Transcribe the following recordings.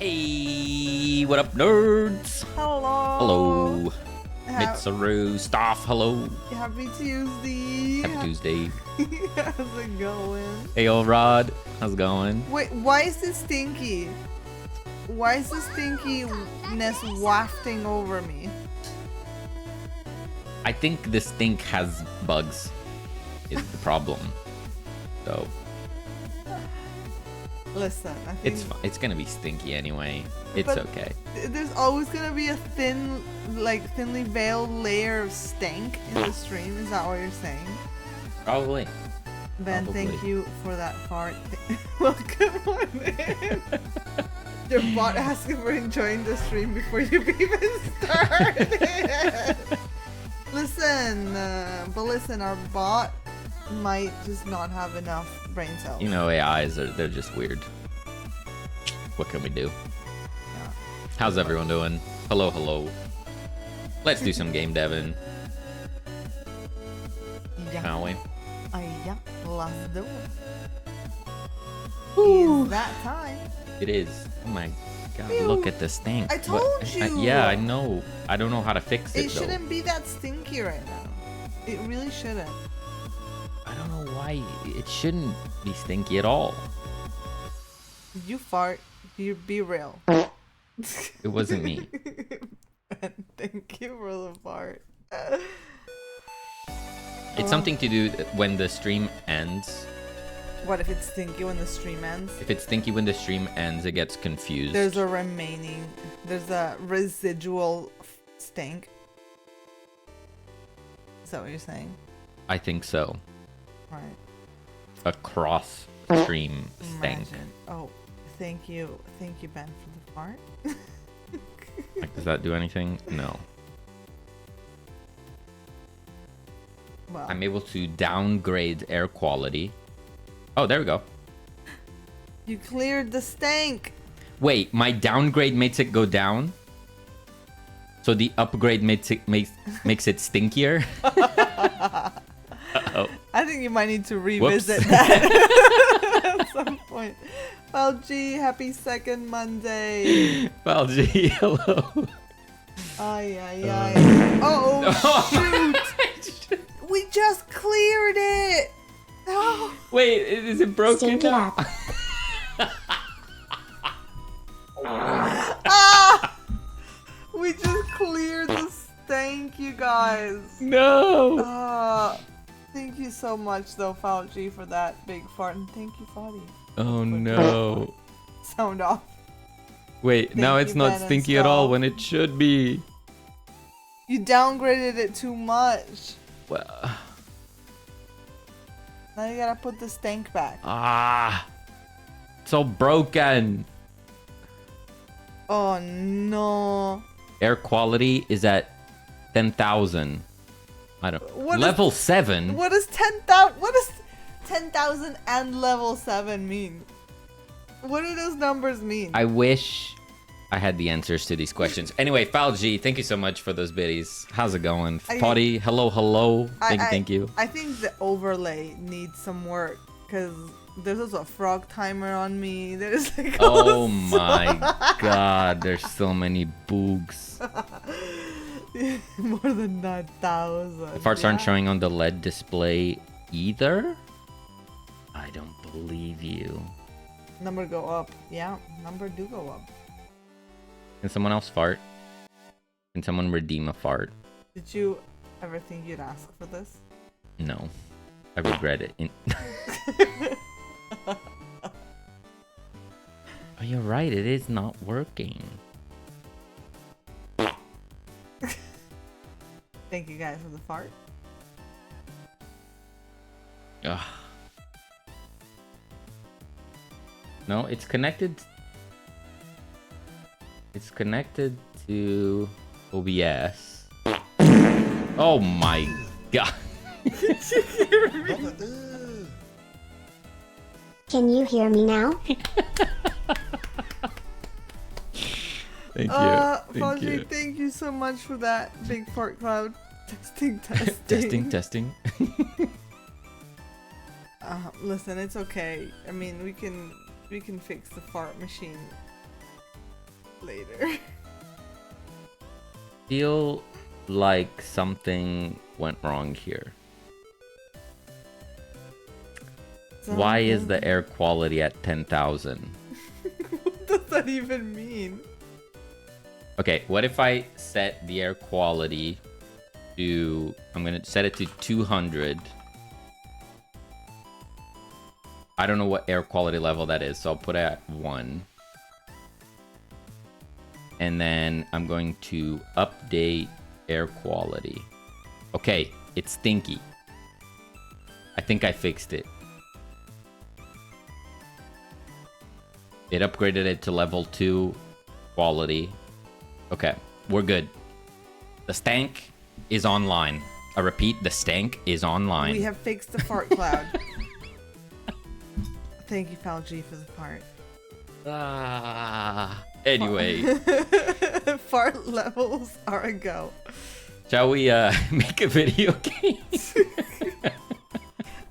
Hey, what up, nerds? Hello. Hello. Mitsaru, Staff, hello. Happy Tuesday. Happy Tuesday. How's it going? Hey, old Rod. How's it going? Wait, why is this stinky? Why is this stinkiness wafting over me? I think the stink has bugs, is the problem. So, Listen, I think it's gonna be stinky anyway. It's But- okay. there's always gonna be a thinly veiled layer of stank in the stream. Is that what you're saying? Probably. Ben, thank Probably. you for that fart. Welcome on in. Your bot asking for enjoying the stream before you even started. Listen, our bot might just not have enough brain cells. You know, AIs they're just weird. What can we do? Yeah. How's everyone doing? Hello, hello. Let's do some game deving, Yeah. shall we? Yeah, let's do it. Woo. It's that time. It is. Oh my god, Ew. look at the stink. I told you. Yeah, I know. I don't know how to fix it It though. shouldn't be that stinky right now. It really shouldn't. I don't know why it shouldn't be stinky at all. Did you fart? Be real. It wasn't me. Thank you for the fart. It's something to do when the stream ends. What if it's stinky when the stream ends? If it's stinky when the stream ends, it gets confused. There's a residual stink. Is that what you're saying? I think so. Right. A cross stream stank. Imagine. Oh, thank you, Ben, for the fart. Like, does that do anything? No. Well, I'm able to downgrade air quality. Oh, there we go. you cleared the stank. Wait, my downgrade makes it go down? So the upgrade makes it stinkier? Uh-oh. I think you might need to revisit Whoops. that at some point. Well, gee, happy second Monday. Well, gee, hello. Ay, ay, ay. Oh, shoot. We just cleared it. Oh. Wait, is it broken Stink it now? up. Ah! We just cleared the stank, you guys. No. Thank you so much, though, Fauci, for that big fart. And thank you, Fauci. Oh no. Sound off. Wait, Thank now you, it's not Ben and stinky at all Skull. when it should be. You downgraded it too much. Well, Now you gotta put the stank back. it's all broken. Oh no. Air quality is at 10,000. I don't. What is- Level 7. What does 10,000? What does 10,000 and level 7 mean? What do those numbers mean? I wish I had the answers to these questions. Anyway, Falg, thank you so much for those biddies. How's it going? Potty, hello, hello. Thank you. I think the overlay needs some work because there's also a frog timer on me. There's like Oh my god, there's so many boogs. more than 9,000. The farts aren't Yeah. showing on the LED display either? I don't believe you. Number go up. Yeah, number do go up. Can someone else fart? Can someone redeem a fart? Did you ever think you'd ask for this? No. I regret it. Oh, you're right, it is not working. Thank you guys for the fart. Ugh. No, it's connected. It's connected to OBS. Oh my god. Can you hear me now? Thank you. Fauci, thank you so much for that big fart cloud. Testing. Testing. Listen, it's okay. I mean, we can fix the fart machine later. Feel like something went wrong here. Why is the air quality at 10,000? What does that even mean? Okay, what if I set the air quality to... I'm going to set it to 200. I don't know what air quality level that is, so I'll put it at 1. And then I'm going to update air quality. Okay, it's stinky. I think I fixed it. It upgraded it to level 2 quality. Okay, we're good. The stank is online. I repeat, the stank is online. We have fixed the fart cloud. Thank you, FalG, for the fart. Anyway. Fart levels are a go. Shall we make a video game?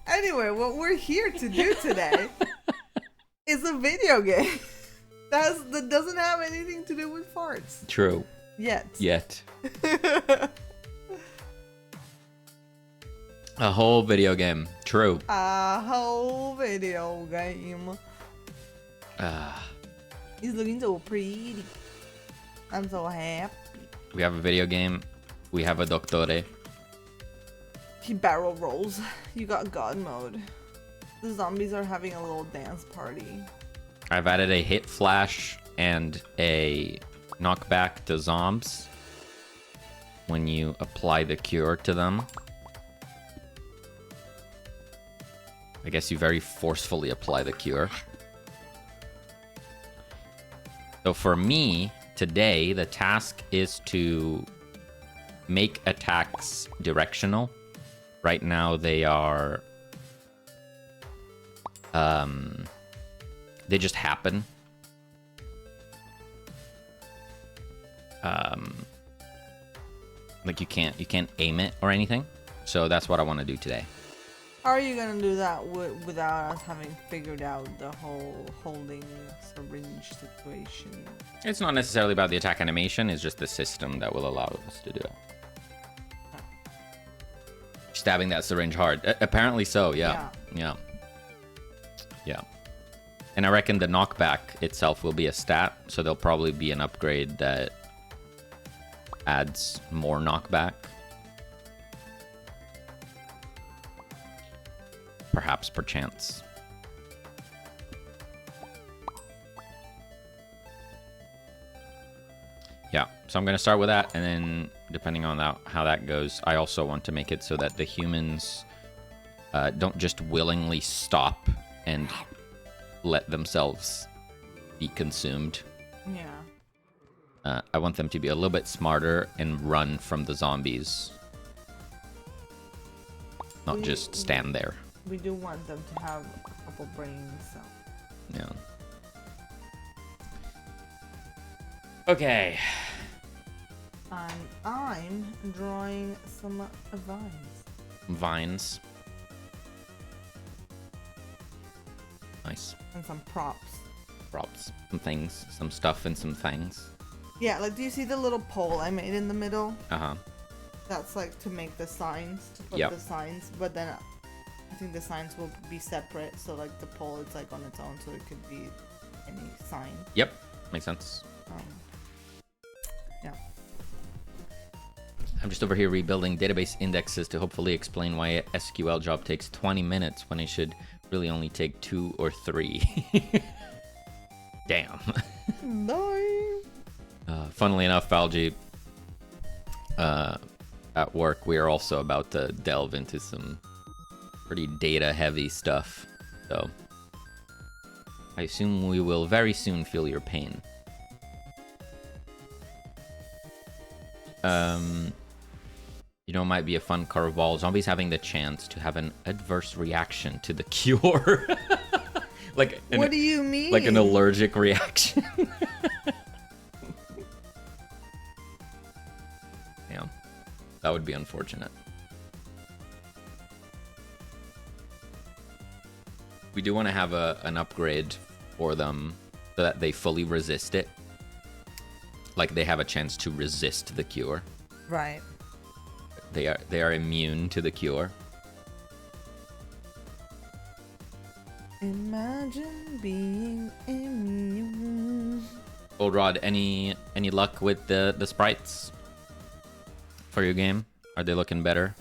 Anyway, what we're here to do today is a video game. That doesn't have anything to do with farts. True. Yet. A whole video game. True. A whole video game. He's looking so pretty. I'm so happy. We have a video game. We have a Doctore. He barrel rolls. You got God mode. The zombies are having a little dance party. I've added a hit flash and a knockback to zombs when you apply the cure to them. I guess you very forcefully apply the cure. So for me, today, the task is to make attacks directional. Right now, they are... they just happen. Like you can't aim it or anything. So that's what I want to do today. How are you gonna do that without us having figured out the whole holding syringe situation? It's not necessarily about the attack animation, it's just the system that will allow us to do it. Oh. Stabbing that syringe hard. Apparently so, yeah. And I reckon the knockback itself will be a stat, so there'll probably be an upgrade that adds more knockback. Perhaps, perchance. Yeah, so I'm going to start with that, and then depending on how that goes, I also want to make it so that the humans don't just willingly stop and let themselves be consumed. Yeah. I want them to be a little bit smarter and run from the zombies. Not just stand there. We do want them to have a couple brains, so. Yeah. Okay. And I'm drawing some vines. Vines. Nice. And some props. Props. Some things. Some stuff and some things. Yeah, like, do you see the little pole I made in the middle? Uh-huh. That's like to make the signs, to put the signs, but then I think the signs will be separate, so like the pole is like on its own, so it could be any sign. Yep, makes sense. Yeah. I'm just over here rebuilding database indexes to hopefully explain why a SQL job takes 20 minutes when it should really only take 2 or 3. Damn. No. Funnily enough, FalG, at work, we are also about to delve into some pretty data-heavy stuff. So, I assume we will very soon feel your pain. You know, it might be a fun curveball. Zombies having the chance to have an adverse reaction to the cure. What do you mean? Like an allergic reaction. Yeah, that would be unfortunate. We do want to have an upgrade for them so that they fully resist it. like they have a chance to resist the cure. Right. They are immune to the cure. Imagine being immune. Old Rod, any luck with the sprites for your game? Are they looking better?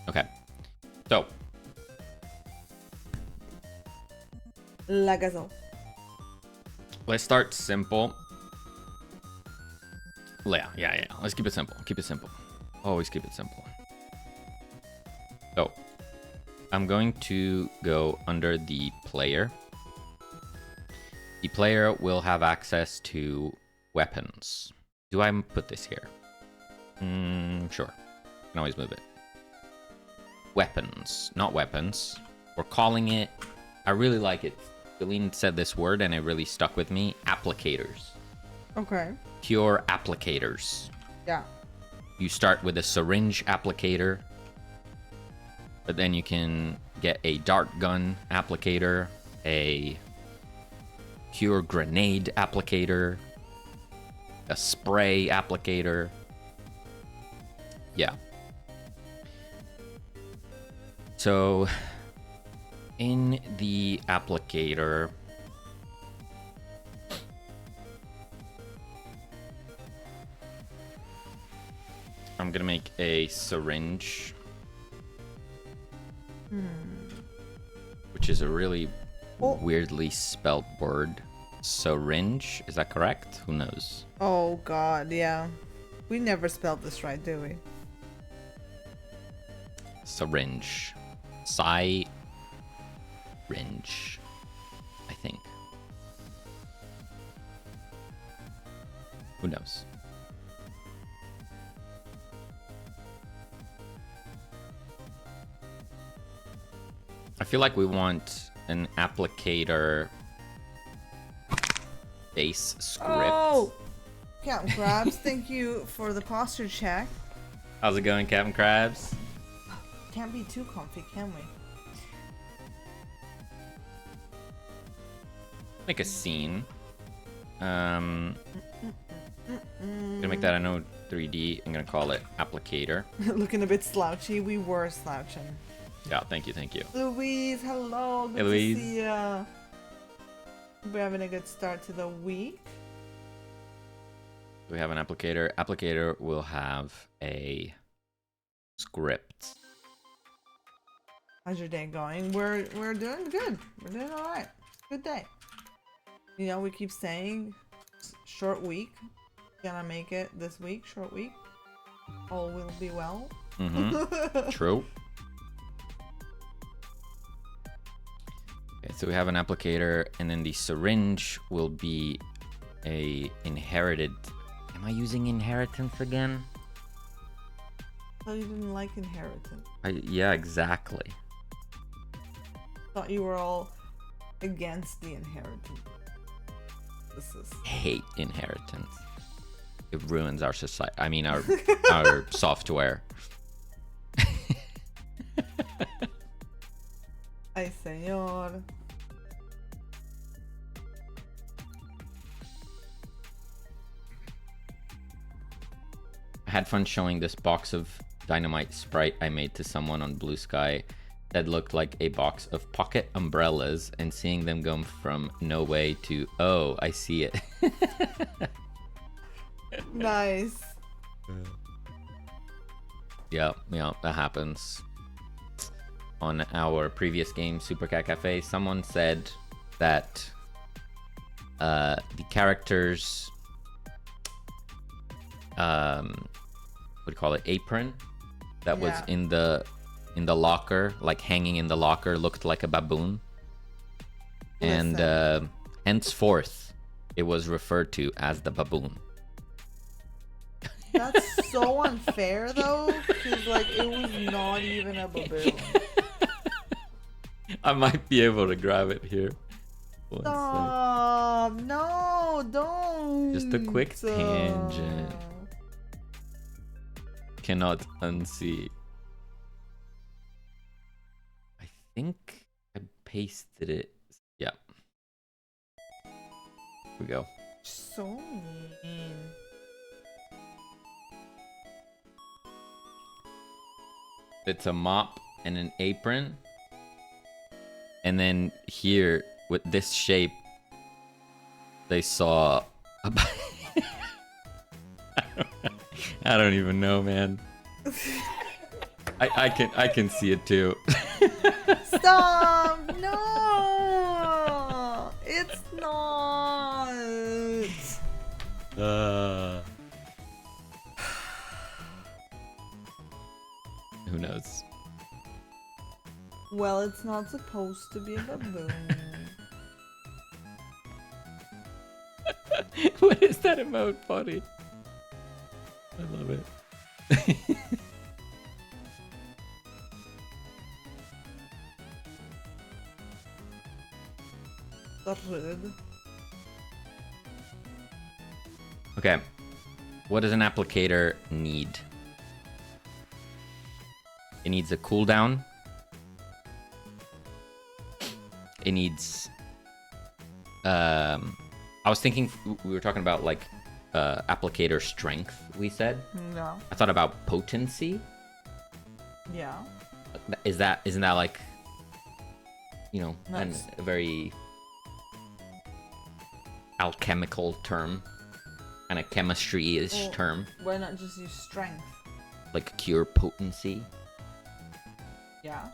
Okay, so La gazelle. let's start simple. Yeah. Let's keep it simple. Keep it simple. Always keep it simple. So, I'm going to go under the player. The player will have access to weapons. Do I put this here? Sure. Can always move it. Weapons, not weapons. We're calling it, I really like it. Jolene said this word and it really stuck with me. Applicators. Okay. Cure applicators. Yeah. You start with a syringe applicator, but then you can get a dart gun applicator, a cure grenade applicator, a spray applicator. Yeah. So in the applicator, I'm gonna make a syringe, which is a really weirdly spelt word. Syringe, is that correct? Who knows? Oh god, yeah. We never spelled this right, do we? Syringe. Syringe, I think. Who knows? I feel like we want an applicator base script. Oh! Captain Krabs, thank you for the posture check. How's it going, Captain Krabs? Can't be too comfy, can we? Make a scene. Gonna make that a node 3D. I'm gonna call it applicator. Looking a bit slouchy. We were slouching. Yeah, thank you. Louise, hello. Good Hey, Louise. to see ya. We're having a good start to the week. We have an applicator. Applicator will have a script. How's your day going? We're doing good. We're doing all right. Good day. You know, we keep saying short week. Gonna make it this week. Short week. All will be well. True. Okay, so we have an applicator, and then the syringe will be a inherited. Am I using inheritance again? Thought you didn't like inheritance. Yeah, exactly. Thought you were all against the inheritance. This is Hate inheritance. It ruins our society. I mean, our our software. ay señor. I had fun showing this box of dynamite sprite I made to someone on Blue Sky that looked like a box of pocket umbrellas, and seeing them go from no way to, oh, I see it. Nice. Yeah, that happens. On our previous game, Super Cat Cafe, someone said that the characters, what do you call it, apron that was in the locker, like hanging in the locker, looked like a baboon. Listen. And henceforth, it was referred to as the baboon. That's so unfair though, because like it was not even a baboon. I might be able to grab it here. One sec. Stop! No, don't. Just a quick tangent. Cannot unsee. I think I pasted it. Yeah. Here we go. So mean. It's a mop and an apron. And then here, with this shape, they saw a... I don't even know, man. I can see it too. Stop! No! It's not! Who knows? Well, it's not supposed to be a baboon. What is that emote, buddy? I love it. That's rude. Okay. What does an applicator need? It needs a cooldown. It needs... I was thinking we were talking about like applicator strength, we said. No. I thought about potency. Yeah. Isn't that like, you know, Nice. a very alchemical term and a chemistry-ish Well, term, Why not just use strength? like cure potency? Yeah.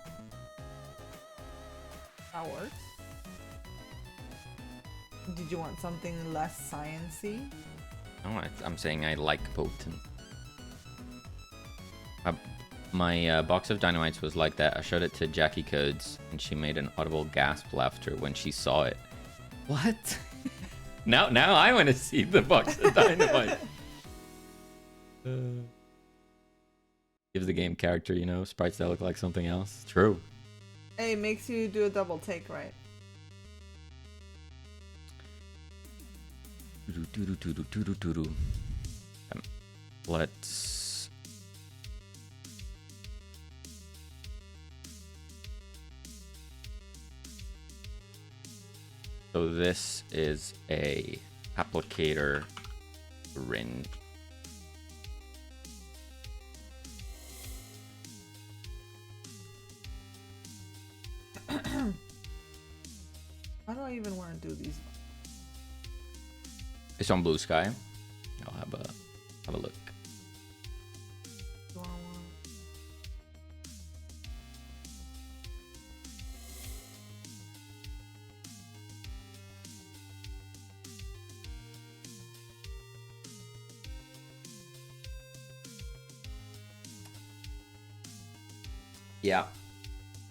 That works. Did you want something less sciencey? No, I'm saying I like potent. My box of dynamites was like that. I showed it to Jackie Codes, and she made an audible gasp laughter when she saw it. What? now I want to see the box of dynamite. Gives the game character, you know, sprites that look like something else. True. Hey, makes you do a double take, right? Let's... So this is a applicator ring. Why do I even want to do these? It's on Blue Sky. I'll have a look. Do I want... Yeah.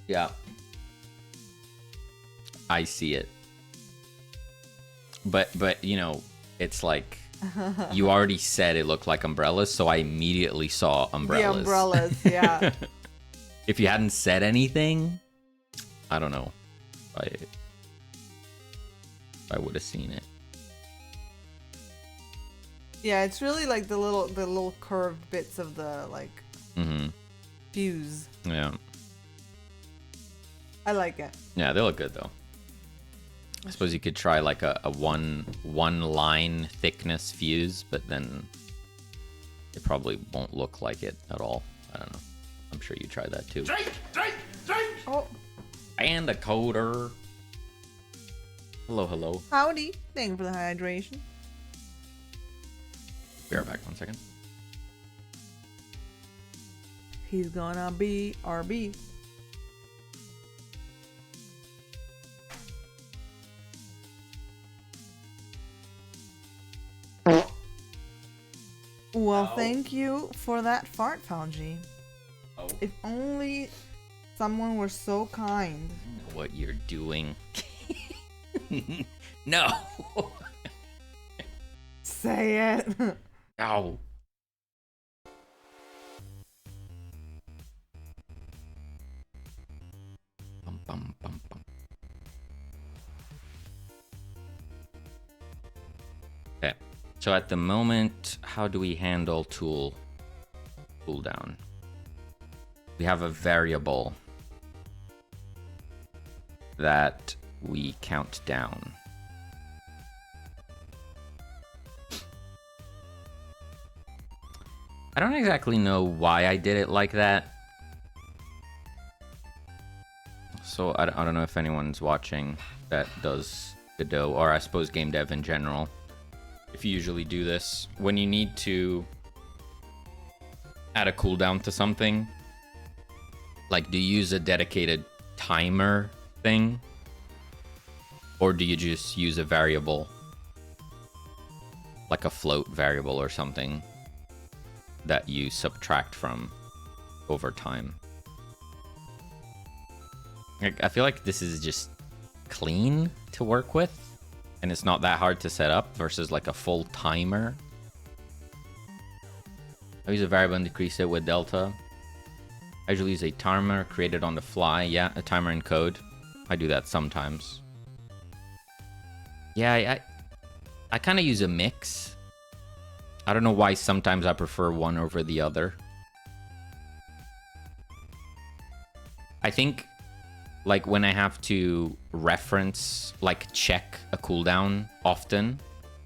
Yeah. I see it. But you know, it's like you already said it looked like umbrellas, so I immediately saw umbrellas. The umbrellas, yeah. If you hadn't said anything, I don't know. I would have seen it. Yeah, it's really like the little curved bits of the like fuse. Yeah. I like it. Yeah, they look good though. I suppose you could try like a one line thickness fuse, but then it probably won't look like it at all. I don't know. I'm sure you tried that too. Drink! Oh, And a coder. Hello. howdy. Thank you for the hydration. Be right back 1 second. He's gonna be RB. Well, thank you for that fart, Foundry. Oh. If only someone were so kind. What you're doing. No. Say it. Ow. Bum. Okay. So at the moment, how do we handle tool? cooldown. We have a variable that we count down. I don't exactly know why I did it like that. So I don't know if anyone's watching that does Godot, or I suppose game dev in general. If you usually do this, when you need to add a cooldown to something, like do you use a dedicated timer thing? Or do you just use a variable, like a float variable or something, that you subtract from over time? I feel like this is just clean to work with, and it's not that hard to set up versus like a full timer. I use a variable and decrease it with delta. I usually use a timer created on the fly. Yeah, a timer in code. I do that sometimes. Yeah, I kind of use a mix. I don't know why sometimes I prefer one over the other. I think like when I have to reference, like check a cooldown often,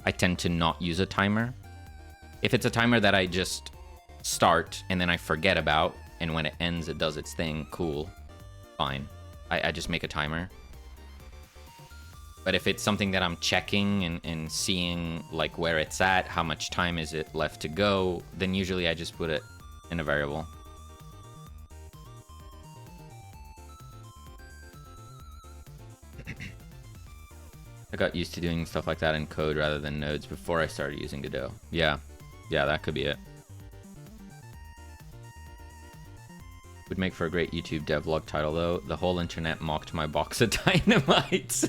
I tend to not use a timer. If it's a timer that I just start and then I forget about, and when it ends it does its thing, cool, fine. I just make a timer. But if it's something that I'm checking and seeing like where it's at, how much time is it left to go, then usually I just put it in a variable. I got used to doing stuff like that in code rather than nodes before I started using Godot. Yeah, that could be it. Would make for a great YouTube devlog title though. The whole internet mocked my box of dynamite.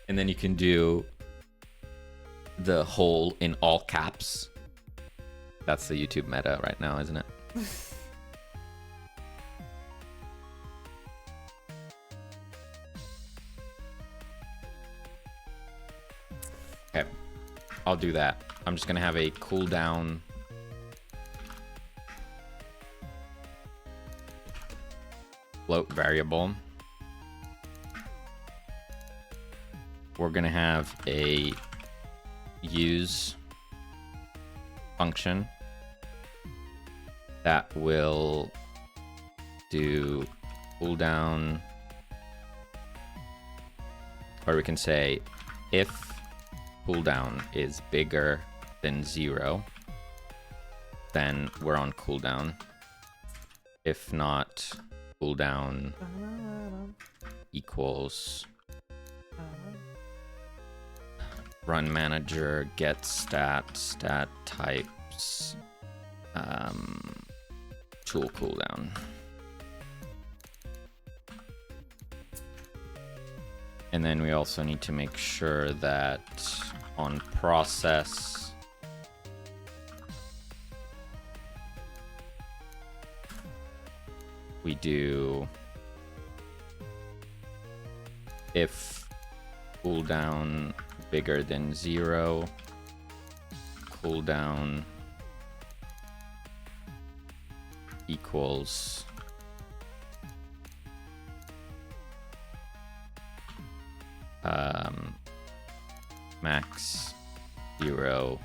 And then you can do the whole in all caps. That's the YouTube meta right now, isn't it? Okay, I'll do that. I'm just gonna have a cooldown float variable. We're gonna have a use function that will do cooldown, or we can say if cooldown is bigger than 0, then we're on cooldown. If not, cooldown equals run manager get stat types tool cooldown. And then we also need to make sure that on process we do if cooldown bigger than 0, cooldown equals max 0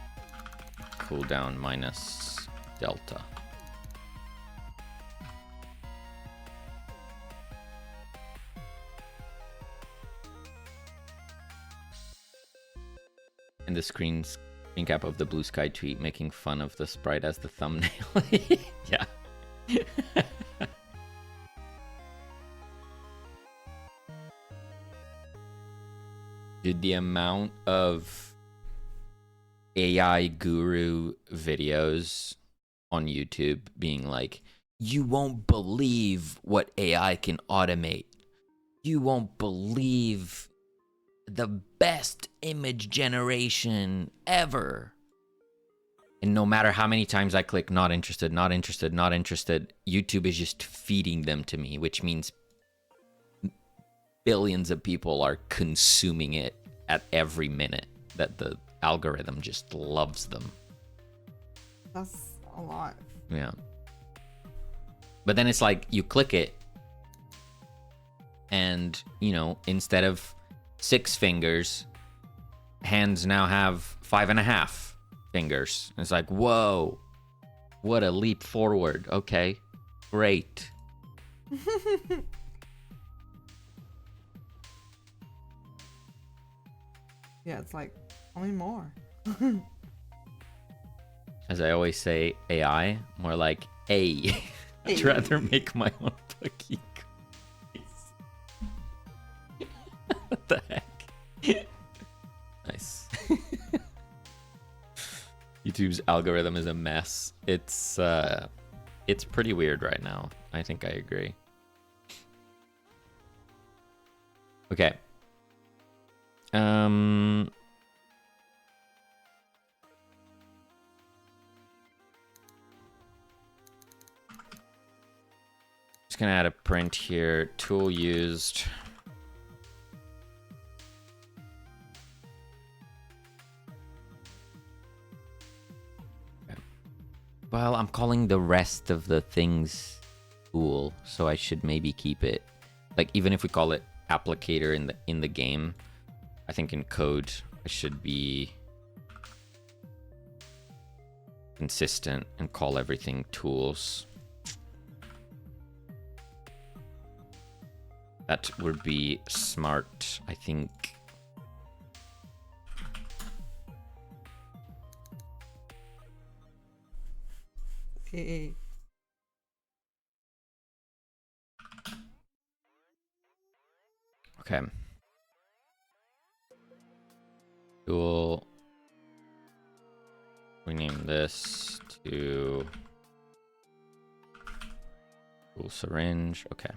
cooldown minus delta. And the screen cap of the blue sky tweet making fun of the sprite as the thumbnail. Yeah. Dude, the amount of AI guru videos on YouTube being like, you won't believe what AI can automate. You won't believe the best image generation ever. And no matter how many times I click not interested, not interested, not interested, YouTube is just feeding them to me, which means billions of people are consuming it at every minute, that the algorithm just loves them. That's a lot. Yeah. But then it's like you click it and, you know, instead of 6 fingers, hands now have 5.5 fingers. It's like, whoa, what a leap forward. Okay, great. Yeah, it's like, tell me more. As I always say, AI, more like A. I'd rather make my own plucky cookies. What the heck? Nice. YouTube's algorithm is a mess. It's pretty weird right now. I think I agree. Okay. Just gonna add a print here. Tool used. Okay. Well, I'm calling the rest of the things tool, so I should maybe keep it. Like, even if we call it applicator in the game, I think in code I should be consistent and call everything tools. That would be smart, I think. Hey. Okay. Tool. Rename this to tool syringe. Okay.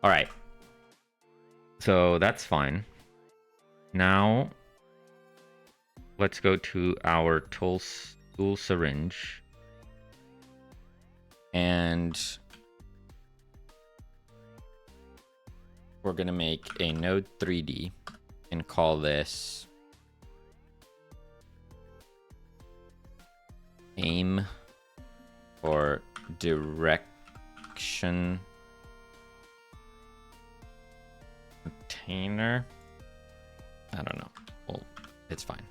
All right. So that's fine. Now let's go to our tool syringe and we're going to make a node 3D and call this aim or direction container. I don't know. Well, it's fine.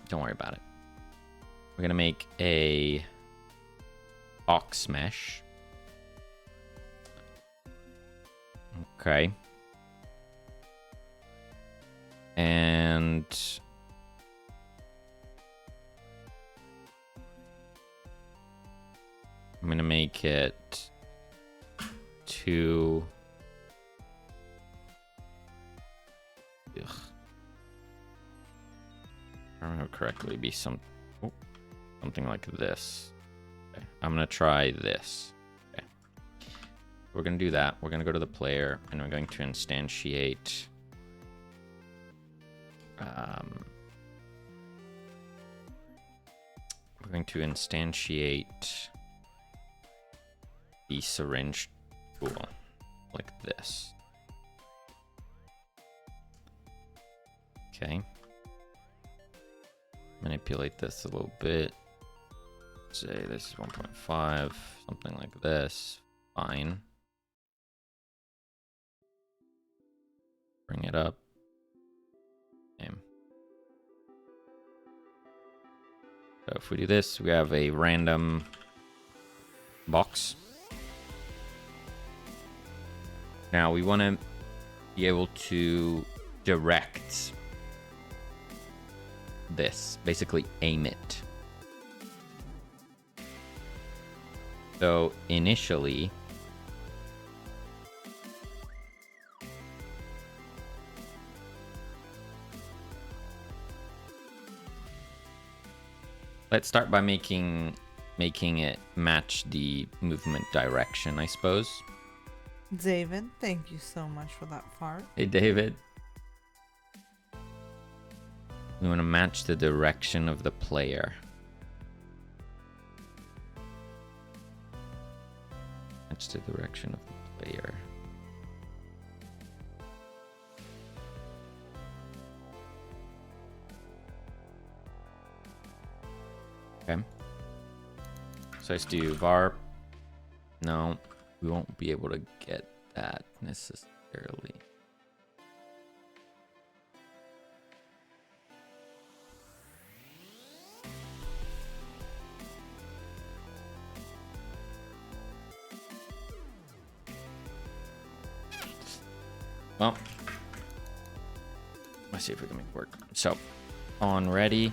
Don't worry about it. We're going to make a box mesh. Okay. And I'm going to make it 2. Ugh. I don't know correctly. Be something like this. Okay. I'm going to try this. Okay. We're going to do that. We're going to go to the player and we're going to instantiate we're going to instantiate the syringe tool like this. Okay. Manipulate this a little bit. Say this is 1.5, something like this. Fine. Bring it up. Okay. So if we do this, we have a random box. Now we want to be able to direct this, basically aim it. So initially, let's start by making it match the movement direction, I suppose. David, thank you so much for that fart. Hey, David. We want to match the direction of the player. Match the direction of the player. So let's do var. No, we won't be able to get that necessarily. Well, let's see if we can make it work. So, on ready.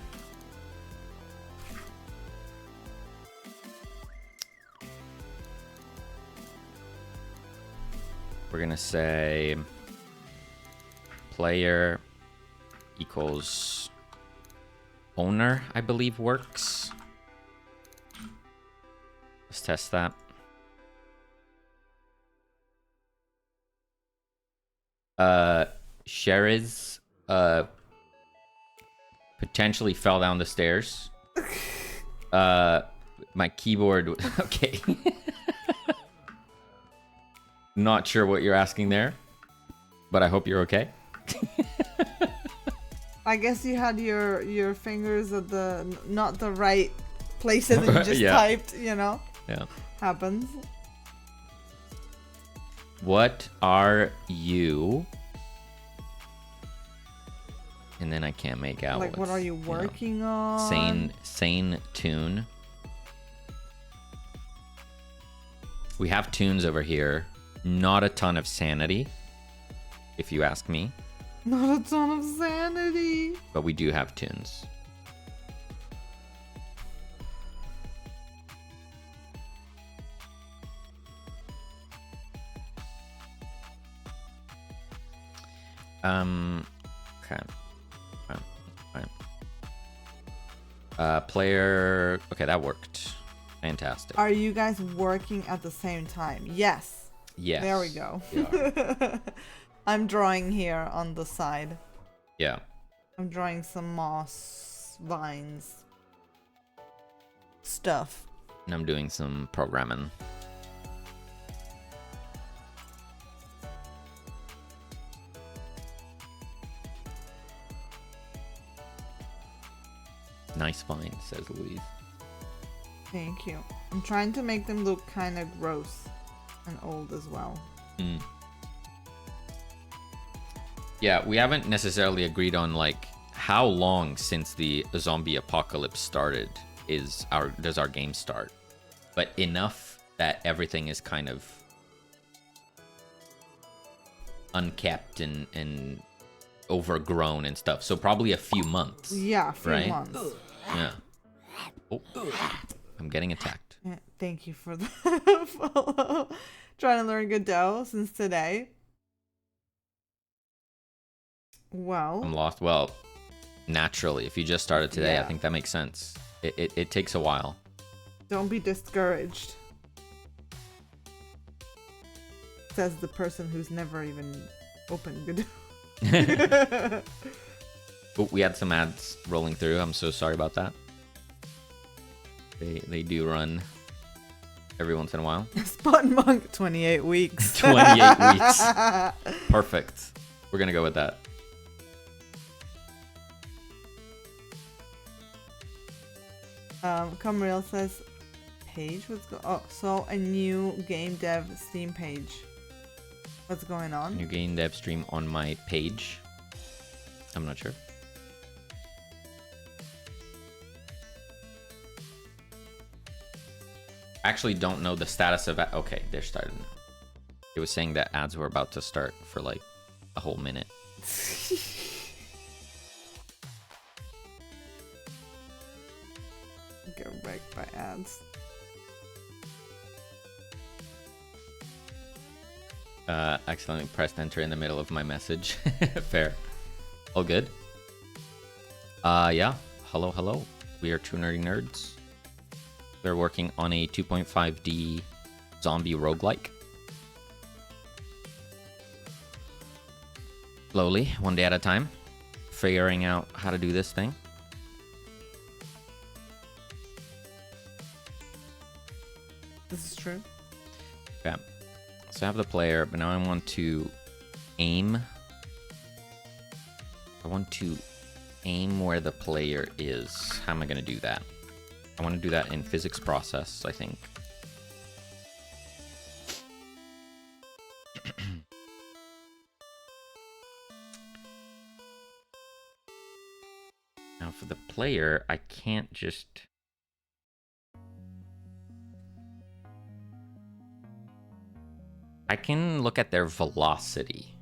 We're gonna say player equals owner, I believe works. Let's test that. Sheriz potentially fell down the stairs. My keyboard. Okay. Not sure what you're asking there, but I hope you're okay. I guess you had your fingers at the not the right places and you just Yeah. typed, you know? Yeah. Happens. What are you? And then I can't make out. Like, what are you working on? Sane tune. We have tunes over here. Not a ton of sanity, if you ask me. Not a ton of sanity. But we do have tunes. Okay. Fine. Player. Okay, that worked. Fantastic. Are you guys working at the same time? Yes. Yes. There we go. We are. I'm drawing here on the side. Yeah. I'm drawing some moss vines stuff. And I'm doing some programming. Nice vine, says Louise. Thank you. I'm trying to make them look kind of gross and old as well. Yeah, we haven't necessarily agreed on like how long since the zombie apocalypse started does our game start, but enough that everything is kind of unkept and overgrown and stuff. So probably a few months. Yeah, a few right? months. Yeah. Oh, I'm getting attacked. Yeah, thank you for the follow. Trying to learn Godot since today. Well, I'm lost. Well, naturally, if you just started today, I Yeah. think that makes sense. It takes a while. don't be discouraged. Says the person who's never even opened Godot. Oh, we had some ads rolling through. I'm so sorry about that. They do run every once in a while. Spot Monk, 28 weeks. 28 weeks. Perfect. We're gonna go with that. Comreal says, page, so a new game dev Steam page. What's going on? New game dev stream on my page. I'm not sure. Actually don't know the status of it. Okay, they're starting now. It was saying that ads were about to start for like a whole minute. Get wrecked by ads. Accidentally pressed enter in the middle of my message. Fair. All good. Yeah. Hello. We are two nerdy nerds. We're working on a 2.5D zombie roguelike. Slowly, one day at a time, figuring out how to do this thing. This is true. Okay. So I have the player, but now I want to aim. I want to aim where the player is. How am I going to do that? I want to do that in physics process, I think. Now for the player, I can't just... I can look at their velocity.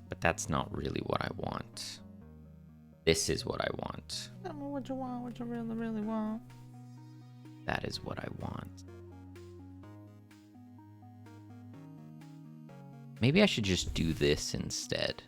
But that's not really what I want. This is what I want. Tell me what you want, what you really, really want. That is what I want. Maybe I should just do this instead.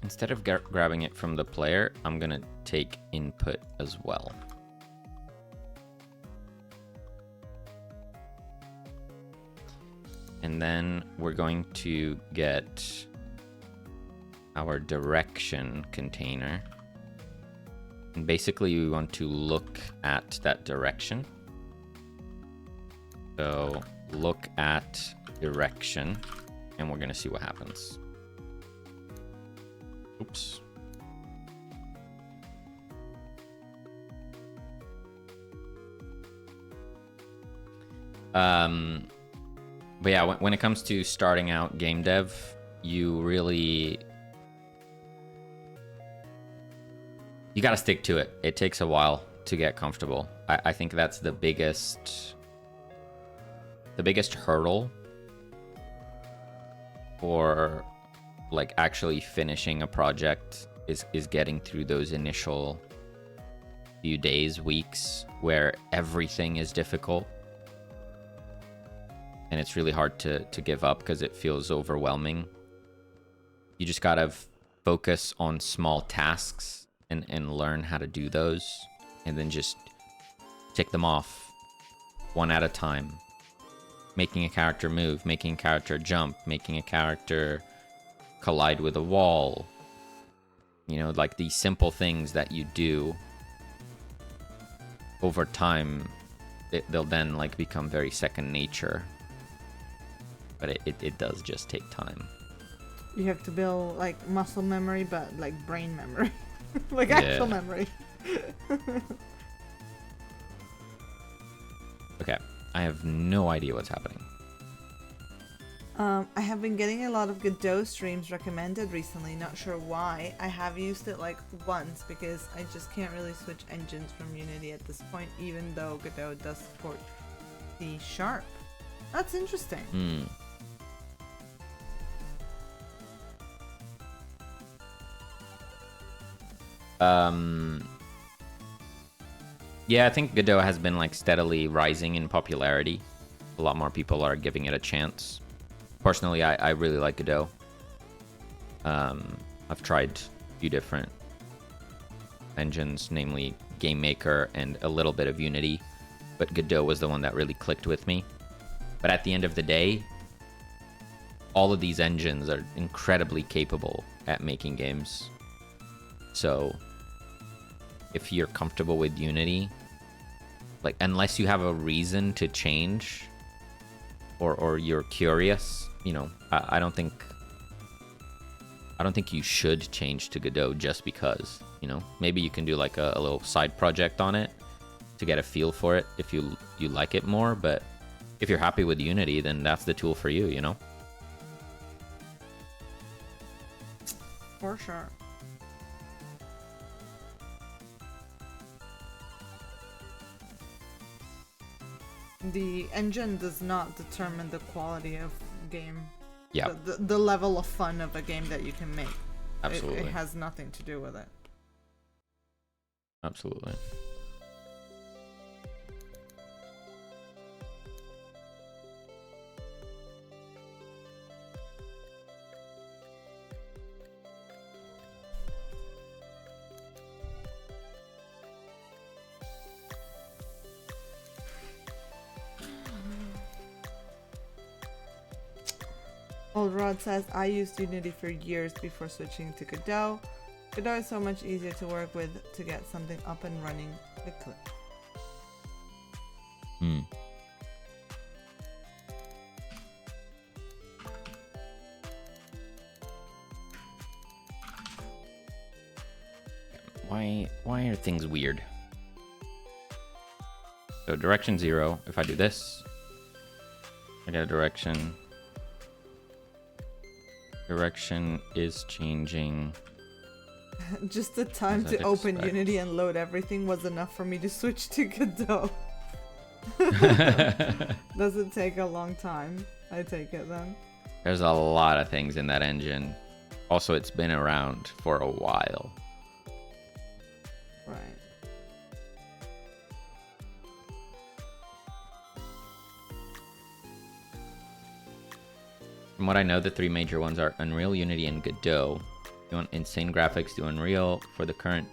Instead of grabbing it from the player, I'm gonna take input as well. And then we're going to get our direction container. And basically we want to look at that direction. So look at direction, and we're gonna see what happens. Oops. But yeah, when it comes to starting out game dev, you gotta stick to it. It takes a while to get comfortable. I think that's the biggest hurdle for like actually finishing a project is getting through those initial few days, weeks where everything is difficult. And it's really hard to give up because it feels overwhelming. You just gotta focus on small tasks and learn how to do those, and then just tick them off one at a time. Making a character move, making a character jump, making a character collide with a wall. You know, like these simple things that you do over time, they'll then like become very second nature. But it does just take time. You have to build like muscle memory, but like brain memory. Like actual memory. Okay, I have no idea what's happening. I have been getting a lot of Godot streams recommended recently, not sure why. I have used it like once because I just can't really switch engines from Unity at this point, even though Godot does support C#. That's interesting. Yeah, I think Godot has been like steadily rising in popularity. A lot more people are giving it a chance. Personally, I really like Godot. I've tried a few different engines, namely Game Maker and a little bit of Unity, but Godot was the one that really clicked with me. But at the end of the day, all of these engines are incredibly capable at making games. So if you're comfortable with Unity, like unless you have a reason to change or you're curious, you know, I don't think you should change to Godot just because, you know. Maybe you can do like a little side project on it to get a feel for it if you like it more, but if you're happy with Unity, then that's the tool for you, you know? For sure. The engine does not determine the quality of game. Yeah. The level of fun of a game that you can make. Absolutely. It has nothing to do with it. Absolutely. Old Rod says, I used Unity for years before switching to Godot. Godot is so much easier to work with to get something up and running quickly. Hmm. Why are things weird? So direction 0, if I do this, I get a direction. Direction is changing. Just the time As to I'd open expect. Unity and load everything was enough for me to switch to Godot. Does it take a long time? I take it then. There's a lot of things in that engine. Also, it's been around for a while. Right. From what I know, the 3 major ones are Unreal, Unity, and Godot. If you want insane graphics, do Unreal. For the current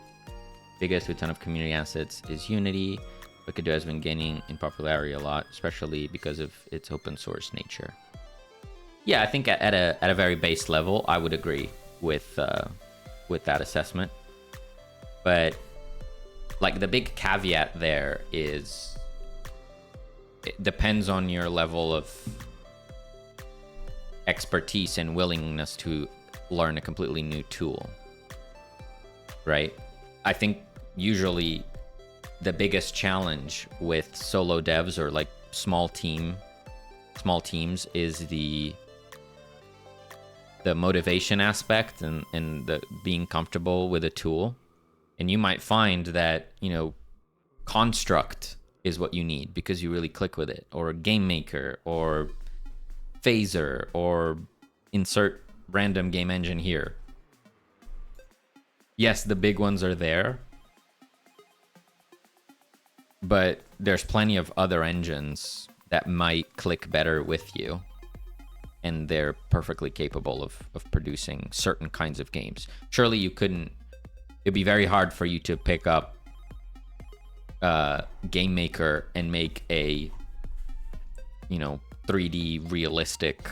biggest with ton of community assets is Unity, but Godot has been gaining in popularity a lot, especially because of its open source nature. Yeah, I think at a very base level, I would agree with that assessment. But like the big caveat there is it depends on your level of expertise and willingness to learn a completely new tool, right? I think usually the biggest challenge with solo devs or like small teams is the motivation aspect and the being comfortable with a tool. And you might find that, you know, construct is what you need because you really click with it, or game maker, or phaser, or insert random game engine here. Yes, the big ones are there, but there's plenty of other engines that might click better with you, and they're perfectly capable of producing certain kinds of games. Surely you couldn't, it'd be very hard for you to pick up Game Maker and make a, you know, 3D realistic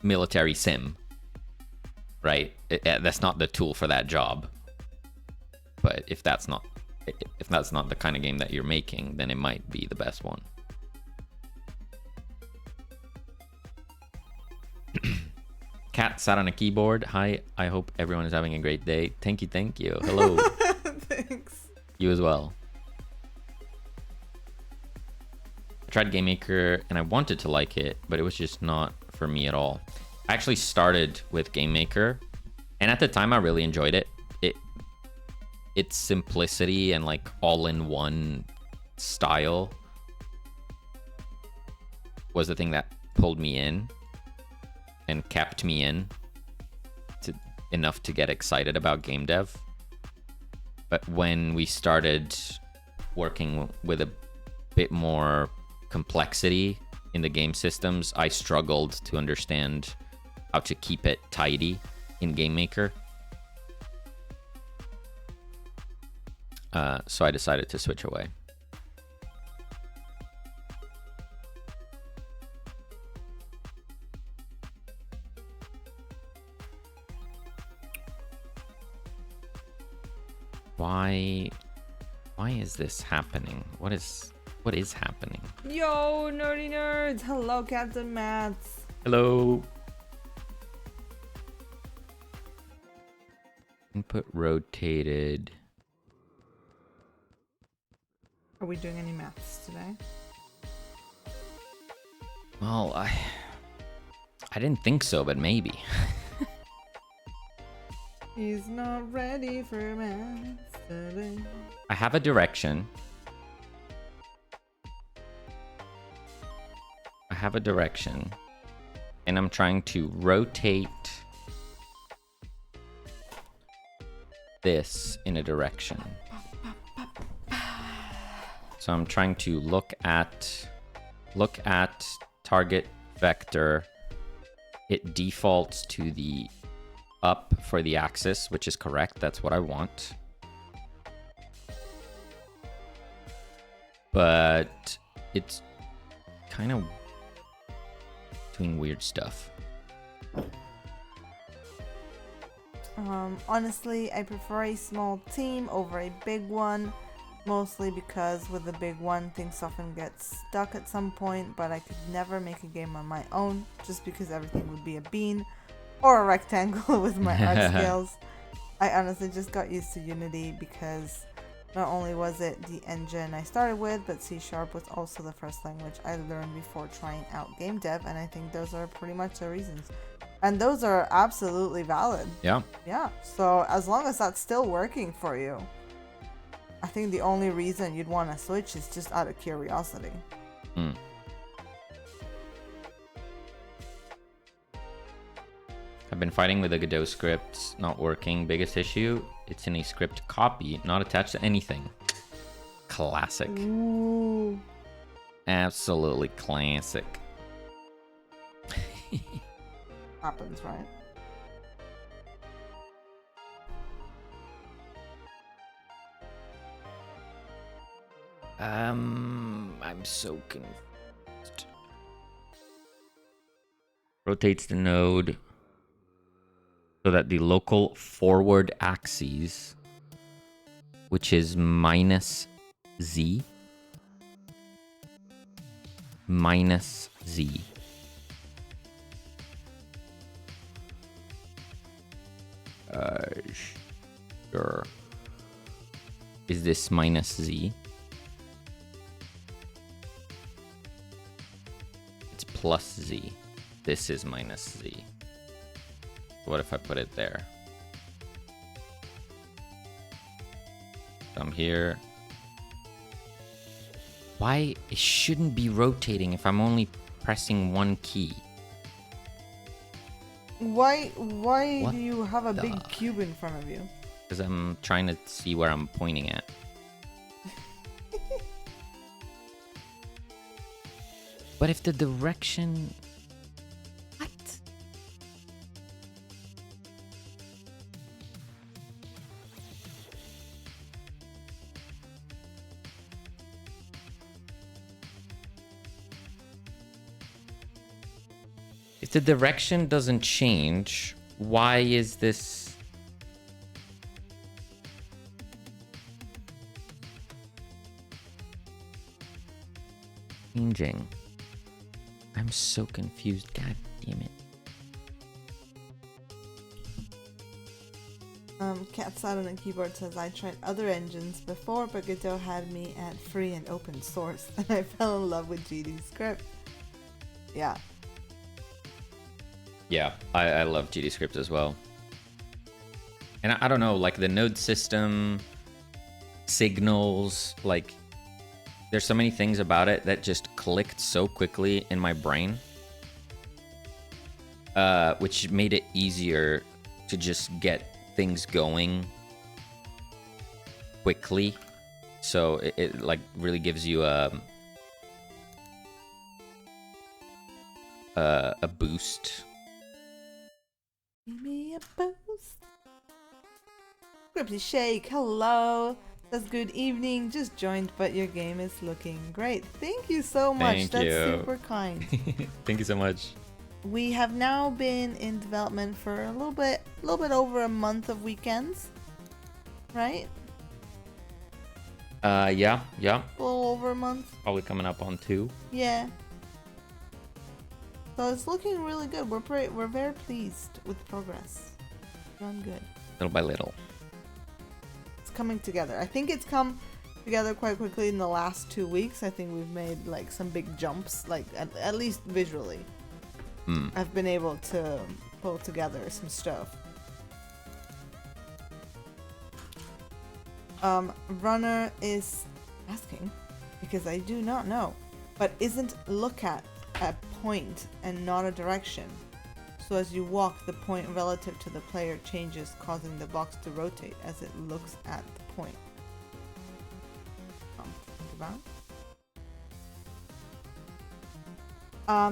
military sim, right? That's not the tool for that job. But if that's not the kind of game that you're making, then it might be the best one. Cat sat on a keyboard. Hi, I hope everyone is having a great day. Thank you. Hello. Thanks. You as well. I tried Game Maker and I wanted to like it, but it was just not for me at all. I actually started with Game Maker, and at the time I really enjoyed it. Its simplicity and like all-in-one style was the thing that pulled me in and kept me in enough to get excited about game dev. But when we started working with a bit more complexity in the game systems, I struggled to understand how to keep it tidy in Game Maker. So I decided to switch away. Why is this happening? What is happening? Yo, nerdy nerds! Hello, Captain Mats. Hello. Input rotated. Are we doing any maths today? Well, I didn't think so, but maybe. He's not ready for maths today. I have a direction. And I'm trying to rotate this in a direction. So I'm trying to look at target vector. It defaults to the up for the axis, which is correct. That's what I want. But it's kind of doing weird stuff. Honestly, I prefer a small team over a big one, mostly because with a big one, things often get stuck at some point, but I could never make a game on my own, just because everything would be a bean or a rectangle with my art skills. I honestly just got used to Unity because not only was it the engine I started with, but C# was also the first language I learned before trying out game dev, and I think those are pretty much the reasons. And those are absolutely valid. Yeah. Yeah, so as long as that's still working for you, I think the only reason you'd want to switch is just out of curiosity. I've been fighting with the Godot script not working. Biggest issue, it's in a script copy, not attached to anything. Classic. Ooh. Absolutely classic. Happens, right? I'm so confused. Rotates the node so that the local forward axis, which is minus z, sure. Is this minus z? It's plus z. This is minus z. What if I put it there? I'm here. Why? It shouldn't be rotating if I'm only pressing one key. Why What do you have a the- big cube in front of you? Because I'm trying to see where I'm pointing at. But if the direction... What? If the direction doesn't change, why is this... changing? I'm so confused. God damn it. Cat Sat on the keyboard says, I tried other engines before, but Godot had me at free and open source, and I fell in love with GD script. Yeah. Yeah, I love GDScript as well. And I don't know, like the node system, signals, like there's so many things about it that just clicked so quickly in my brain, which made it easier to just get things going quickly. So it like really gives you a boost. Give me a boost. Scripty Shake, hello. Says good evening. Just joined, but your game is looking great. Thank you so much. Thank That's you. super kind. Thank you so much. We have now been in development for a little bit over a month of weekends, right? Yeah. A little over a month. Probably coming up on 2. Yeah. So it's looking really good. We're very pleased with progress. Done good. Little by little. It's coming together. I think it's come together quite quickly in the last 2 weeks. I think we've made like some big jumps, like at least visually. I've been able to pull together some stuff. Runner is asking, because I do not know, but isn't look at a point and not a direction? So as you walk, the point relative to the player changes, causing the box to rotate as it looks at the point. Think about.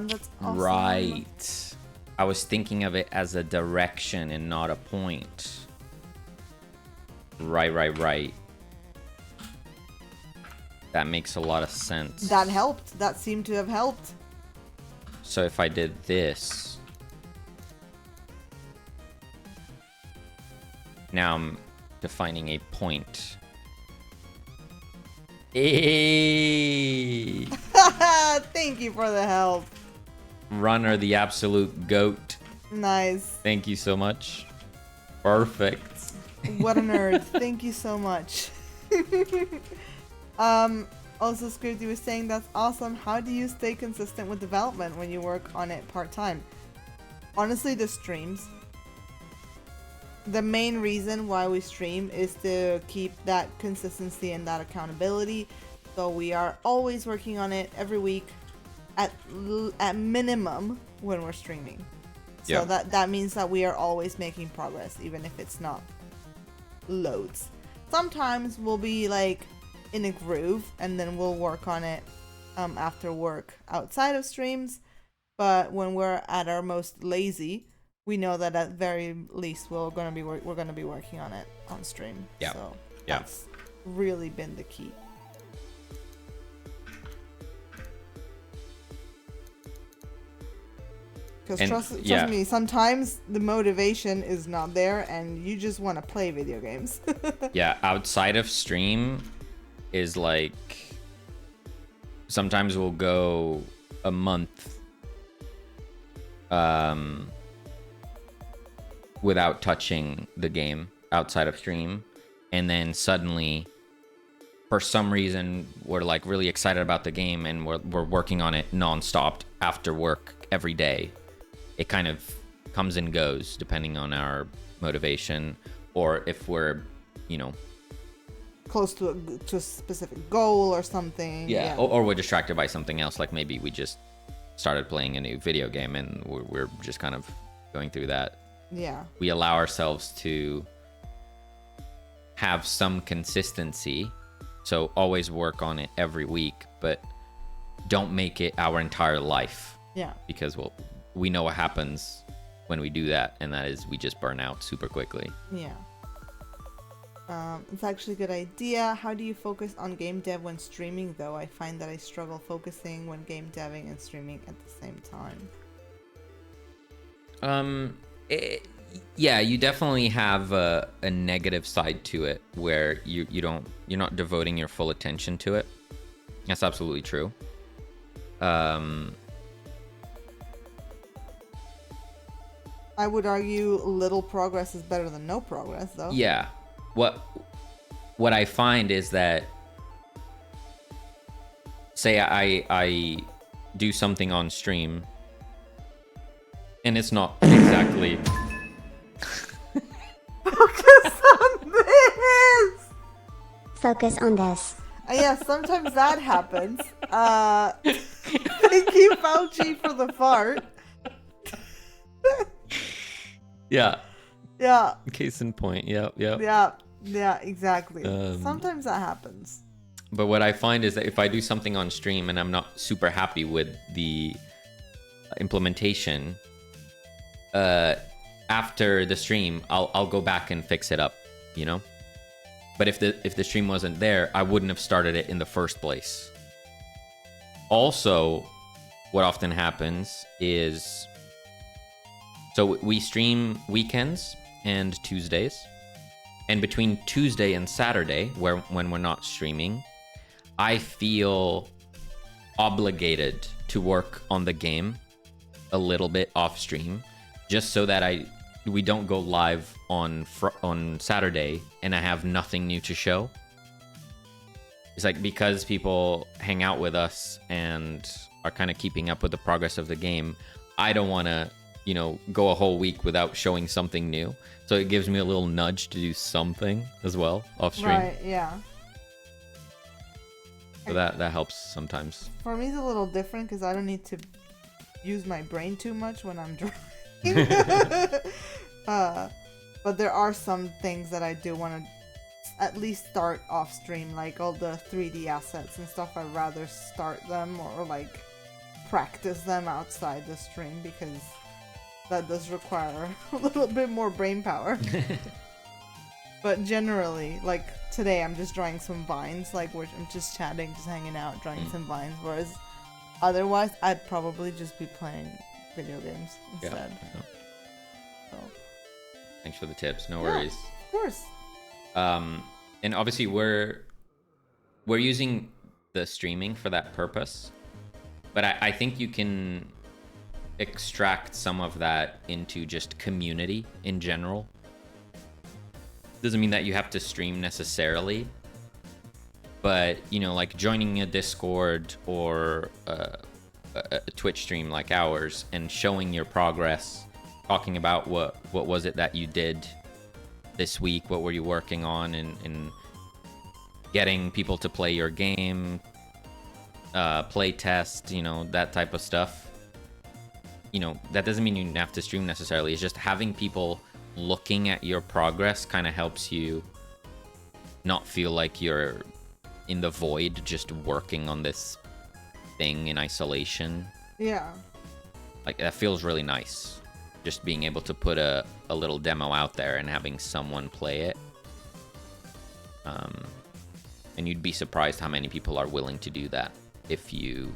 That's awesome. Right. I was thinking of it as a direction and not a point. Right. That makes a lot of sense. That helped. That seemed to have helped. So if I did this, Now I'm defining a point. Hey! Thank you for the help. Runner, the absolute goat. Nice. Thank you so much. Perfect. What a nerd. Thank you so much. Also, Scripty was saying that's awesome. How do you stay consistent with development when you work on it part-time? Honestly, the streams. The main reason why we stream is to keep that consistency and that accountability. So we are always working on it every week at minimum when we're streaming. So that means that we are always making progress, even if it's not loads. Sometimes we'll be like in a groove and then we'll work on it after work outside of streams. But when we're at our most lazy, we know that at very least we're gonna be working on it on stream. Yeah. So that's really been the key. Because trust me, sometimes the motivation is not there and you just want to play video games. Yeah, outside of stream is like sometimes we'll go a month without touching the game outside of stream, and then suddenly for some reason we're like really excited about the game and we're working on it nonstop after work every day. It kind of comes and goes depending on our motivation, or if we're, close to a specific goal or something. Yeah. Or we're distracted by something else, like maybe we just started playing a new video game and we're just kind of going through that. Yeah. We allow ourselves to have some consistency, so always work on it every week, but don't make it our entire life. Yeah. Because we know what happens when we do that, and that is we just burn out super quickly. Yeah. It's actually a good idea. How do you focus on game dev when streaming, though? I find that I struggle focusing when game deving and streaming at the same time. Yeah, you definitely have a negative side to it where you're not devoting your full attention to it. That's absolutely true. I would argue little progress is better than no progress, though. Yeah. What I find is that, say I do something on stream and it's not exactly Focus on this! Focus on this. Yeah, sometimes that happens. Thank you, Fauci, for the fart. Yeah. Yeah. Case in point. Yep. Yeah, exactly. Sometimes that happens. But what I find is that if I do something on stream and I'm not super happy with the implementation, after the stream, I'll go back and fix it up, But if the stream wasn't there, I wouldn't have started it in the first place. Also, what often happens is, so we stream weekends and Tuesdays, and between Tuesday and Saturday, when we're not streaming, I feel obligated to work on the game a little bit off stream, just so that we don't go live on Saturday and I have nothing new to show. It's like, because people hang out with us and are kind of keeping up with the progress of the game, I don't want to go a whole week without showing something new. So it gives me a little nudge to do something as well off stream. Right, yeah. So that helps sometimes. For me, it's a little different because I don't need to use my brain too much when I'm drawing. But there are some things that I do want to at least start off stream, like all the 3D assets and stuff. I'd rather start them or like practice them outside the stream, because that does require a little bit more brain power. But generally, like today, I'm just drawing some vines, like where I'm just chatting, just hanging out, drawing some vines. Whereas otherwise, I'd probably just be playing video games instead. Yeah. So. Thanks for the tips. No worries. Of course. And obviously we're using the streaming for that purpose, but I think you can extract some of that into just community in general. Doesn't mean that you have to stream necessarily, but you know, like joining a Discord or a Twitch stream like ours and showing your progress, talking about what was it that you did this week, what were you working on, and getting people to play your game, play test, you know, that type of stuff. You know, that doesn't mean you have to stream necessarily. It's just having people looking at your progress kind of helps you not feel like you're in the void just working on this thing in isolation. Yeah. Like, that feels really nice. Just being able to put a little demo out there and having someone play it. And you'd be surprised how many people are willing to do that if you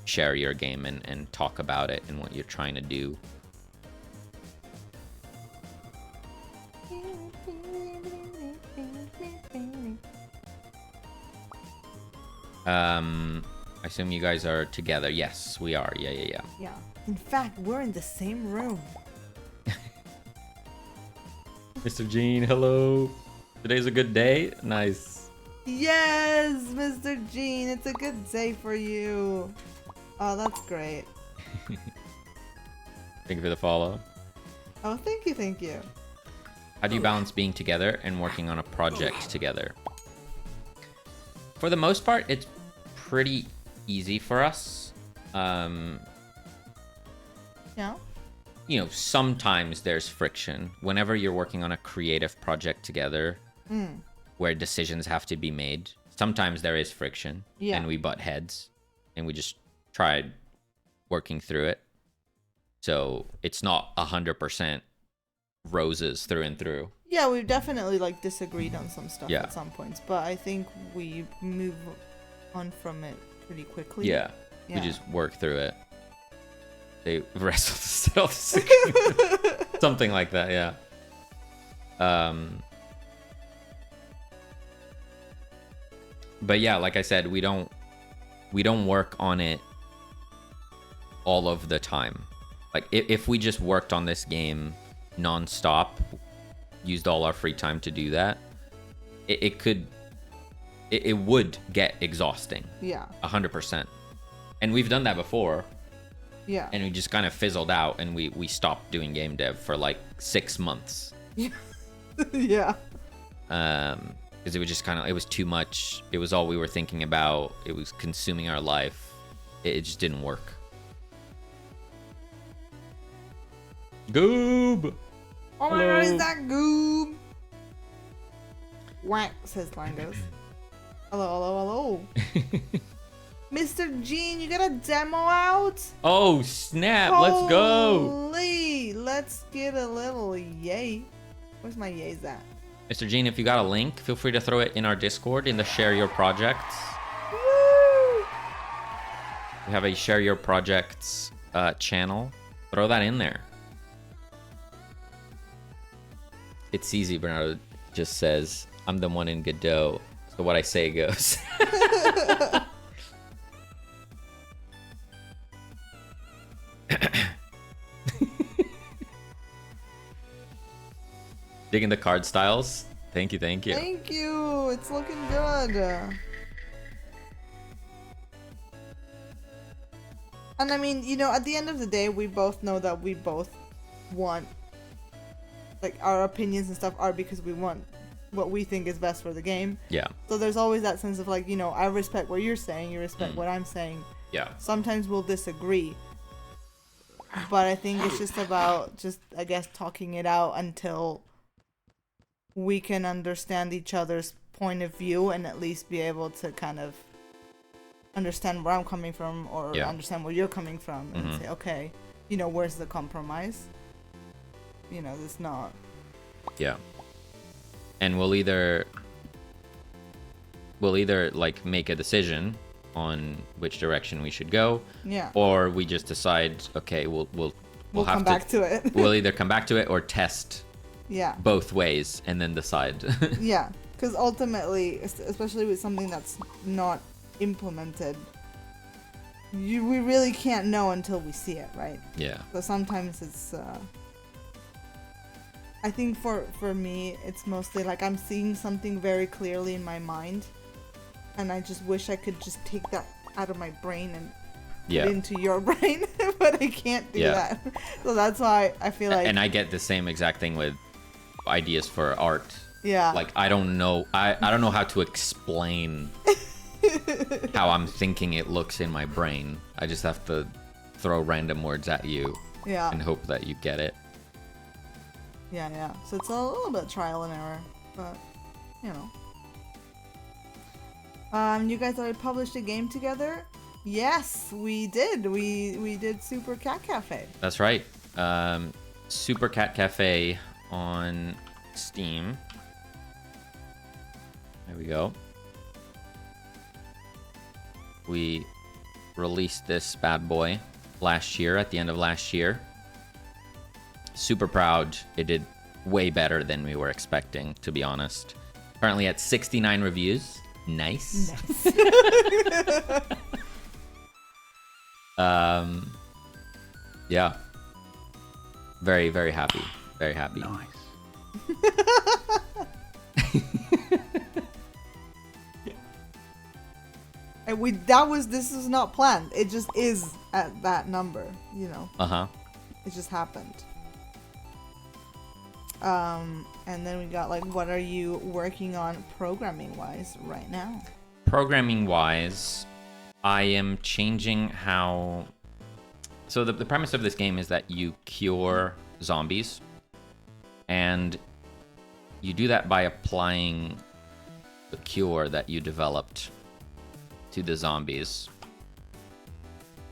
share your game and talk about it and what you're trying to do. I assume you guys are together. Yes, we are. Yeah. Yeah. In fact, we're in the same room. Mr. Gene, hello. Today's a good day. Nice. Yes, Mr. Gene, it's a good day for you. Oh, that's great. Thank you for the follow. Oh, thank you. How do you balance being together and working on a project together? For the most part, it's pretty easy for us. Yeah. You know, sometimes there's friction. Whenever you're working on a creative project together, where decisions have to be made, sometimes there is friction. Yeah. And we butt heads, and we just try working through it. So it's not 100% roses through and through. Yeah, we've definitely like disagreed on some stuff Yeah. at some points, but I think we move on from it pretty quickly. Yeah. Yeah. We just work through it. They wrestle to settle something like that, yeah. But yeah, like I said, we don't work on it all of the time. Like if we just worked on this game non-stop, used all our free time to do that, it would get exhausting. Yeah. 100%. And we've done that before. Yeah. And we just kind of fizzled out, and we stopped doing game dev for like 6 months. Yeah. Because it was just it was too much. It was all we were thinking about. It was consuming our life. It just didn't work. Goob! Oh my god, is that Goob? Whack, says Langos. Hello. Mr. Gene, you got a demo out? Oh, snap. Let's go. Holy, let's get a little yay. Where's my yays at? Mr. Gene, if you got a link, feel free to throw it in our Discord in the Share Your Projects. Woo! We have a Share Your Projects channel. Throw that in there. It's easy, Bernardo just says, I'm the one in Godot, so what I say goes. Digging the card styles. Thank you. Thank you. It's looking good. And I mean, you know, at the end of the day, we both know that we both want, like, our opinions and stuff are because we want what we think is best for the game. Yeah. So there's always that sense of like, you know, I respect what you're saying, you respect what I'm saying. Yeah. Sometimes we'll disagree. But I think it's just about I guess, talking it out until we can understand each other's point of view and at least be able to kind of understand where I'm coming from or understand where you're coming from and say, okay, you know, where's the compromise? You know, it's not. Yeah. And we'll either like make a decision on which direction we should go. Yeah. Or we just decide, okay, we'll have come back to it. We'll either come back to it or test Yeah. both ways and then decide. Yeah, because ultimately, especially with something that's not implemented, we really can't know until we see it, right? Yeah. So sometimes it's, I think for me, it's mostly like I'm seeing something very clearly in my mind, and I just wish I could just take that out of my brain and put it into your brain, but I can't do that. So that's why I feel like... And I get the same exact thing with ideas for art. Yeah. Like, I don't know. I don't know how to explain how I'm thinking it looks in my brain. I just have to throw random words at you and hope that you get it. Yeah. So it's a little bit trial and error, but, you know. You guys already published a game together? Yes, we did. We did Super Cat Cafe. That's right. Super Cat Cafe on Steam. There we go. We released this bad boy last year, at the end of last year. Super proud. It did way better than we were expecting, to be honest. Currently at 69 reviews. Nice. Yeah. Very, very happy. Very happy. Nice. And this is not planned. It just is at that number, you know. Uh-huh. It just happened. And then we got like, what are you working on programming wise right now? Programming wise, I am changing how... So the premise of this game is that you cure zombies, and you do that by applying the cure that you developed to the zombies.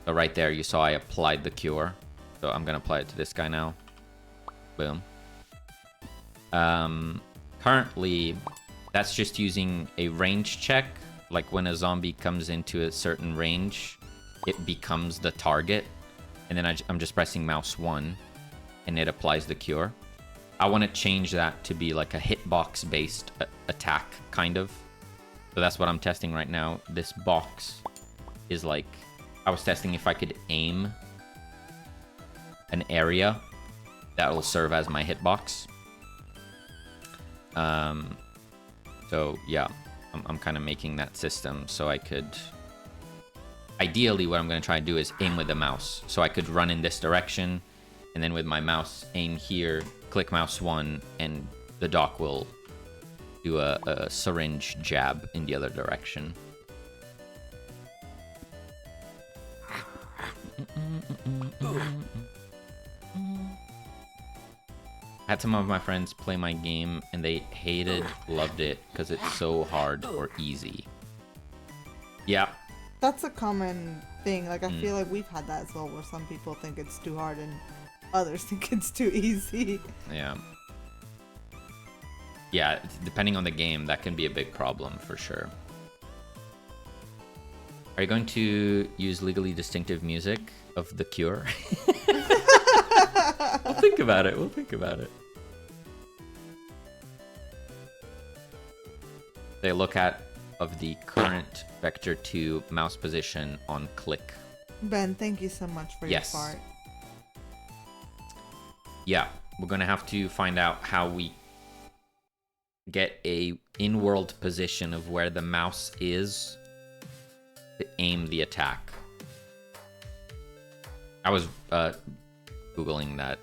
So right there, you saw I applied the cure. So I'm gonna apply it to this guy now. Boom. Currently, that's just using a range check. Like when a zombie comes into a certain range, it becomes the target. And then I'm just pressing mouse 1, and it applies the cure. I want to change that to be like a hitbox-based attack, kind of. So that's what I'm testing right now. This box is like... I was testing if I could aim an area that will serve as my hitbox. So yeah, I'm kind of making that system so I could... Ideally, what I'm going to try and do is aim with the mouse. So I could run in this direction, and then with my mouse, aim here, click mouse 1, and the dock will do a syringe jab in the other direction. I had some of my friends play my game, and they loved it, because it's so hard or easy. Yeah. That's a common thing. Like, I feel like we've had that as well, where some people think it's too hard and others think it's too easy. Yeah. Yeah, depending on the game, that can be a big problem for sure. Are you going to use legally distinctive music of The Cure? We'll think about it. They look at of the current Vector 2 mouse position on click. Ben, thank you so much for your part. Yeah, we're gonna have to find out how we get a in-world position of where the mouse is to aim the attack. I was Googling that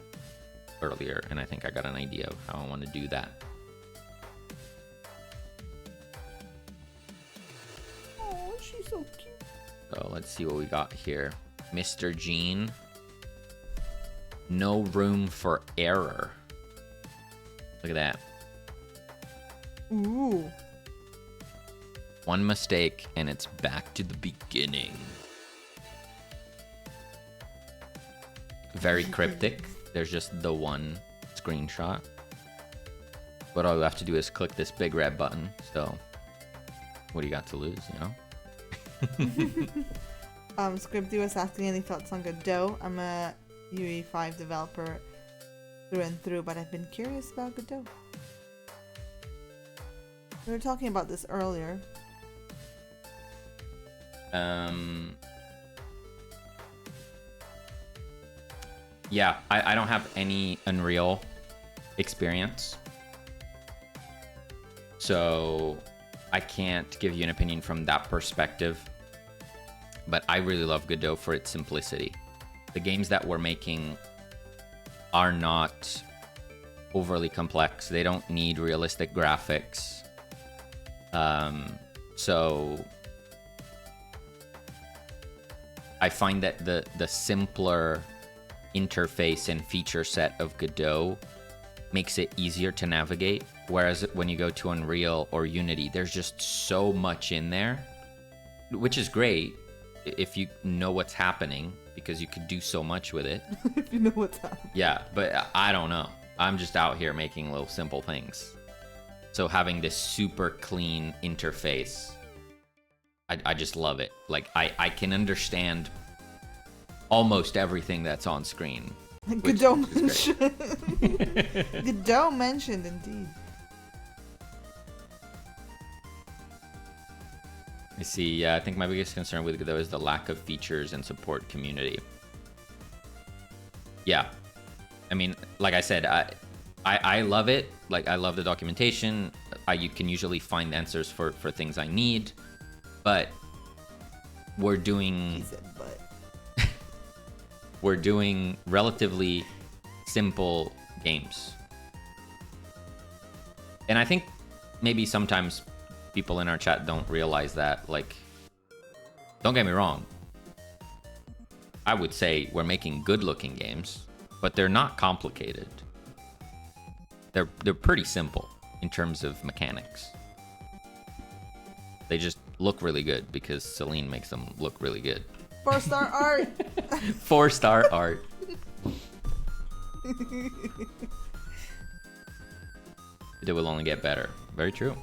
earlier, and I think I got an idea of how I want to do that. Oh, she's so cute. So let's see what we got here. Mr. Gene. No room for error. Look at that. Ooh. One mistake, and it's back to the beginning. Very cryptic. There's just the one screenshot. But all you have to do is click this big red button. So, what do you got to lose, you know? Scripty was asking any thoughts on Godot. I'm a UE5 developer. through and through, but I've been curious about Godot. We were talking about this earlier. Yeah, I don't have any Unreal experience, so I can't give you an opinion from that perspective. But I really love Godot for its simplicity. The games that we're making are not overly complex. They don't need realistic graphics. So I find that the simpler interface and feature set of Godot makes it easier to navigate. Whereas when you go to Unreal or Unity, there's just so much in there, which is great if you know what's happening, because you could do so much with it. If you know what's happening. Yeah, but I don't know. I'm just out here making little simple things. So having this super clean interface, I just love it. Like, I can understand almost everything that's on screen. Godot mentioned. Godot mentioned, indeed. I see. I think my biggest concern with Godot is the lack of features and support community. Yeah. I mean, like I said, I love it. Like, I love the documentation. You can usually find answers for things I need. But we're doing... He said but. We're doing relatively simple games. And I think maybe sometimes people in our chat don't realize that. Like, don't get me wrong. I would say we're making good-looking games, but they're not complicated. They're pretty simple in terms of mechanics. They just look really good because Celine makes them look really good. 4-star art. 4-star art. It will only get better. Very true.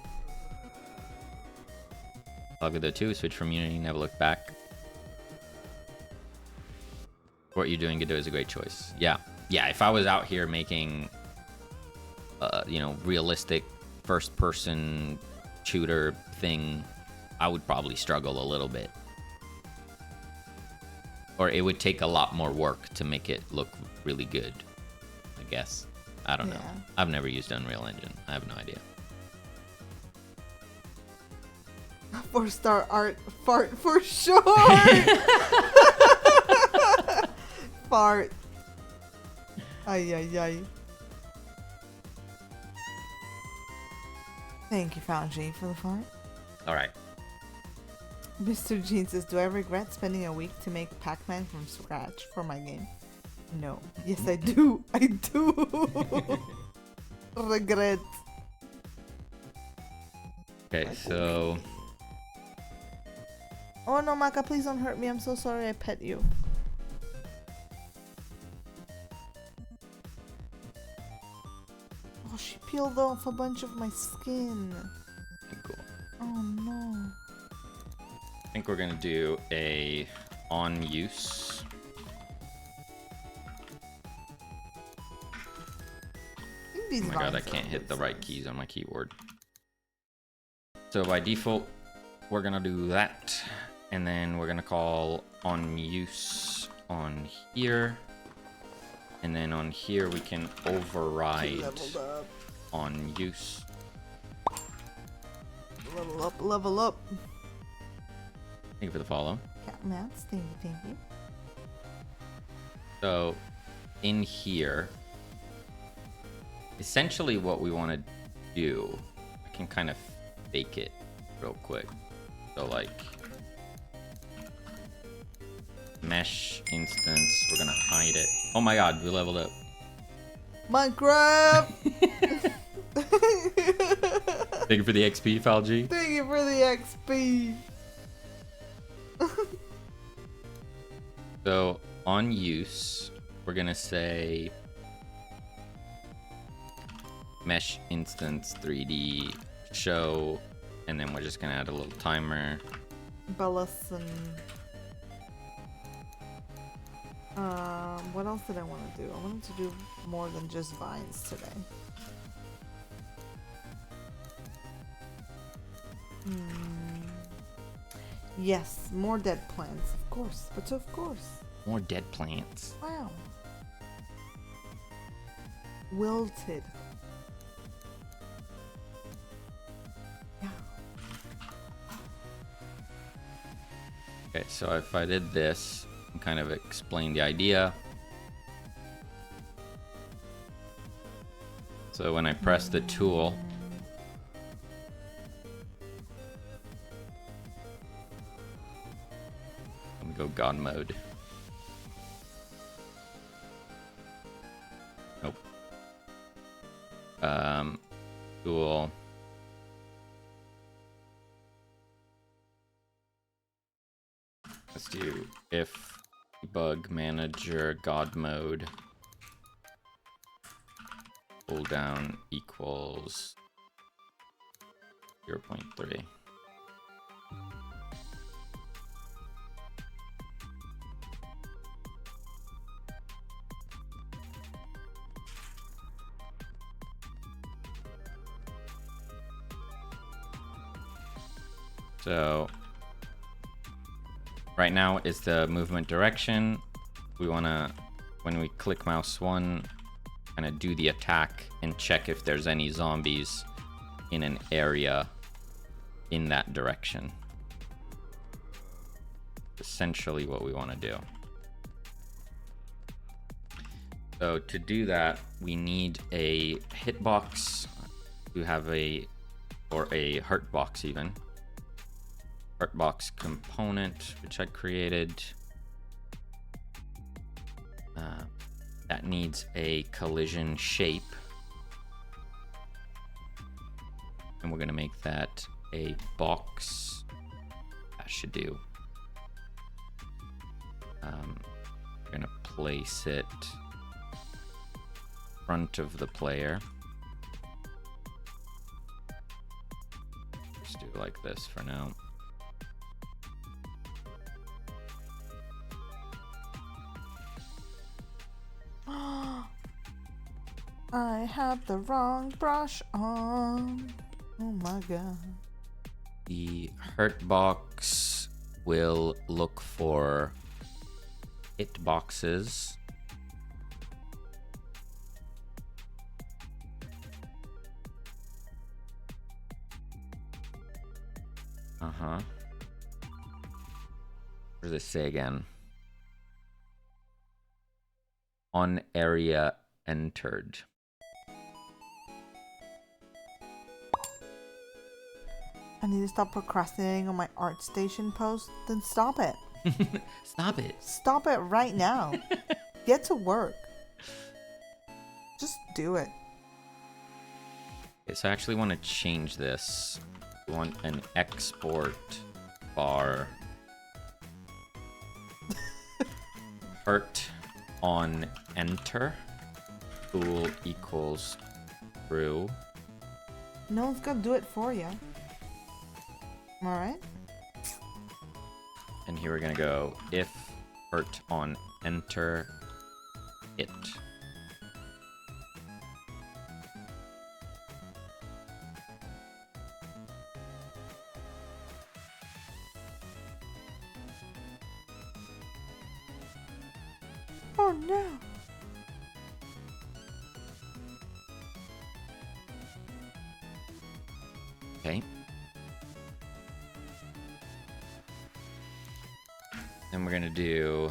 Godot 2, switch from Unity, never look back. What you're doing, Godot is a great choice. Yeah. Yeah, if I was out here making, realistic first-person shooter thing, I would probably struggle a little bit. Or it would take a lot more work to make it look really good, I guess. I don't know. I've never used Unreal Engine. I have no idea. 4-star art. Fart for sure. Fart. Ay, ay, ay. Thank you, Foundry, for the fart. All right. Mr. Jean says, do I regret spending a week to make Pac-Man from scratch for my game? No. Yes, I do. I do. Regret. Okay, so... Oh no, Maka, please don't hurt me. I'm so sorry I pet you. Oh, she peeled off a bunch of my skin. Cool. Oh no. I think we're gonna do a on use. Oh my god, I can't hit the right keys on my keyboard. So by default, we're gonna do that. And then we're gonna call on use on here. And then on here we can override on use. Level up, level up. Thank you for the follow. Cat mats, thank you, thank you. So in here, essentially what we want to do, I can kind of fake it real quick. So like mesh instance, we're gonna hide it. Oh my god, we leveled up. Minecraft! Thank you for the XP, Falg. Thank you for the XP. So on use, we're gonna say mesh instance 3D show, and then we're just gonna add a little timer. Bellison. What else did I want to do? I wanted to do more than just vines today. Yes, more dead plants, of course. But of course. More dead plants. Wow. Wilted. Yeah. Okay, so if I did this and kind of explain the idea. So when I press the tool, let me go God mode. Nope. Tool. Let's do if debug manager God mode. Pull down equals 0.3. So right now is the movement direction. We want to, when we click mouse 1, kind of do the attack and check if there's any zombies in an area in that direction. Essentially what we want to do. So to do that, we need a hitbox. We have or a hurt box even. Hurt box component, which I created. That needs a collision shape. And we're going to make that a box. That should do. We're going to place it in front of the player. Just do it like this for now. I have the wrong brush on. Oh my god. The hurt box will look for hit boxes. What does it say again? On area entered. I need to stop procrastinating on my art station post. Then stop it. Stop it. Stop it right now. Get to work. Just do it. Okay, so I actually want to change this. We want an export bar. Hurt on enter. Tool equals true. No one's gonna do it for you. Alright? And here we're gonna go if hurt on enter it. Oh no! Okay. Then we're gonna do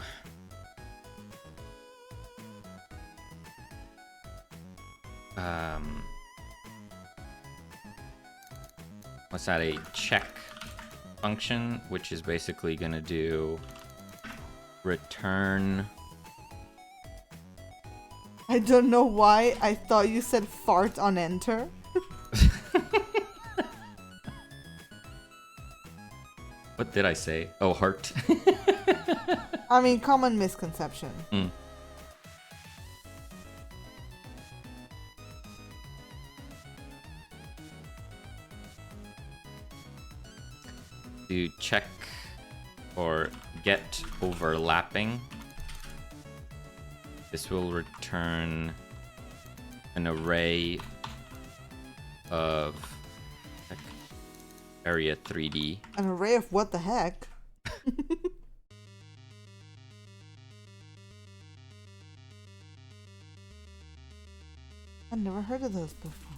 let's add a check function, which is basically gonna do return. I don't know why I thought you said fart on enter. What did I say? Oh, heart. I mean, common misconception. To check or get overlapping, This will return an array of area 3D. An array of what the heck? I've never heard of those before.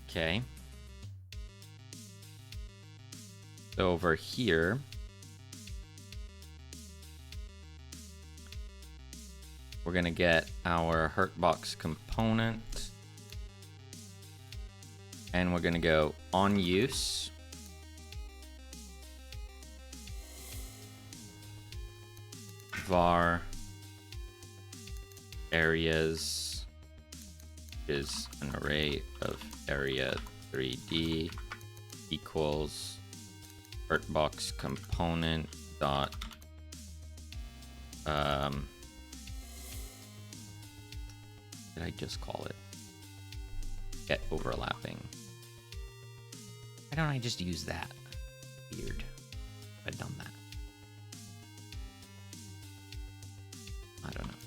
Okay. So over here, we're gonna get our hurtbox component, and we're gonna go on use. Var areas is an array of area 3D equals hurtbox component dot did I just call it get overlapping? Why don't I just use that? Weird. I've done that. I don't know.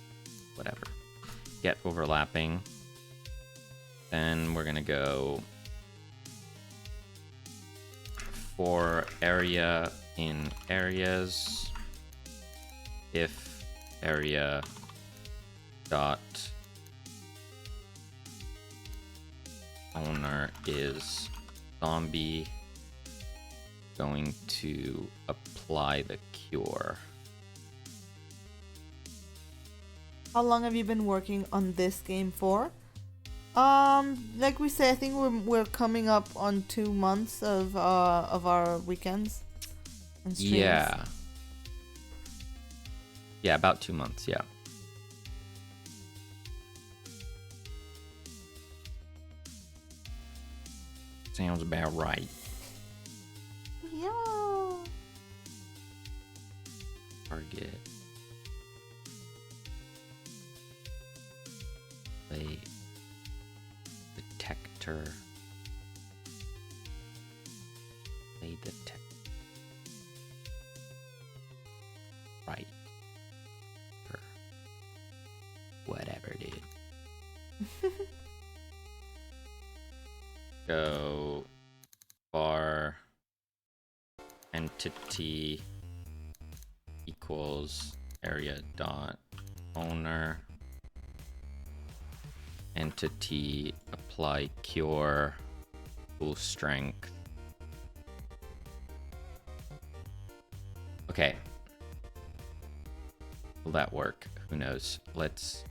Whatever. Get overlapping. Then we're gonna go for area in areas if area dot owner is zombie, going to apply the cure. How long have you been working on this game for? Like we say, I think we're coming up on 2 months of our weekends and streams. Yeah. Yeah, about 2 months, yeah. Sounds about right. Yeah. Target. Play. Detector. Play detector. Right. Whatever, dude. Go var entity equals area dot owner entity apply cure full strength. Okay, will that work? Who knows? Let's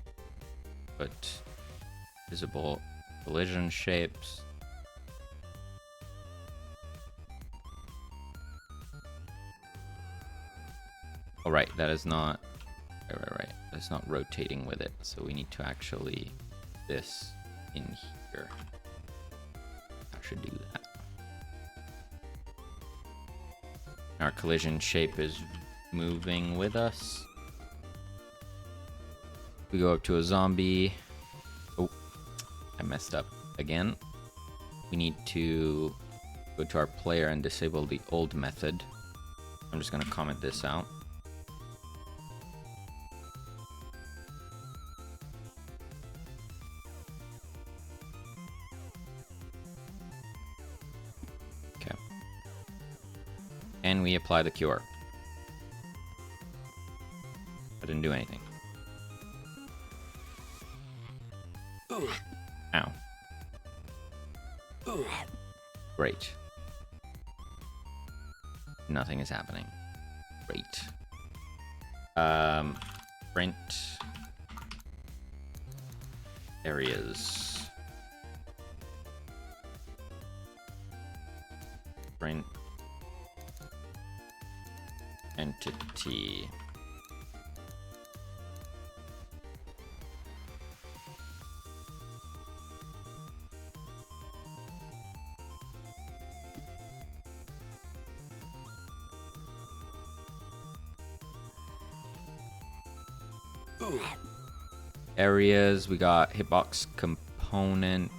put visible collision shapes. Oh, right, that is not right. That's not rotating with it, so we need to actually this in here. I should do that. Our collision shape is moving with us. We go up to a zombie. Oh, I messed up again. We need to go to our player and disable the old method. I'm just gonna comment this out. And we apply the cure. I didn't do anything. Ow. Great. Nothing is happening. Great. Print areas. Print entity. Areas, we got hitbox component,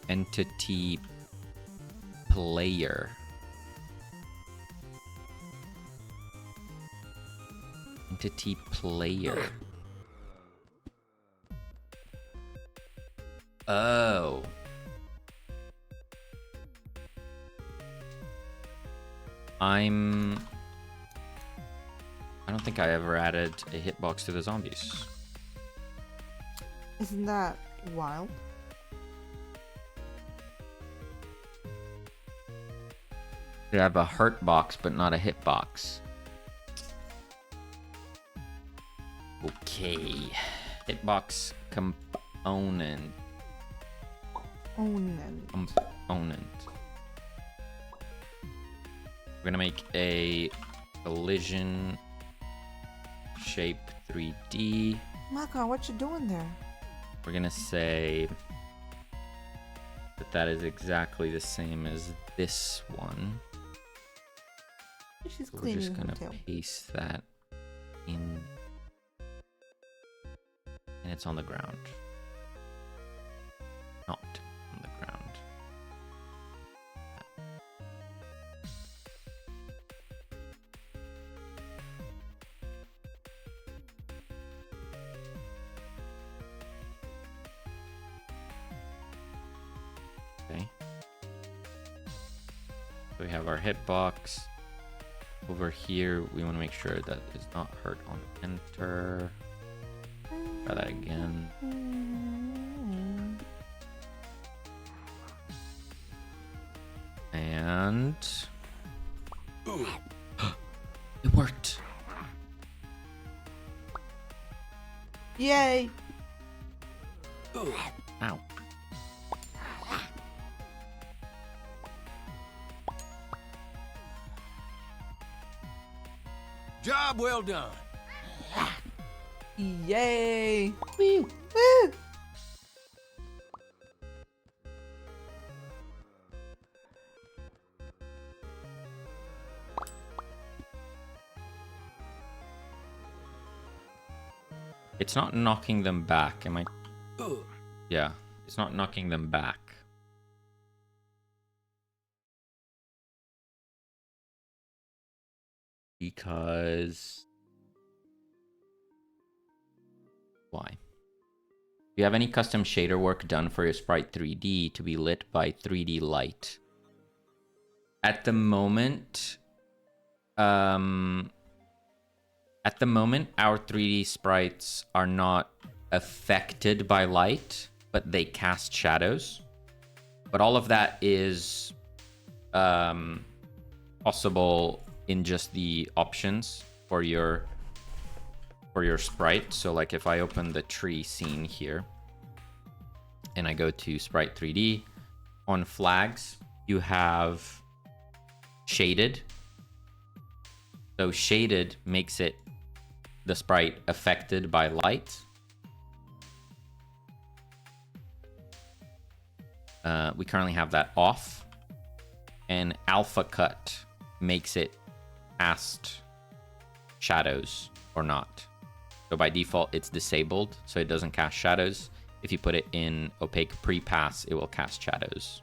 entity player. entity player. Oh. I don't think I ever added a hitbox to the zombies. Isn't that wild? They have a hurt box, but not a hit box. Okay. Hitbox component. Component. We're gonna make a collision shape 3D. Maka, what you doing there? We're gonna say that that is exactly the same as this one. She's So we're cleaning just her gonna tail. paste that in, and it's on the ground. Not on the ground. Okay. So we have our hitbox. Over here, we want to make sure that it's not hurt on enter. Try that again. And it worked. Yay! Ow. Job well done. Yay! Woo! Woo! It's not knocking them back. Am I? Yeah, it's not knocking them back. Because why? Do you have any custom shader work done for your sprite 3D to be lit by 3D light? At the moment, our 3D sprites are not affected by light, but they cast shadows. But all of that is possible in just the options for your sprite. So like if I open the tree scene here and I go to sprite 3D, on flags you have shaded. So shaded makes it the sprite affected by light. We currently have that off, and alpha cut makes it cast shadows or not. So by default it's disabled, so it doesn't cast shadows. If you put it in opaque pre-pass, it will cast shadows.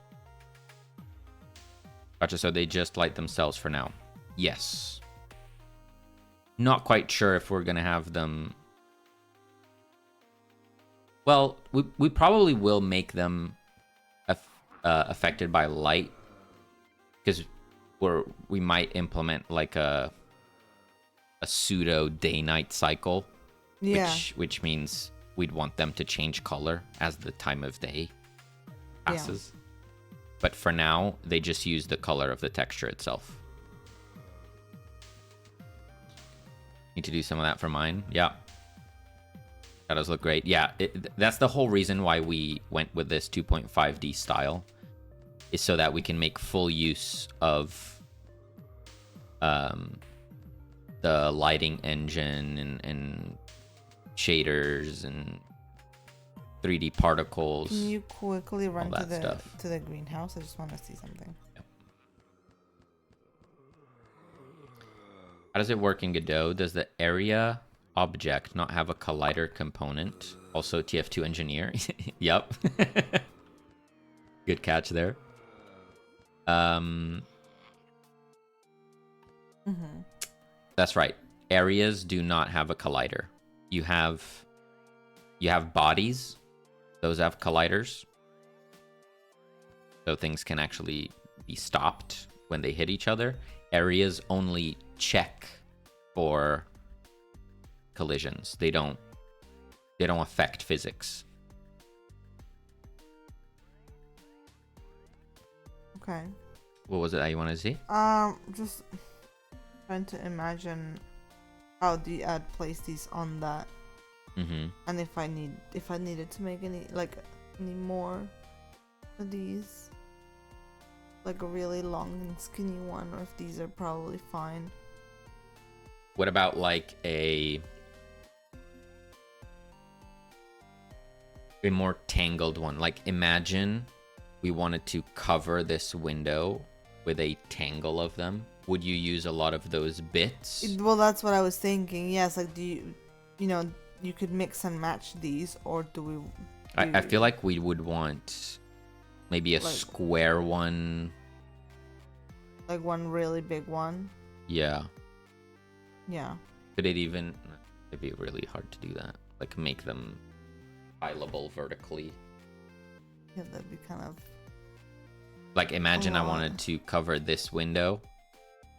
Gotcha, so they just light themselves for now. Yes. Not quite sure if we're gonna have them. Well, we probably will make them affected by light, because we might implement like a pseudo day-night cycle, Yeah. which means we'd want them to change color as the time of day passes. Yeah. But for now, they just use the color of the texture itself. Need to do some of that for mine. Yeah. Shadows look great. Yeah, that's the whole reason why we went with this 2.5D style, is so that we can make full use of the lighting engine and shaders and 3D particles. Can you quickly run all to that stuff. to the greenhouse? I just want to see something. Yep. How does it work in Godot? Does the area object not have a collider component? Also TF2 engineer. Yep. Good catch there. That's right. areas do not have a collider. You have bodies. Those have colliders. So things can actually be stopped when they hit each other. Areas only check for collisions. They don't affect physics. Okay. What was it that you wanted to see? Just trying to imagine how I'd place these on that, and if I needed to make any more of these, like a really long and skinny one, or if these are probably fine. What about like a more tangled one? Like imagine we wanted to cover this window with a tangle of them. Would you use a lot of those bits? Well, that's what I was thinking. Yes, like you could mix and match these, or do we? I feel like we would want maybe a square one. Like one really big one. Yeah. Yeah. Could it even? It'd be really hard to do that. Like make them pileable vertically. Yeah, that'd be kind of. Like imagine I wanted to cover this window,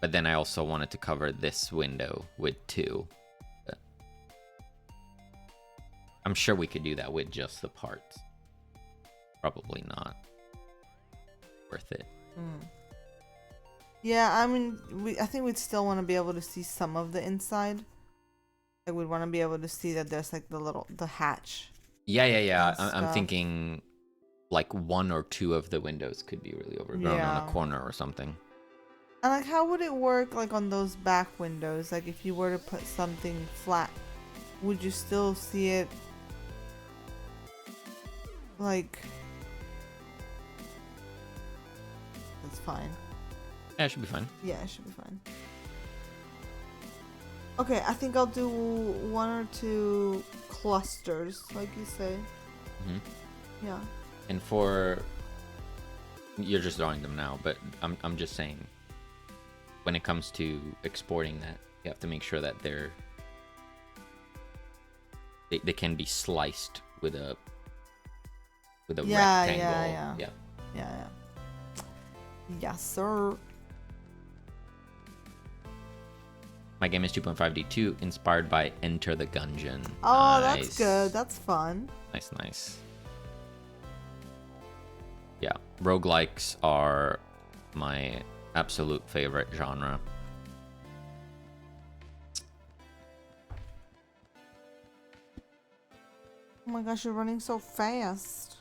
but then I also wanted to cover this window with two. But I'm sure we could do that with just the parts. Probably not worth it. Yeah, I mean, I think we'd still want to be able to see some of the inside. Like we'd want to be able to see that there's like the hatch. Yeah. I'm thinking like one or two of the windows could be really overgrown on a corner or something. And like, how would it work like on those back windows? Like if you were to put something flat, would you still see it? Like, that's fine. Yeah, it should be fine. Yeah, it should be fine. Okay, I think I'll do one or two clusters, like you say. Yeah. And you're just drawing them now, but I'm just saying, when it comes to exporting that, you have to make sure that they can be sliced with a rectangle. Yeah. Yes, sir. My game is 2.5D2, inspired by Enter the Gungeon. Oh, Nice. That's good. That's fun. Nice. Yeah, roguelikes are my absolute favorite genre. Oh my gosh, you're running so fast.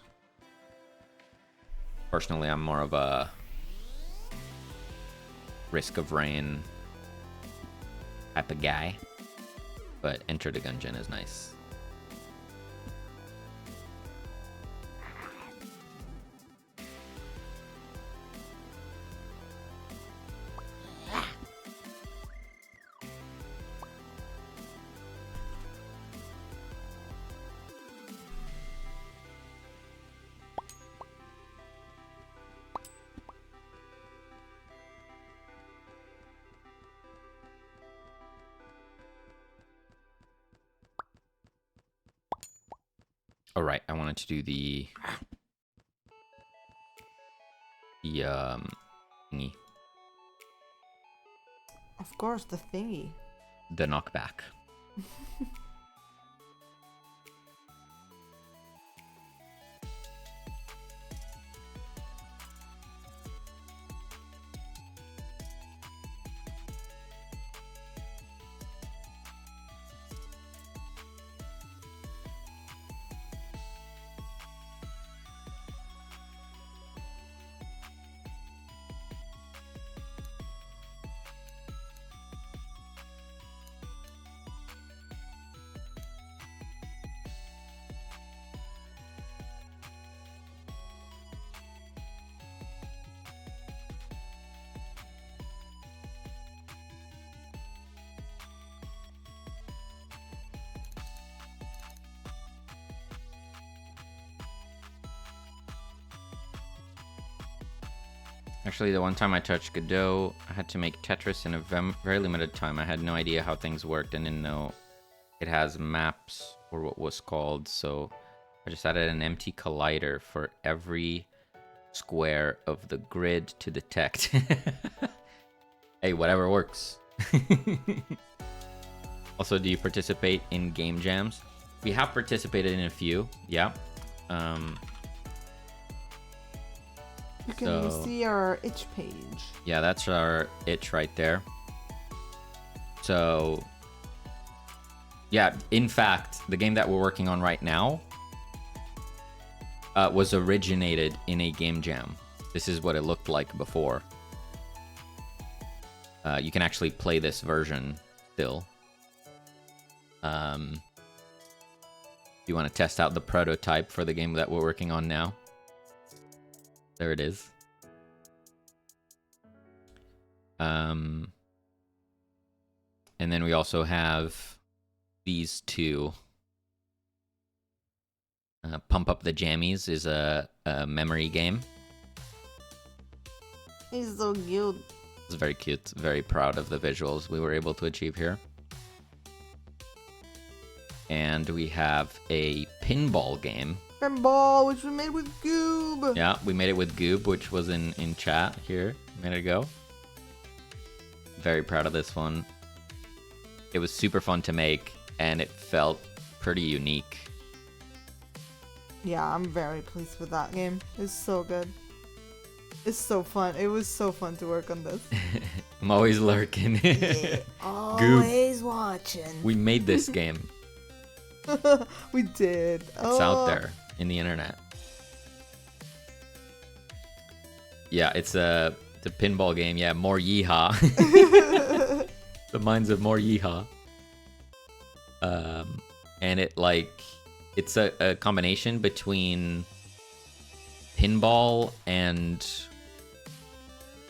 Personally, I'm more of a Risk of Rain type of guy, but Enter the Gungeon is nice. All right, I wanted to do the thingy, Of course, the thingy. the knockback. Actually, the one time I touched Godot, I had to make Tetris in a very limited time. I had no idea how things worked and didn't know it has maps or what was called. So I just added an empty collider for every square of the grid to detect. Hey, whatever works. Also, do you participate in game jams? We have participated in a few, yeah. You can see our itch page. Yeah, that's our itch right there. So, yeah, in fact, the game that we're working on right now was originated in a game jam. This is what it looked like before. You can actually play this version still. If you want to test out the prototype for the game that we're working on now. There it is. And then we also have these two. Pump Up the Jammies is a memory game. He's so cute. It's very cute. Very proud of the visuals we were able to achieve here. And we have a pinball game. Pinball, which we made with Goob. Yeah, we made it with Goob, which was in chat here a minute ago. Very proud of this one. It was super fun to make, and it felt pretty unique. Yeah, I'm very pleased with that game. It's so good. It's so fun. It was so fun to work on this. I'm always lurking. Yeah, always watching. We made this game. We did. It's out there in the internet. Yeah, it's the pinball game. Yeah, more yeehaw. The minds of more yeehaw. And it's a combination between pinball and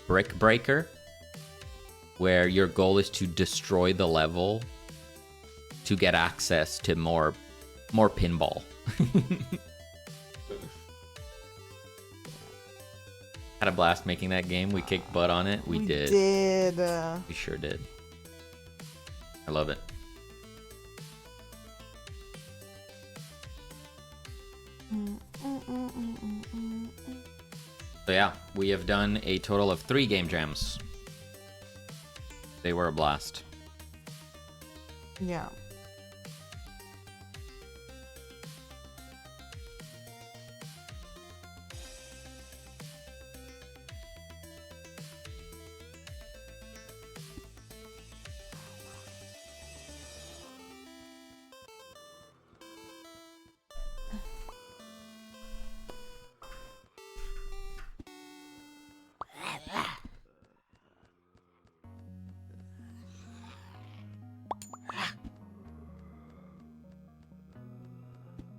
brick breaker, where your goal is to destroy the level to get access to more pinball. Had a blast making that game. We kicked butt on it. We did. We sure did. I love it. So yeah, we have done a total of 3 game jams. They were a blast. Yeah.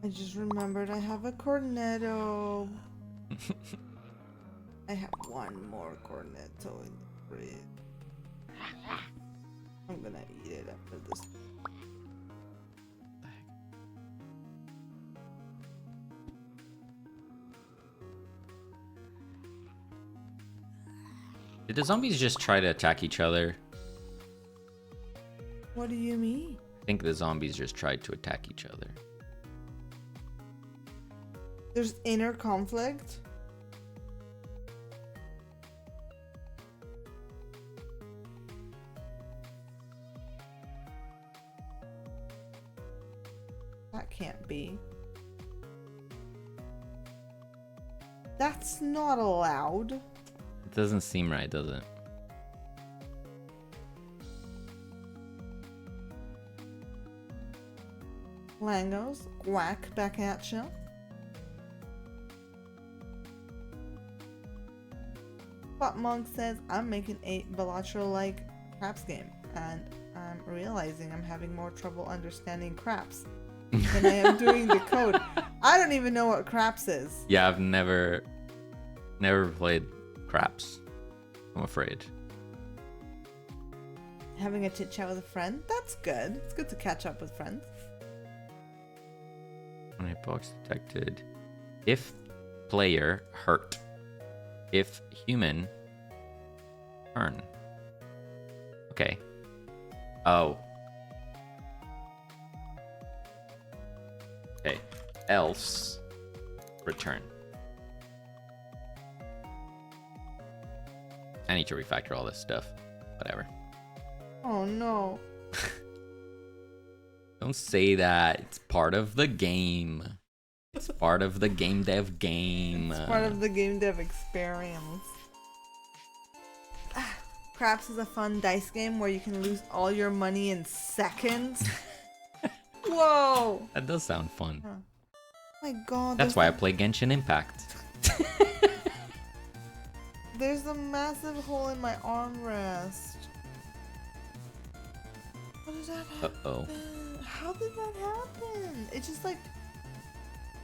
I just remembered I have a cornetto. I have one more cornetto in the fridge. I'm gonna eat it after this. Did the zombies just try to attack each other? What do you mean? I think the zombies just tried to attack each other. There's inner conflict? That can't be. That's not allowed. It doesn't seem right, does it? Langos, quack back at you. But Monk says, I'm making a Balatro-like craps game, and I'm realizing I'm having more trouble understanding craps than I am doing the code. I don't even know what craps is. Yeah, I've never played craps, I'm afraid. Having a chit chat with a friend? That's good. It's good to catch up with friends. When hitbox detected. If player hurt. If human Turn. Okay. Oh. Okay. Else return. I need to refactor all this stuff. Whatever. Oh no. Don't say that. It's part of the game. It's part of the game dev game. It's part of the game dev experience. Craps is a fun dice game where you can lose all your money in seconds. Whoa! That does sound fun. Oh my god. That's why I play Genshin Impact. There's a massive hole in my armrest. How did that happen? Uh-oh. How did that happen? It just like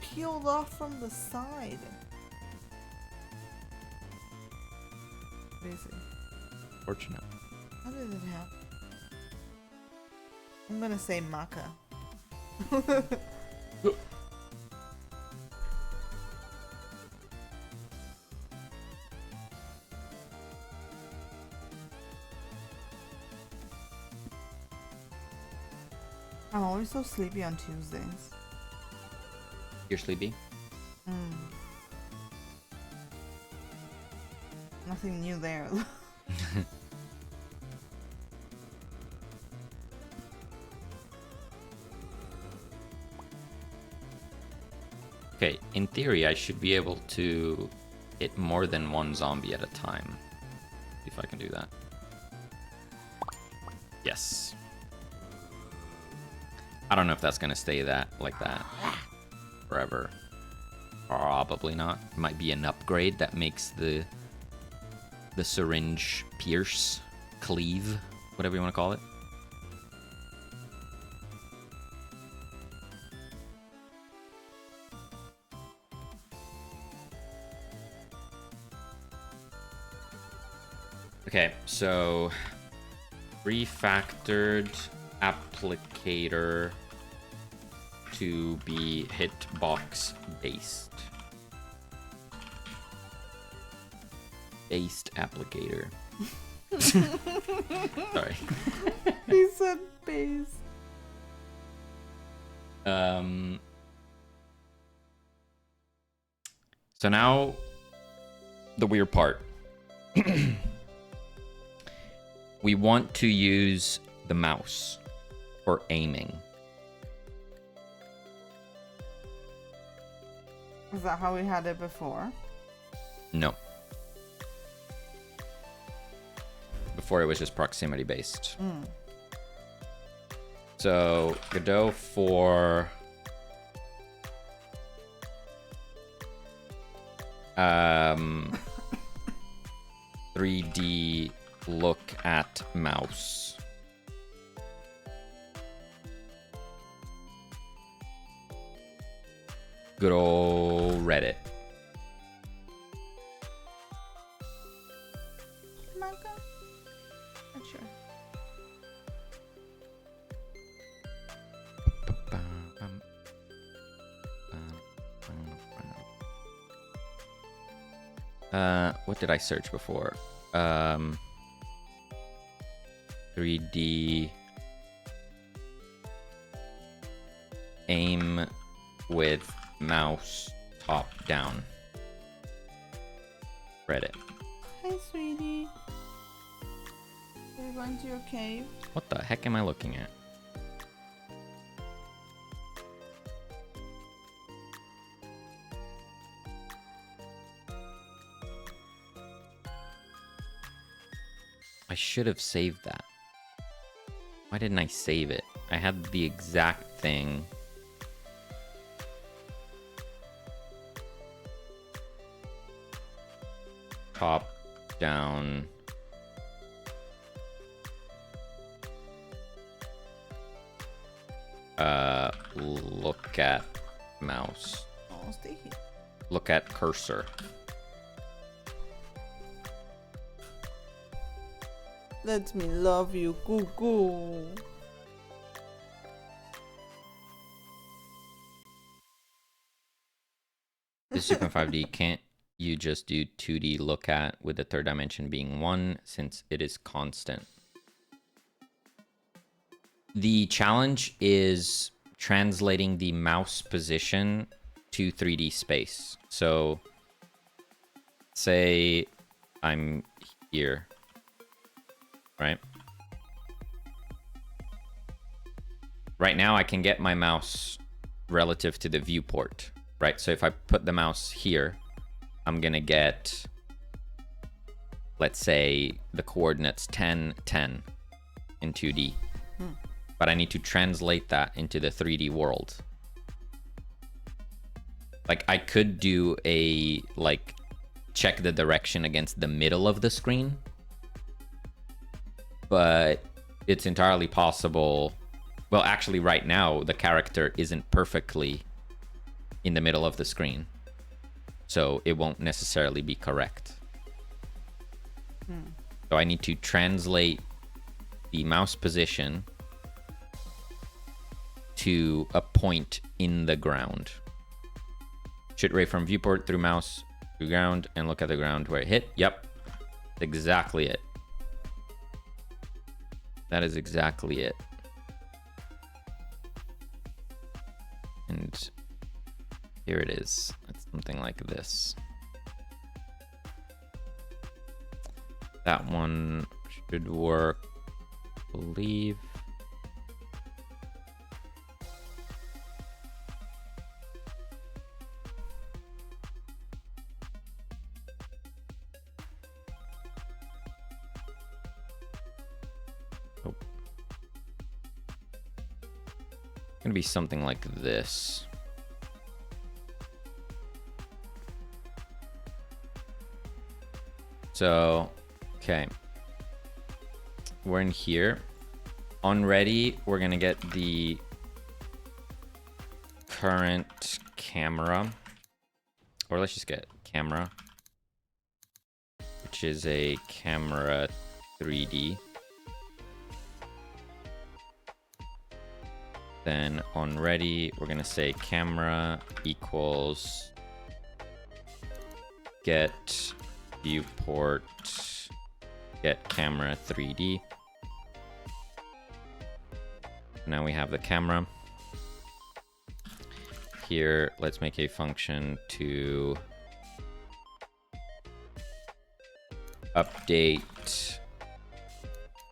peeled off from the side. Crazy. Fortunate. How did it happen? I'm gonna say Maka. I'm always so sleepy on Tuesdays. You're sleepy? Nothing new there. Okay, in theory, I should be able to hit more than one zombie at a time. See if I can do that. Yes. I don't know if that's gonna stay like that forever. Probably not. Might be an upgrade that makes the syringe pierce, cleave, whatever you want to call it. Okay, so refactored applicator to be hitbox based. Based applicator. Sorry. He said base. So now the weird part. We want to use the mouse for aiming. Is that how we had it before? No. Before it was just proximity based. So Godot for 3D look at mouse. Good old Reddit. Maka? Not sure. What did I search before? 3D aim with mouse top down. Reddit. Hi, sweetie. Are you going to your cave? What the heck am I looking at? I should have saved that. Why didn't I save it? I had the exact thing. Top down. Look at mouse. Oh, stay here. Look at cursor. Let me love you, goo goo. The Super 5D can't you just do 2D look at with the third dimension being 1 since it is constant. The challenge is translating the mouse position to 3D space. So say I'm here, right? Right now I can get my mouse relative to the viewport, right? So if I put the mouse here, I'm gonna get, let's say, the coordinates 10, 10 in 2D. But I need to translate that into the 3D world. Like, I could do a, like, check the direction against the middle of the screen. But it's entirely possible. Well, actually, right now, the character isn't perfectly in the middle of the screen. So it won't necessarily be correct. So I need to translate the mouse position to a point in the ground. Shoot ray from viewport through mouse to ground and look at the ground where it hit. Yep. Exactly it. That is exactly it. And here it is. It's something like this. That one should work, I believe. Gonna be something like this. So, okay. We're in here. On ready, we're gonna get the current camera. Or let's just get camera, which is a camera 3D. Then on ready, we're gonna say camera equals get viewport get camera 3D. Now we have the camera. Here, let's make a function to update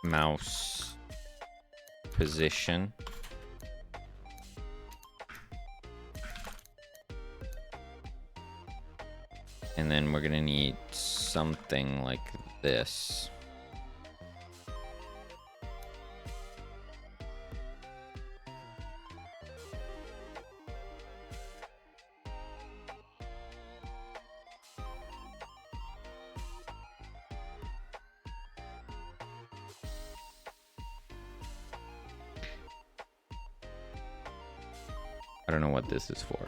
mouse position. And then we're gonna need something like this. I don't know what this is for.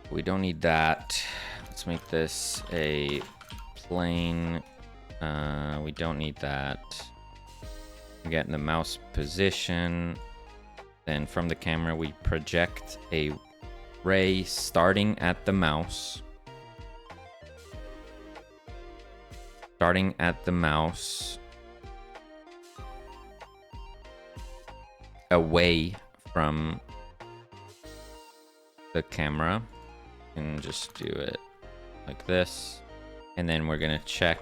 We don't need that. Let's make this a plain. We don't need that. We get in the mouse position. Then from the camera, we project a ray starting at the mouse. Starting at the mouse. Away from the camera. And just do it like this. And then we're gonna check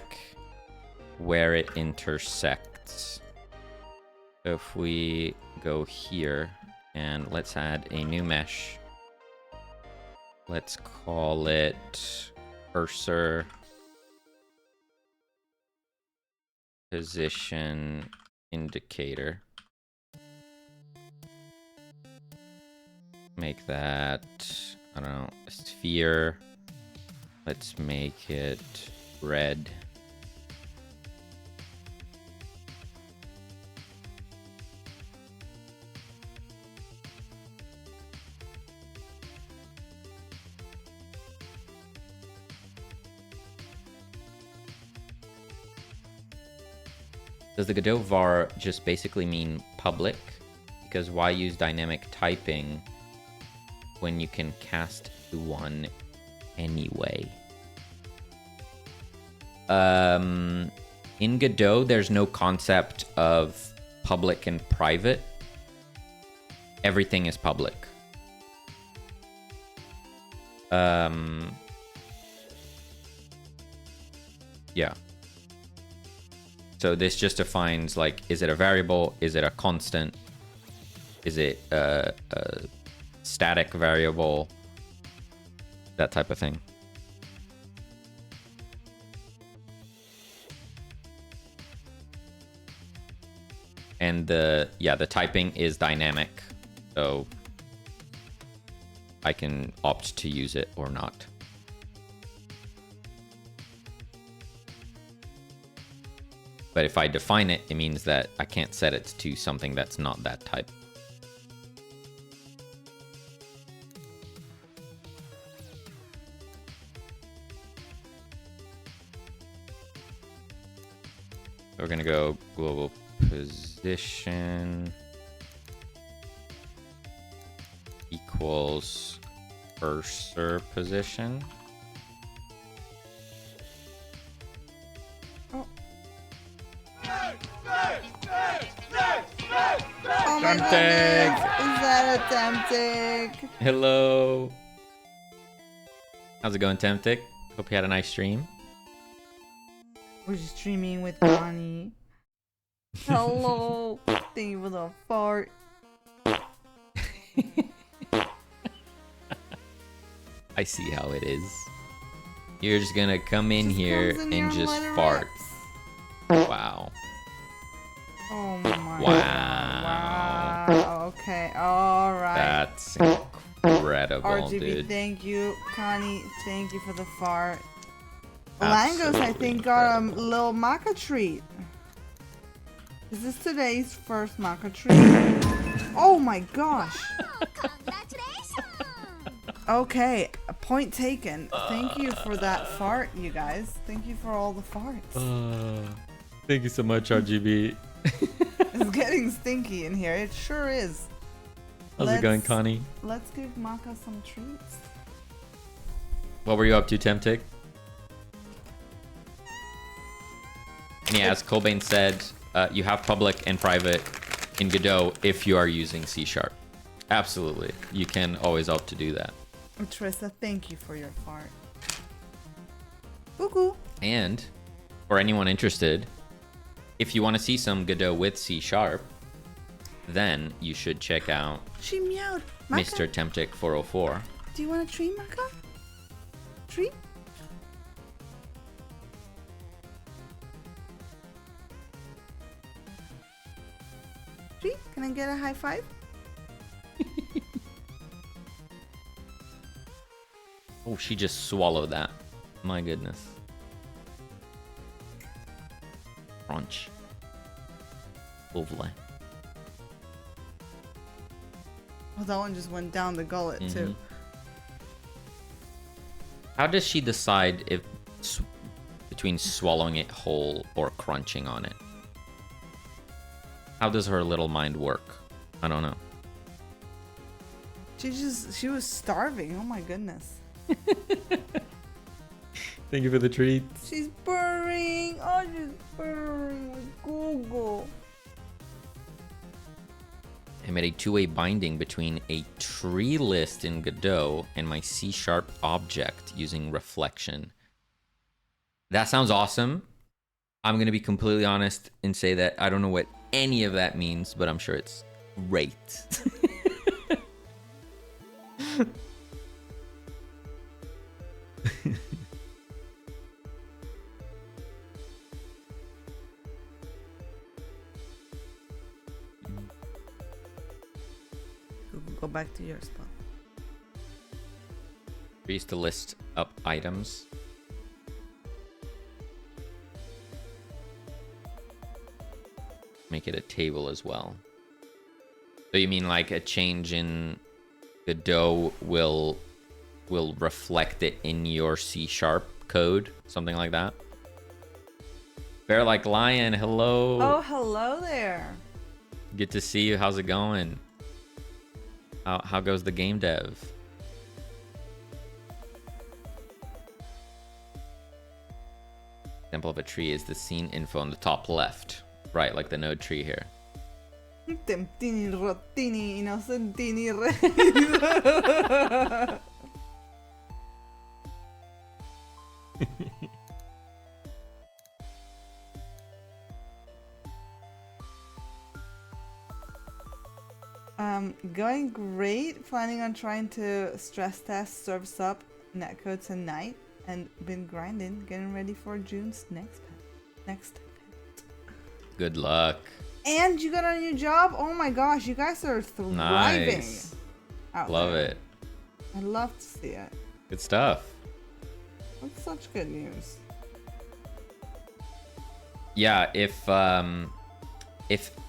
where it intersects. So if we go here and let's add a new mesh. Let's call it cursor position indicator. Make that, I don't know, a sphere. Let's make it red. Does the Godot var just basically mean public? Because why use dynamic typing when you can cast one anyway. In Godot, there's no concept of public and private. Everything is public. Yeah. So this just defines, like, is it a variable? Is it a constant? Is it a static variable? That type of thing. And the typing is dynamic. So I can opt to use it or not. But if I define it, it means that I can't set it to something that's not that type. So we're gonna go global position equals cursor position. Oh my goodness. Is that a Temptic? Hello. How's it going, Temptic? Hope you had a nice stream. We're just streaming with Connie. Hello. Thank you for the fart. I see how it is. You're just gonna come in here and just fart. Wow. Oh my. Wow. Wow. Okay. All right. That's incredible, RGB, dude. thank you. Connie, thank you for the fart. Langos, Absolutely I think, got a incredible. little maca treat. Is this today's first maca treat? Oh my gosh. Okay, a point taken. Thank you for that fart, you guys. Thank you for all the farts. Thank you so much, RGB. It's getting stinky in here. It sure is. How's it going, Connie? Let's give Maka some treats. What were you up to, Temptic? And yeah, as Colbane said, you have public and private in Godot if you are using C#. Absolutely. You can always opt to do that. Trissa, thank you for your fart. Cuckoo. And for anyone interested, if you want to see some Godot with C#, then you should check out She meowed. Maka, Mr. Temptic 404. do you want a treat, Maka? Treat? Treat? Can I get a high five? Oh, she just swallowed that. My goodness. Crunch. Lovely. Oh, that one just went down the gullet, too. How does she decide if between swallowing it whole or crunching on it? How does her little mind work? I don't know. She was starving. Oh my goodness. Thank you for the treats. She's purring. Oh, she's purring with Google. I made a two-way binding between a tree list in Godot and my C# object using reflection. That sounds awesome. I'm going to be completely honest and say that I don't know what any of that means, but I'm sure it's great. Google, go back to your spot. We used to list up items. Make it a table as well. So you mean like a change in Godot will reflect it in your C# code, something like that? Bear like lion, hello. Oh, hello there. Good to see you. How's it going? How goes the game dev? Example of a tree is the scene info on the top left. Right, like the node tree here. Temptini, rottini, innocentini, re. Going great. Planning on trying to stress test serves up netcode tonight, and been grinding, getting ready for June's next. Good luck. And you got a new job? Oh my gosh, you guys are thriving. Nice. Out Love there. it. I'd love to see it. Good stuff. That's such good news. Yeah, if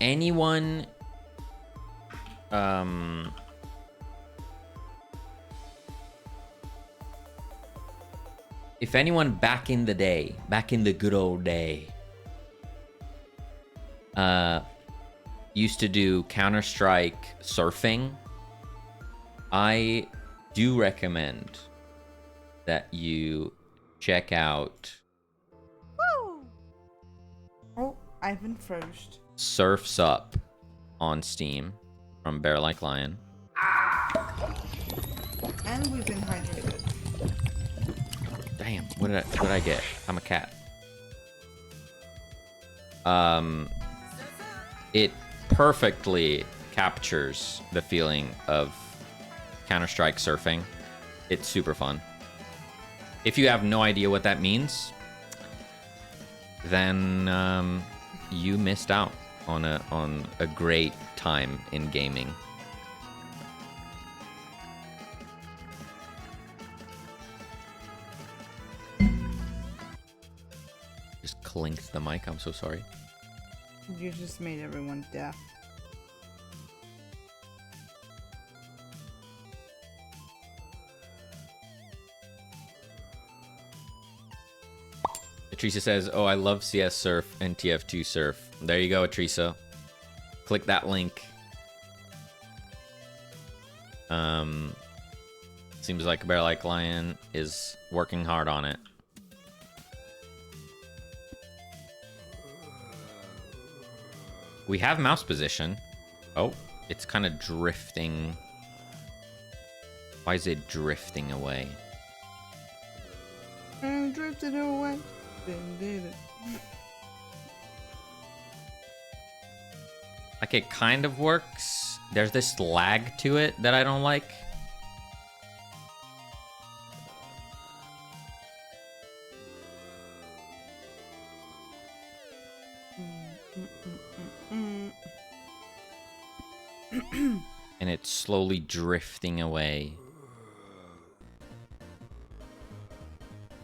anyone if anyone back in the day, back in the good old day, used to do Counter-Strike surfing, I do recommend that you check out Woo! Oh, I've been frozen. Surf's Up on Steam from Bear Like Lion. And we've been hydrated. Damn, what did I get? I'm a cat. It perfectly captures the feeling of Counter-Strike surfing. It's super fun. If you have no idea what that means, then you missed out on a great time in gaming. Just clinked the mic. I'm so sorry. You just made everyone deaf. Teresa says, "Oh, I love CS Surf and TF2 Surf." There you go, Teresa. Click that link. Seems like Bear Like Lion is working hard on it. We have mouse position. Oh, it's kind of drifting. Why is it drifting away? And drifted away. Then did it. Like, it kind of works. There's this lag to it that I don't like. And it's slowly drifting away.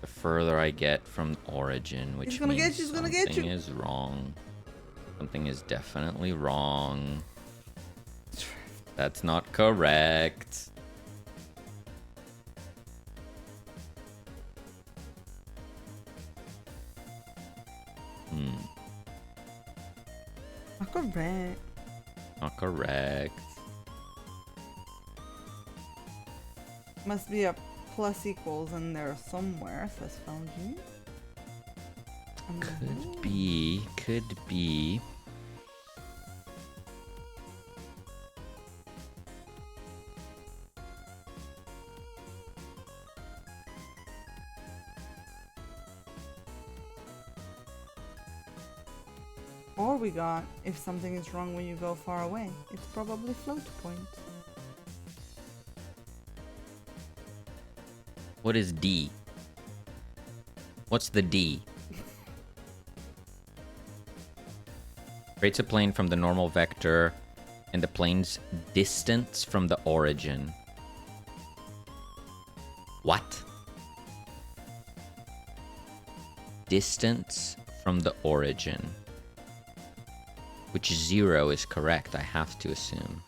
The further I get from origin, which He's gonna means get you, he's gonna get something you. is wrong. Something is definitely wrong. That's not correct. Not correct. Not correct. Must be a plus equals in there somewhere, says found you. Could be. Could be. Or we got, if something is wrong when you go far away, it's probably float point. What is D? What's the D? Creates a plane from the normal vector and the plane's distance from the origin. What? Distance from the origin. Which 0 is correct, I have to assume.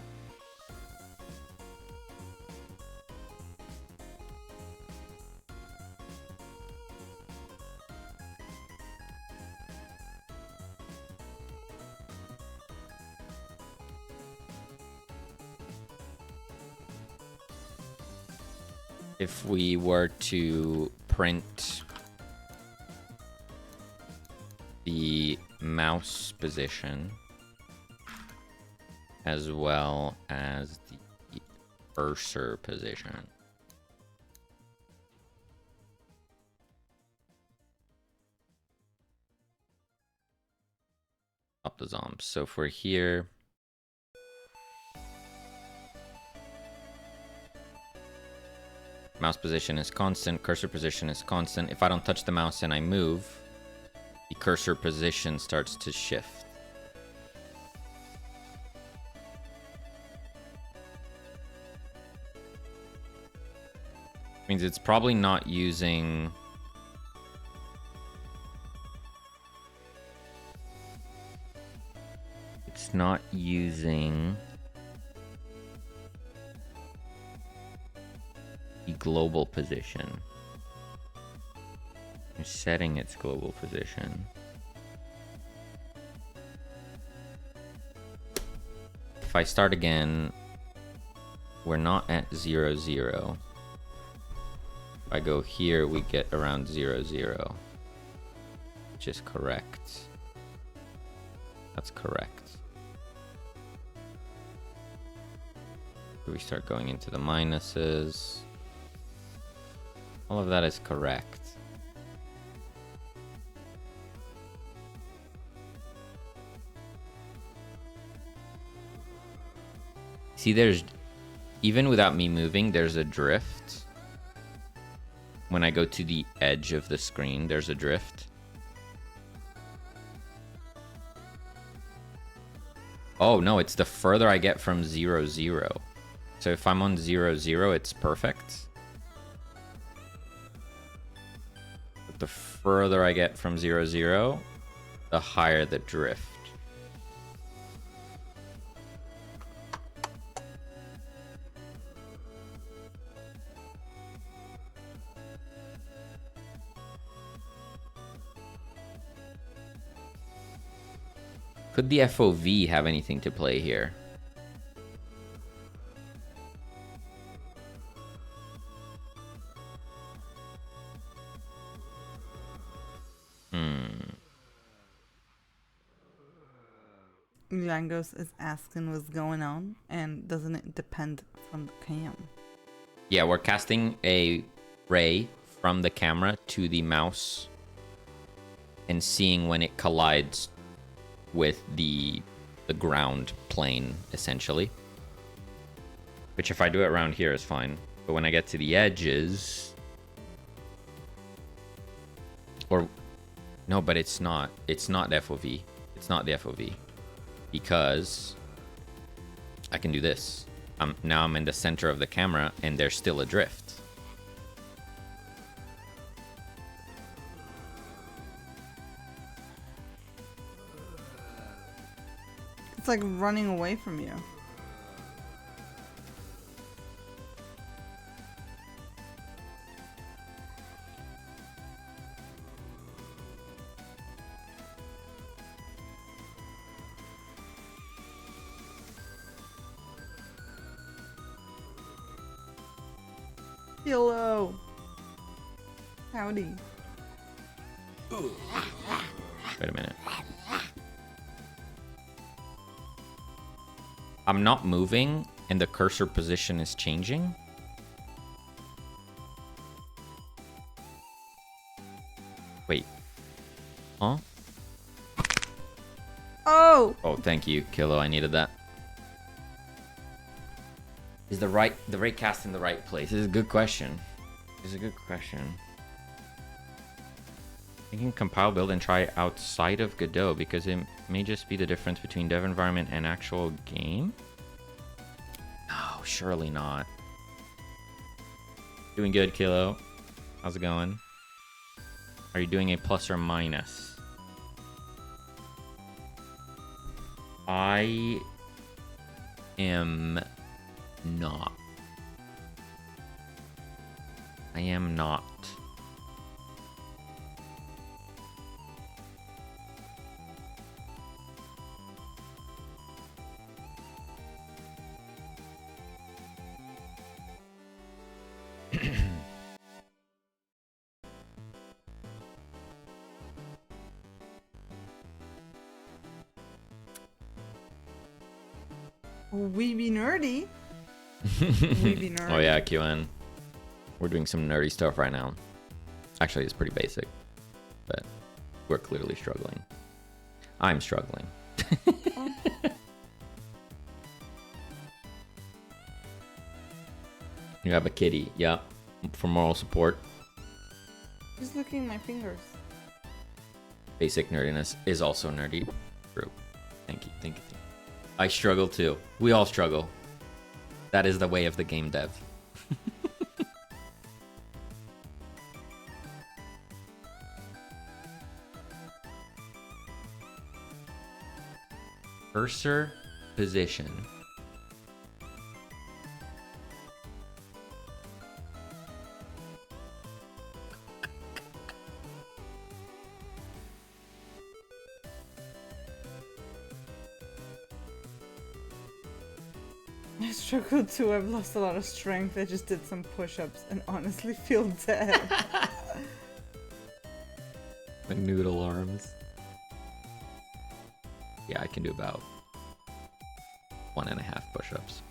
If we were to print the mouse position as well as the cursor position. Up the zombies. So for here, mouse position is constant, cursor position is constant. If I don't touch the mouse and I move, the cursor position starts to shift. Means it's probably not using... It's not using the global position. You're setting its global position. If I start again, we're not at 0, 0. If I go here, we get around 0, 0, which is correct. That's correct. We start going into the minuses. All of that is correct. See, there's, even without me moving, there's a drift. When I go to the edge of the screen, there's a drift. Oh no, it's the further I get from 0, 0. So if I'm on 0, 0, it's perfect. But the further I get from 0, 0, the higher the drift. Could the FOV have anything to play here? Langos is asking what's going on, and doesn't it depend from the cam? Yeah, we're casting a ray from the camera to the mouse and seeing when it collides with the ground plane, essentially. Which if I do it around here is fine. But when I get to the edges... Or... No, but it's not. It's not the FOV. It's not the FOV. Because I can do this. Now I'm in the center of the camera and there's still a drift. It's like running away from you. Hello. Howdy. Wait a minute. I'm not moving and the cursor position is changing. Wait. Huh? Oh! Oh, thank you, Kilo. I needed that. Is the right cast in the right place? This is a good question. This is a good question. You can compile, build, and try outside of Godot because it may just be the difference between dev environment and actual game. No, surely not. Doing good, Kilo. How's it going? Are you doing a plus or minus? I am not. I am not. We be nerdy. We be nerdy. Oh yeah, QN. We're doing some nerdy stuff right now. Actually, it's pretty basic, but we're clearly struggling. I'm struggling. You have a kitty, yeah, for moral support. Just looking at my fingers. Basic nerdiness is also nerdy. True. Thank you, thank you, thank you. I struggle too. We all struggle. That is the way of the game dev. Cursor position. I struggled too. I've lost a lot of strength. I just did some push-ups and honestly feel dead. The noodle arms. Yeah, I can do about 1.5 push-ups.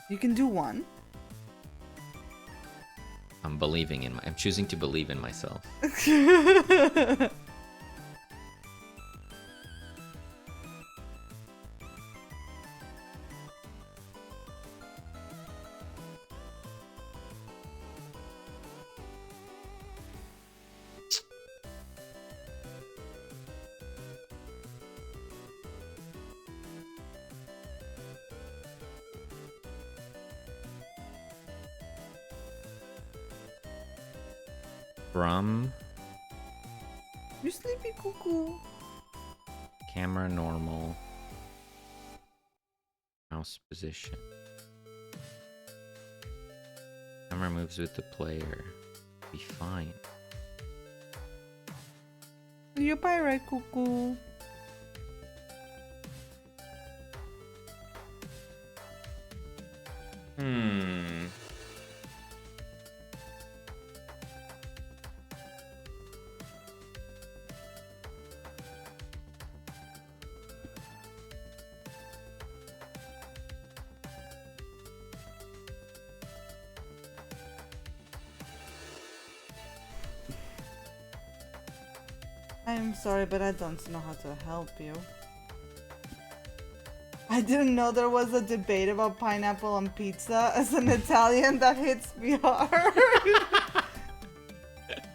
You can do one. I'm choosing to believe in myself. From You sleepy cuckoo. camera normal, mouse position. Camera moves with the player. Be fine. You pirate cuckoo. I'm sorry, but I don't know how to help you. I didn't know there was a debate about pineapple on pizza. As an Italian, that hits me hard.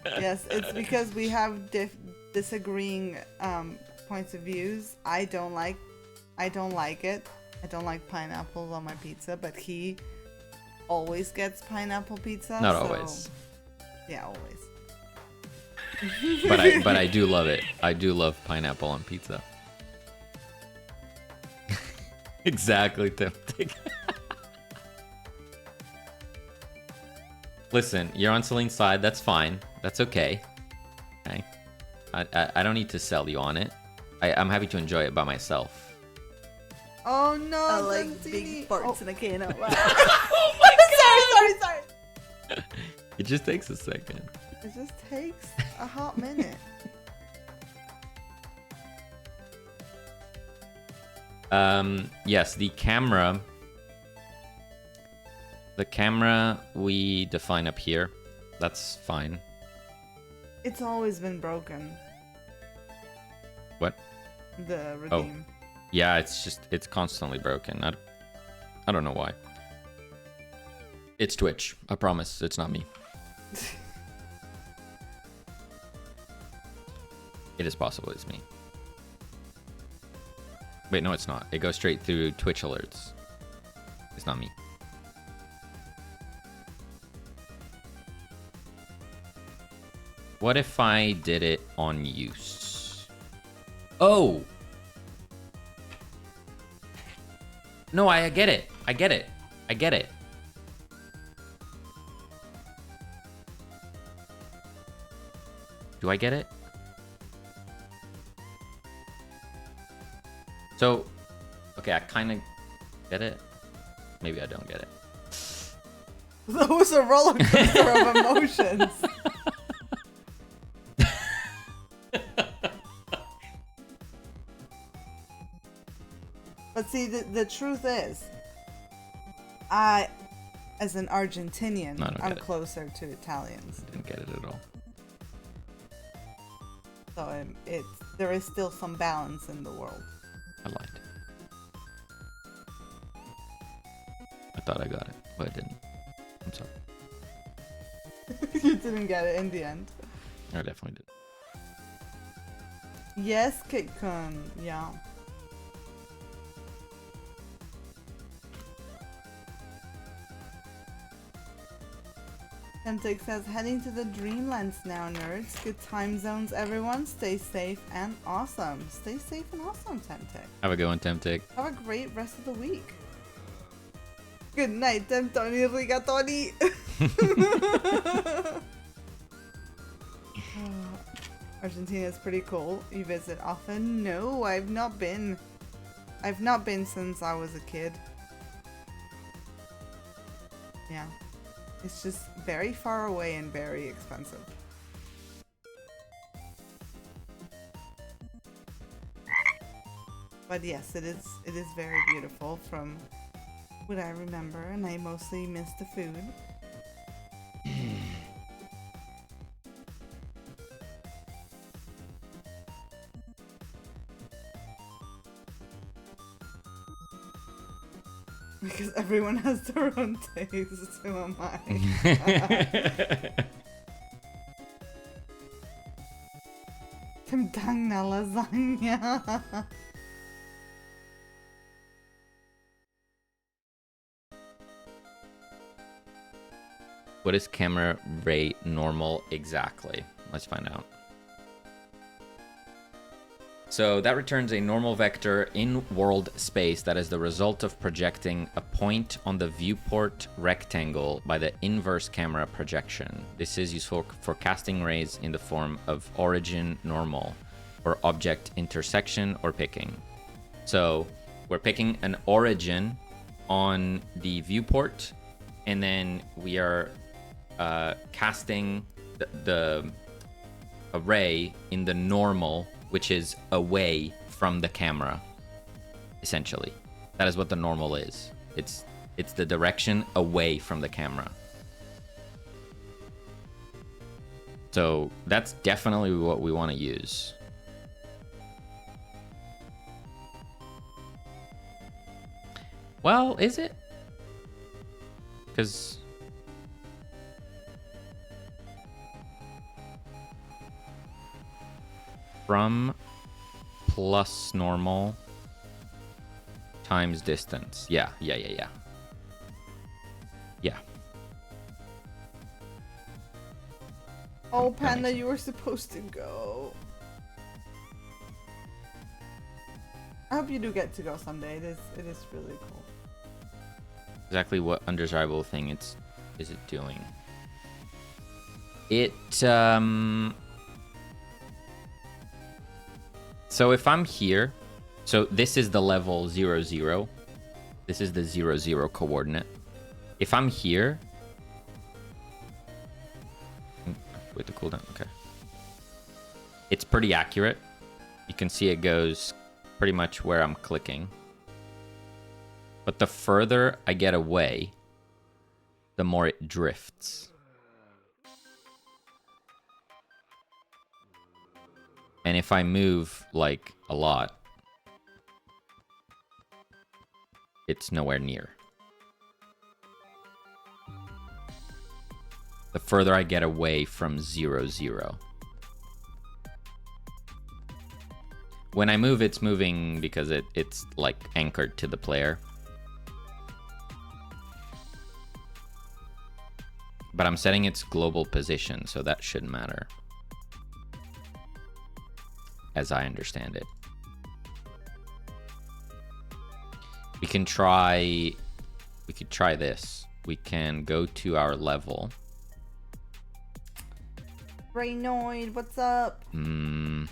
Yes, it's because we have disagreeing points of views. I don't like it. I don't like pineapples on my pizza, but he always gets pineapple pizza. Not so... always. Yeah, always. But I do love it. I do love pineapple on pizza. Exactly, tempting. Listen, you're on Celine's side. That's fine. That's okay. Okay. I don't need to sell you on it. I'm happy to enjoy it by myself. Oh no! I like Santini. big farts in a can out loud. Oh my god! Sorry. It just takes a second. It just takes a hot minute. Yes, the camera we define up here. That's fine. It's always been broken. What? The redeem. Yeah, it's constantly broken. I don't know why. It's Twitch. I promise. It's not me. It is possible it's me. Wait, no, it's not. It goes straight through Twitch alerts. It's not me. What if I did it on use? Oh! No, I get it. I get it. I get it. Do I get it? So, okay, I kind of get it. Maybe I don't get it. That was a roller coaster of emotions. But But see, the truth is, as an Argentinian, I'm closer to Italians. Didn't get it at all. So there is still some balance in the world. I lied. I thought I got it, but I didn't. I'm sorry. You didn't get it in the end. I definitely did. Yes, Kitkun. Yeah. Temtic says, heading to the Dreamlands now, nerds. Good time zones, everyone. Stay safe and awesome. Stay safe and awesome, Temtic. Have a good one, Temtic. Have a great rest of the week. Good night, Temptoni Rigatoni. Argentina is pretty cool. You visit often? No, I've not been. I've not been since I was a kid. Yeah. It's just very far away and very expensive. But yes, it is very beautiful from what I remember, and I mostly miss the food. Because everyone has their own taste, so am I. Timtang na lasagna. What is camera ray normal exactly? Let's find out. So that returns a normal vector in world space that is the result of projecting a point on the viewport rectangle by the inverse camera projection. This is useful for casting rays in the form of origin normal or object intersection or picking. So we're picking an origin on the viewport, and then we are casting the array in the normal, which is away from the camera, essentially. That is what the normal is. It's the direction away from the camera. So that's definitely what we want to use. Well, is it? Because from plus normal times distance. Yeah. Yeah. Oh, Panda, you were supposed to go. I hope you do get to go someday. It is really cool. Exactly what undesirable thing is it doing? So if I'm here, so this is the level 0, 0. This is the 0, 0 coordinate. If I'm here, wait the cooldown, okay. It's pretty accurate. You can see it goes pretty much where I'm clicking. But the further I get away, the more it drifts. And if I move, like, a lot, it's nowhere near. The further I get away from 0, 0. When I move, it's moving because it's, like, anchored to the player. But I'm setting its global position, so that shouldn't matter. As I understand it. We could try this. We can go to our level. Raynoid, what's up? I'm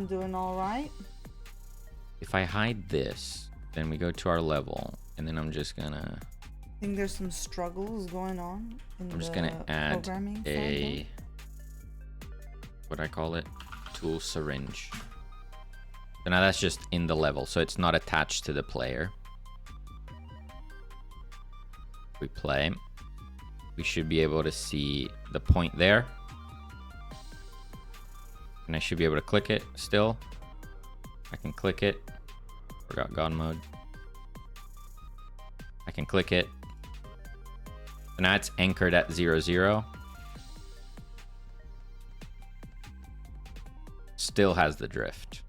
doing all right. If I hide this, then we go to our level, and then I'm just gonna. I think there's some struggles going on in I'm just gonna add programming a. side. What I call it? Tool syringe. So now that's just in the level, so it's not attached to the player. We play. We should be able to see the point there. And I should be able to click it still. I can click it. Forgot God mode. I can click it. So now it's anchored at 0, 0. Still has the drift.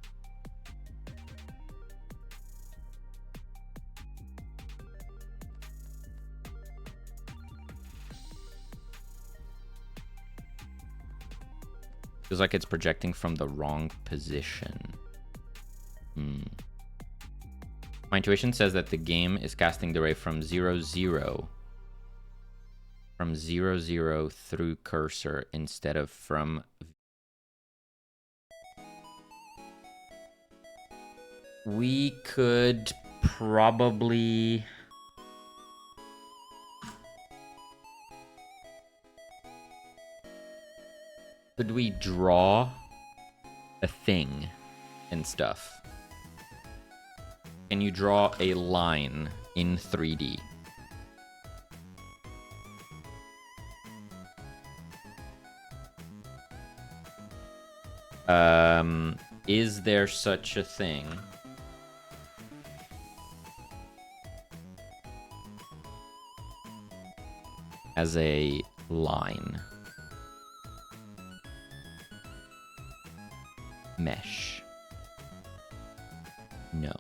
Feels like it's projecting from the wrong position. My intuition says that the game is casting the ray from 0, 0. From 0, 0 through cursor instead of from... We could probably... Could we draw a thing and stuff? Can you draw a line in 3D? Is there such a thing as a line? Mesh. No.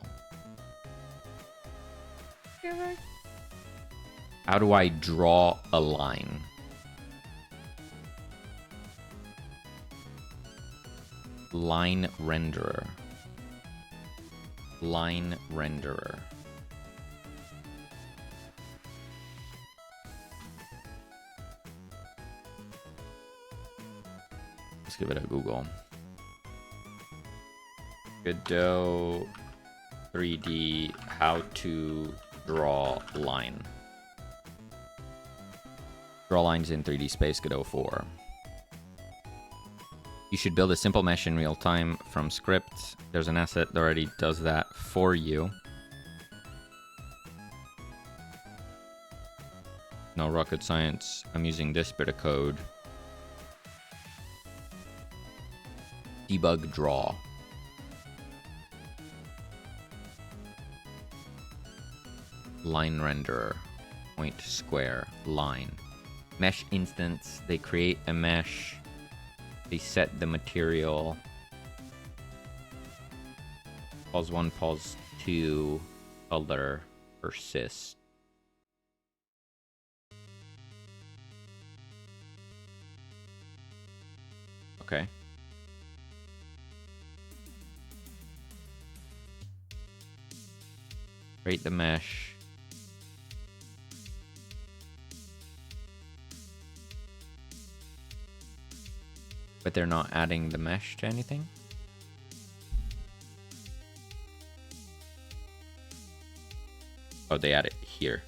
How do I draw a line? Line renderer. Line renderer. Let's give it a Google. Godot 3D how to draw line. Draw lines in 3D space Godot 4. You should build a simple mesh in real time from script. There's an asset that already does that for you. No rocket science. I'm using this bit of code. Debug draw. Line renderer. Point, square, line. Mesh instance. They create a mesh. They set the material. Pause 1, pause 2, color, persist. Okay. Create the mesh. But they're not adding the mesh to anything? Oh, they add it here.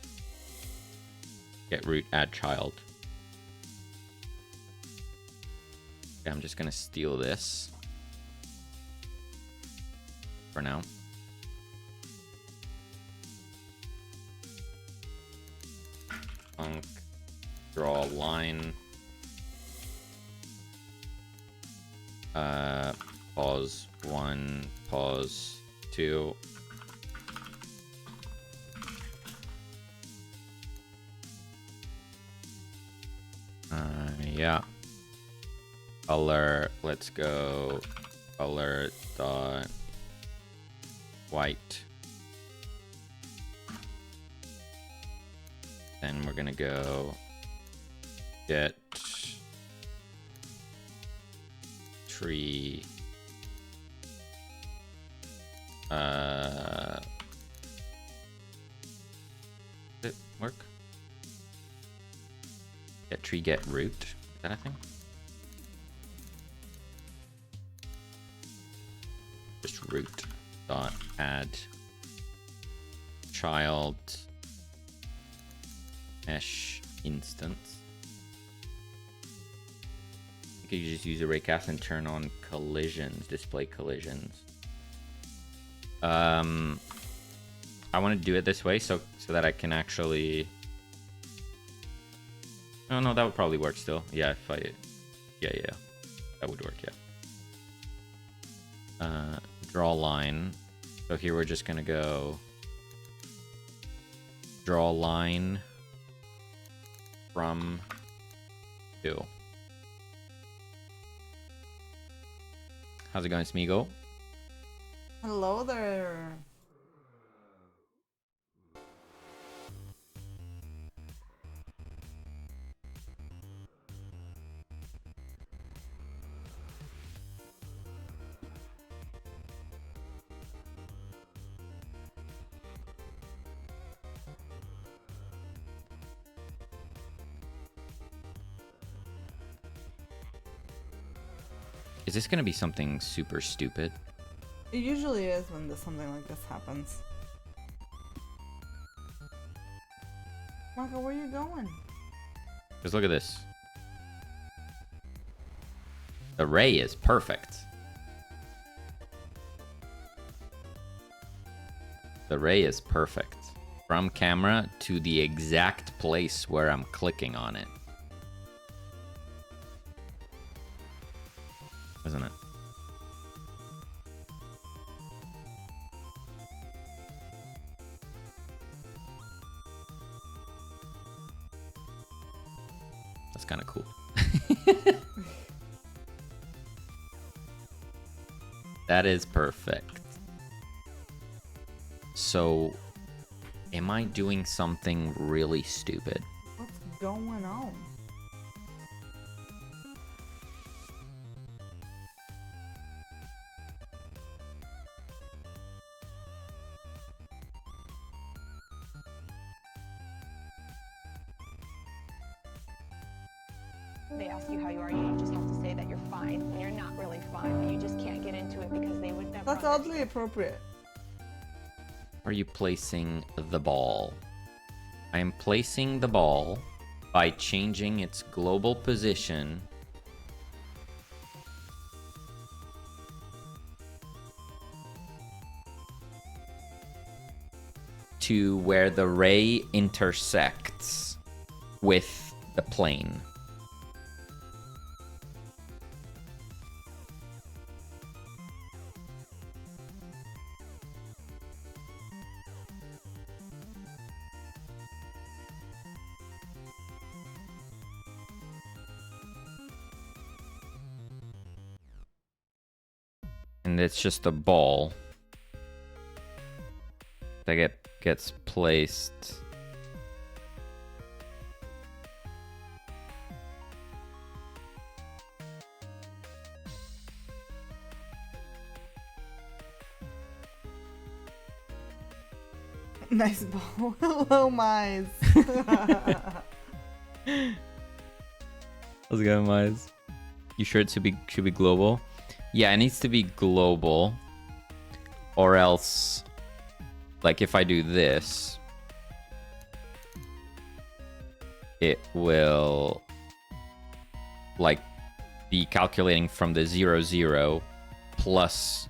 Get root, add child. Okay, I'm just gonna steal this for now. Func, draw line. Pause 1, pause 2. Yeah. Color, let's go color dot white. Then we're gonna go get tree. Did it work? Get tree, get root. Is that a thing? Just root dot add child mesh instance. You could just use a raycast and turn on collisions, display collisions. I want to do it this way so that I can actually... Oh, no, that would probably work still. Yeah, if I... Yeah. That would work, yeah. Draw a line. So here we're just going to go... Draw a line from 2. How's it going, Smeagol? Hello there. Is this going to be something super stupid? It usually is when something like this happens. Marco, where are you going? Because look at this. The ray is perfect. The ray is perfect. From camera to the exact place where I'm clicking on it. Isn't it? That's kind of cool. That is perfect. So, am I doing something really stupid? What's going on? They ask you how you are, you just have to say that you're fine when you're not really fine, but you just can't get into it because they would never. That's oddly appropriate. Are you placing the ball? I am placing the ball by changing its global position to where the ray intersects with the plane. And it's just a ball that gets placed Nice ball. Hello, Mize. How's it going, Mize? You sure it should be global? Yeah, it needs to be global. Or else, like if I do this, it will like be calculating from the 0, 0 plus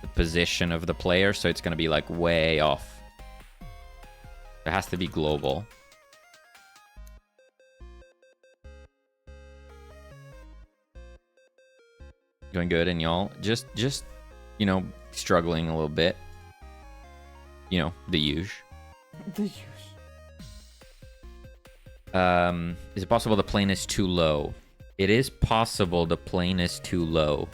the position of the player, so it's gonna be like way off. It has to be global. Going good, and y'all just you know, struggling a little bit. You know, the usual. The usual. Is it possible the plane is too low? It is possible the plane is too low.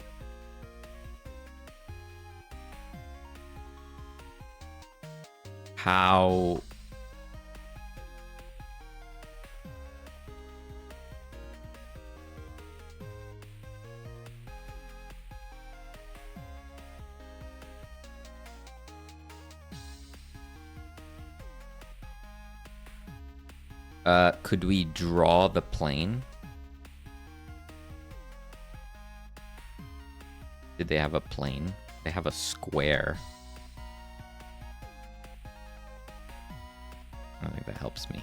How? Could we draw the plane? Did they have a plane? They have a square. I don't think that helps me.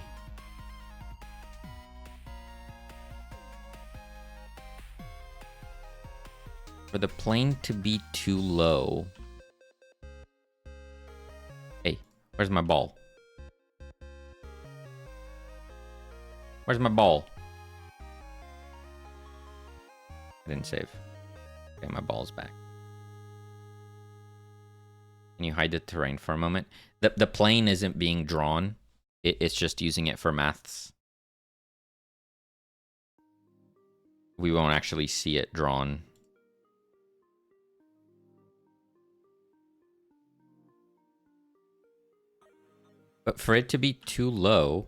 For the plane to be too low, Where's my ball? Where's my ball? I didn't save. Okay, my ball's back. Can you hide the terrain for a moment? The plane isn't being drawn. It's just using it for maths. We won't actually see it drawn. But for it to be too low...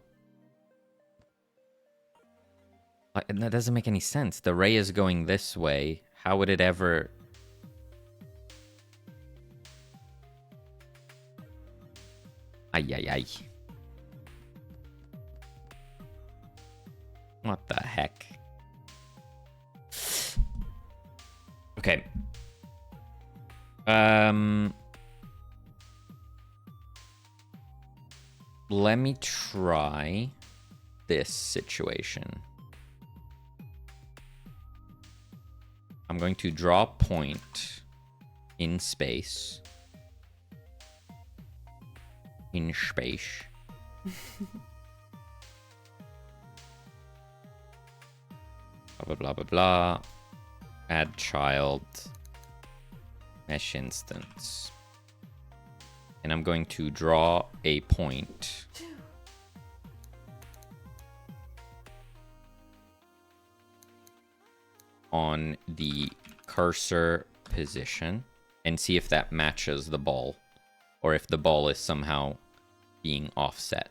that doesn't make any sense. The ray is going this way. How would it ever... Ay, ay, ay. What the heck? Okay. Let me try this situation. I'm going to draw a point in space. In space. Blah, blah, blah, blah, blah. Add child. Mesh instance. And I'm going to draw a point. On the cursor position. And see if that matches the ball. Or if the ball is somehow being offset.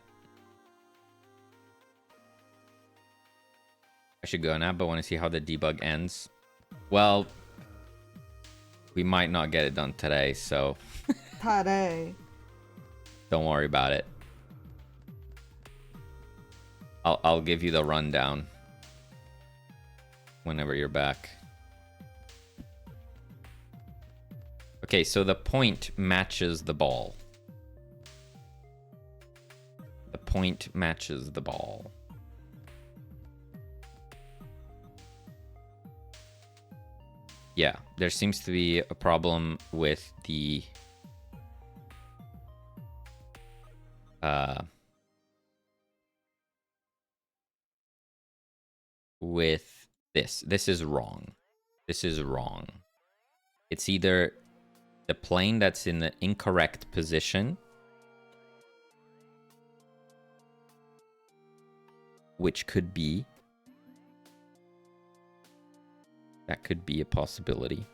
I should go now, but want to see how the debug ends. Well, we might not get it done today, so... Today. Don't worry about it. I'll give you the rundown. Whenever you're back. Okay, so the point matches the ball. The point matches the ball. Yeah, there seems to be a problem with the with this. This is wrong. This is wrong. It's either the plane that's in the incorrect position, which could be, that could be a possibility.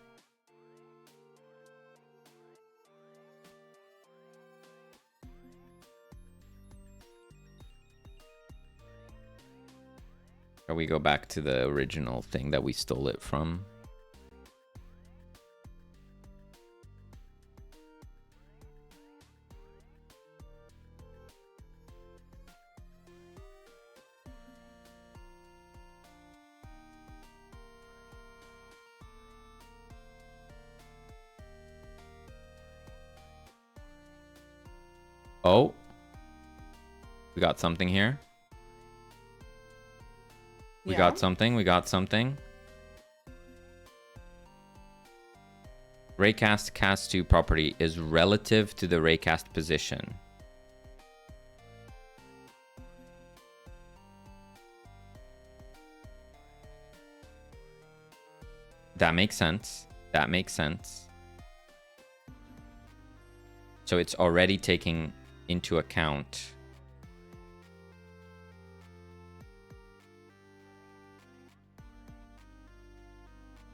Or we go back to the original thing that we stole it from. Oh, we got something here. We got something. We got something. Raycast cast to property is relative to the raycast position. That makes sense. That makes sense. So it's already taking into account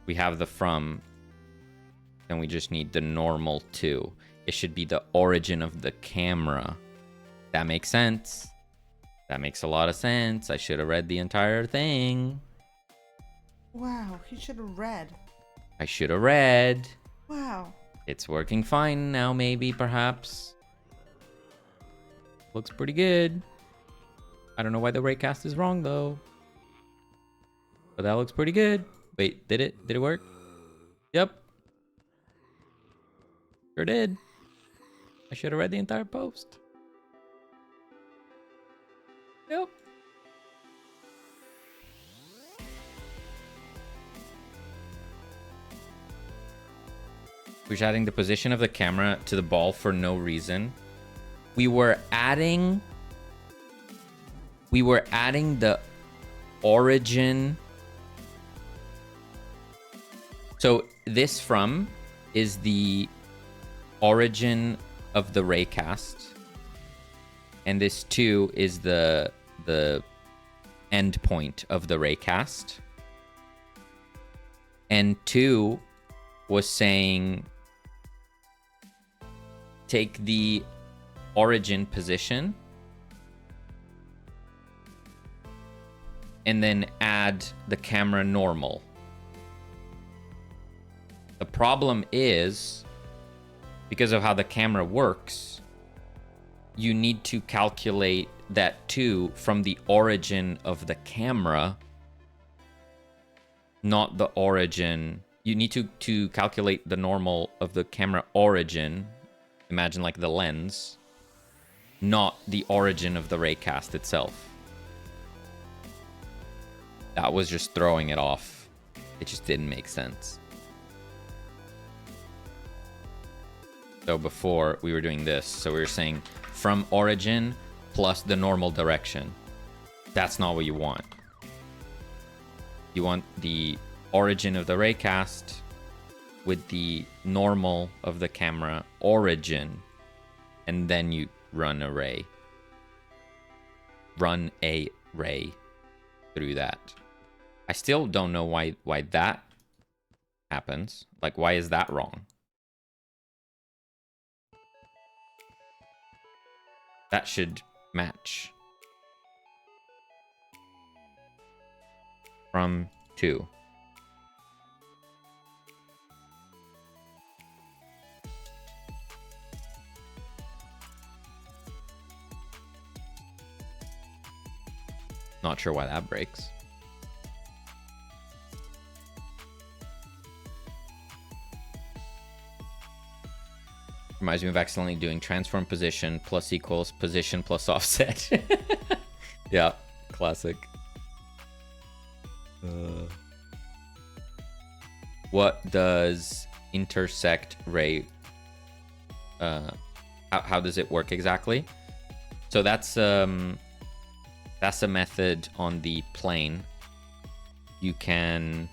we have the from, and we just need the normal to. It should be the origin of the camera. That makes sense. That makes a lot of sense. I should have read the entire thing. Wow, he should have read. I should have read. Wow. It's working fine now, maybe, perhaps. Looks pretty good. I don't know why the raycast is wrong, though. But that looks pretty good. Wait, did it? Did it work? Yep. Sure did. I should have read the entire post. Yep. We're adding the position of the camera to the ball for no reason. we were adding the origin. So this from is the origin of the raycast, and this 2 is the end point of the raycast. And 2 was saying take the origin position and then add the camera normal. The problem is, because of how the camera works, you need to calculate that 2 from the origin of the camera, not the origin. You need to calculate the normal of the camera origin. Imagine like the lens, not the origin of the raycast itself. That was just throwing it off. It just didn't make sense. So before we were doing this, so we were saying from origin plus the normal direction. That's not what you want. You want the origin of the raycast with the normal of the camera origin, and then you run a ray. Run a ray through that. I still don't know why that happens. Like, why is that wrong? That should match. From 2. Not sure why that breaks. Reminds me of accidentally doing transform position plus equals position plus offset. Yeah, classic. What does intersect ray? How does it work exactly? So that's a method on the plane. You can,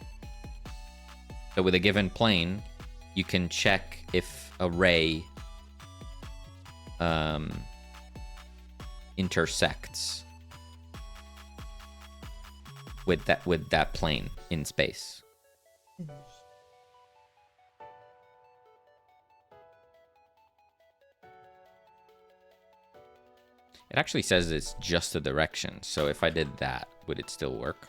so with a given plane, you can check if a ray intersects with that plane in space. It actually says it's just a direction, so if I did that, would it still work?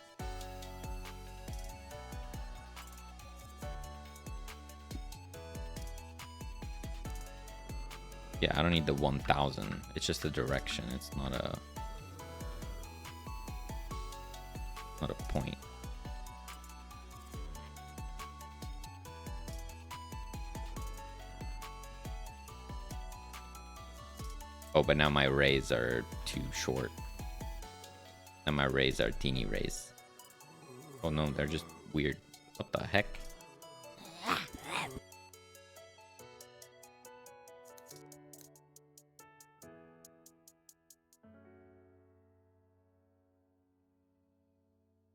Yeah, I don't need the 1000. It's just a direction. It's not a point. Oh, but now my rays are too short. And my rays are teeny rays. Oh no, they're just weird. What the heck?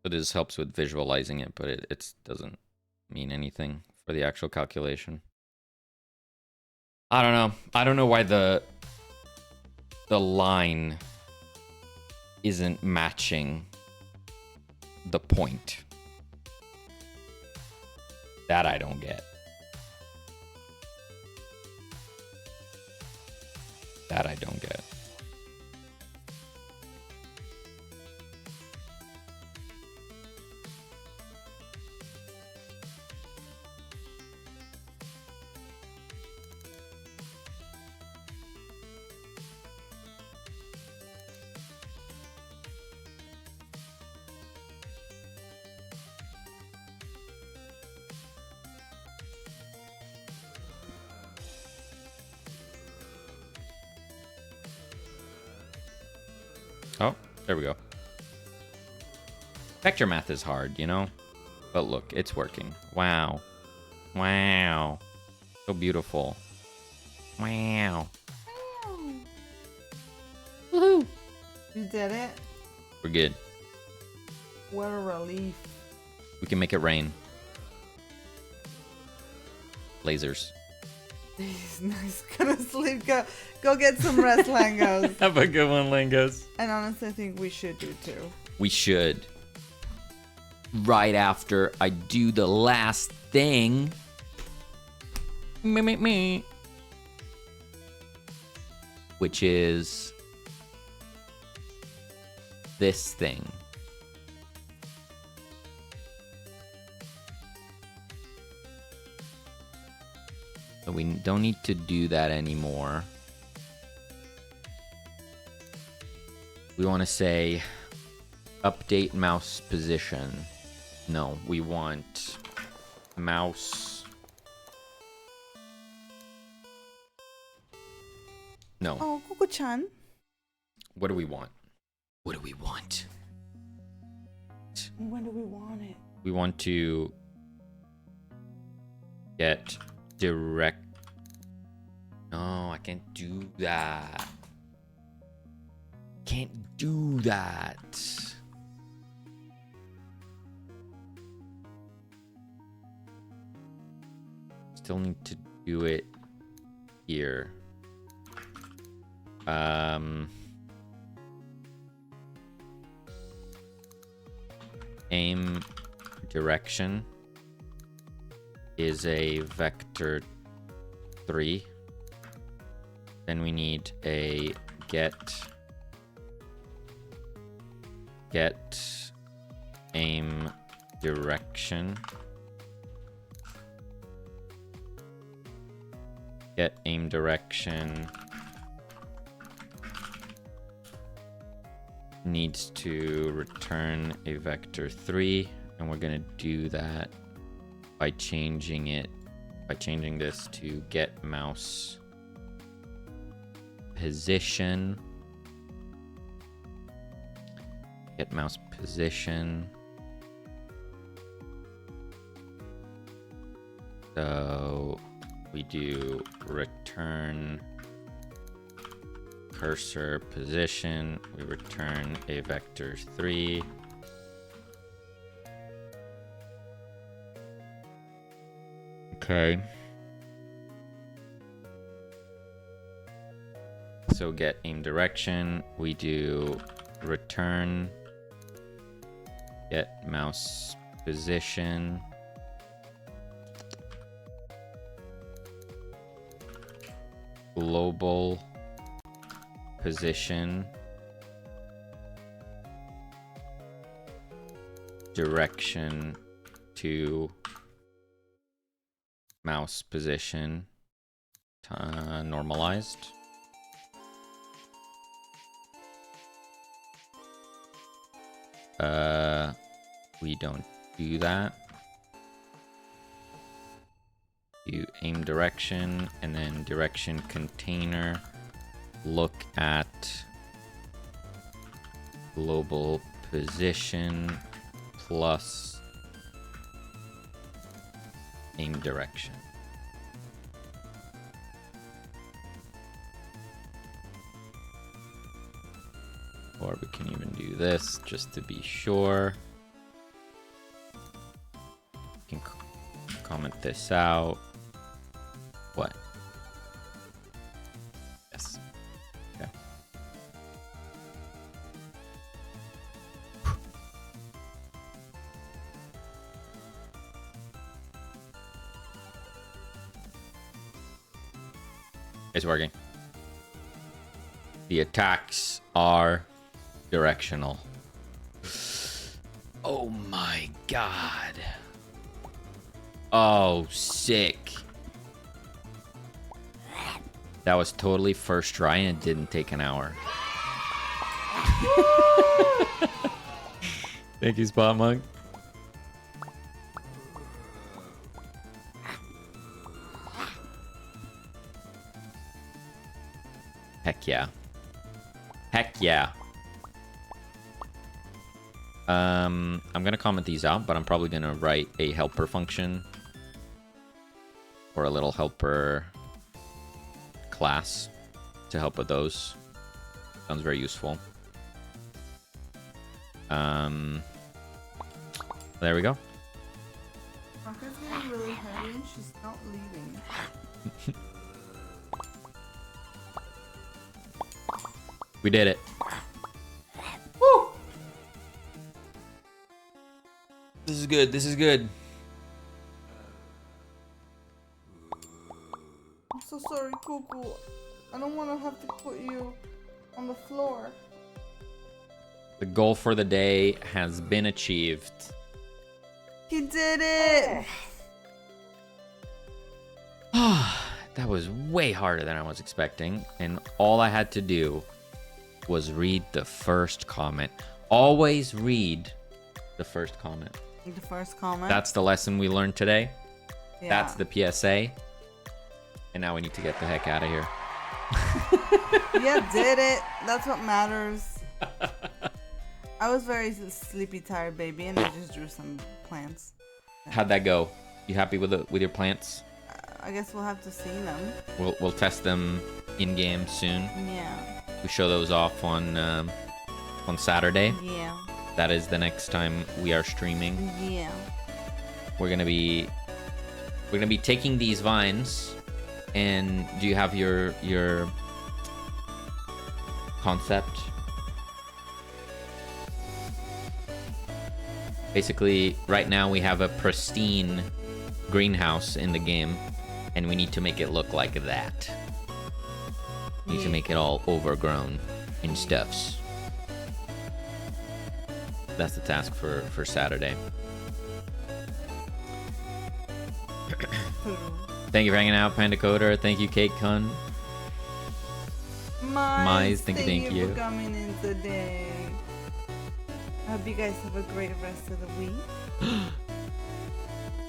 So this helps with visualizing it, but it doesn't mean anything for the actual calculation. I don't know. I don't know why the line isn't matching the point. That I don't get. That I don't get. Oh, there we go. Vector math is hard, you know? But look, it's working. Wow. Wow. So beautiful. Wow. You did it. We're good. What a relief. We can make it rain. Lasers. Nice. Go to sleep. Go get some rest, Langos. Have a good one, Langos. And honestly, I think we should do too. We should. Right after I do the last thing. Me. Which is this thing. So we don't need to do that anymore. We want to say update mouse position. No, we want mouse. No. Oh, Coco-chan. What do we want? What do we want? When do we want it? We want to get direct. No, I can't do that. Can't do that. Still need to do it here. Aim direction is a vector 3. Then we need a get aim direction. Get aim direction needs to return a vector 3, and we're going to do that by changing this to get mouse position. Get mouse position. So we do return cursor position. We return a vector 3. Okay. So get aim direction. We do return get mouse position. Global position. Direction to mouse position. Normalized. We don't do that. You aim direction and then direction container. Look at global position plus aim direction. Or we can even do this just to be sure. You can comment this out. What? Yes. Okay. It's working. The attacks are directional. Oh my god. Oh, sick. That was totally first try and it didn't take an hour. Thank you, Spot Monk. Heck yeah. Heck yeah. I'm gonna comment these out, but I'm probably gonna write a helper function or a little helper class to help with those. Sounds very useful. There we go. Rebecca's getting really heavy and she's not leaving. We did it. Woo! This is good. This is good. I'm so sorry, Cuckoo. I don't want to have to put you on the floor. The goal for the day has been achieved. He did it! That was way harder than I was expecting, and all I had to do was read the first comment. Always read the first comment. The first comment. That's the lesson we learned today. Yeah. That's the PSA. And now we need to get the heck out of here. Yeah, did it. That's what matters. I was very sleepy, tired baby, and I just drew some plants. How'd that go? You happy with your plants? I guess we'll have to see them. We'll test them in game soon. Yeah. We show those off on Saturday. Yeah. That is the next time we are streaming. Yeah. We're gonna be taking these vines. And do you have your concept? Basically, right now we have a pristine greenhouse in the game, and we need to make it look like that. We need to make it all overgrown in stuffs. That's the task for Saturday. Thank you for hanging out, Panda Coder. Thank you, Cake Kun. Mize, thank you. for coming in today. I hope you guys have a great rest of the week.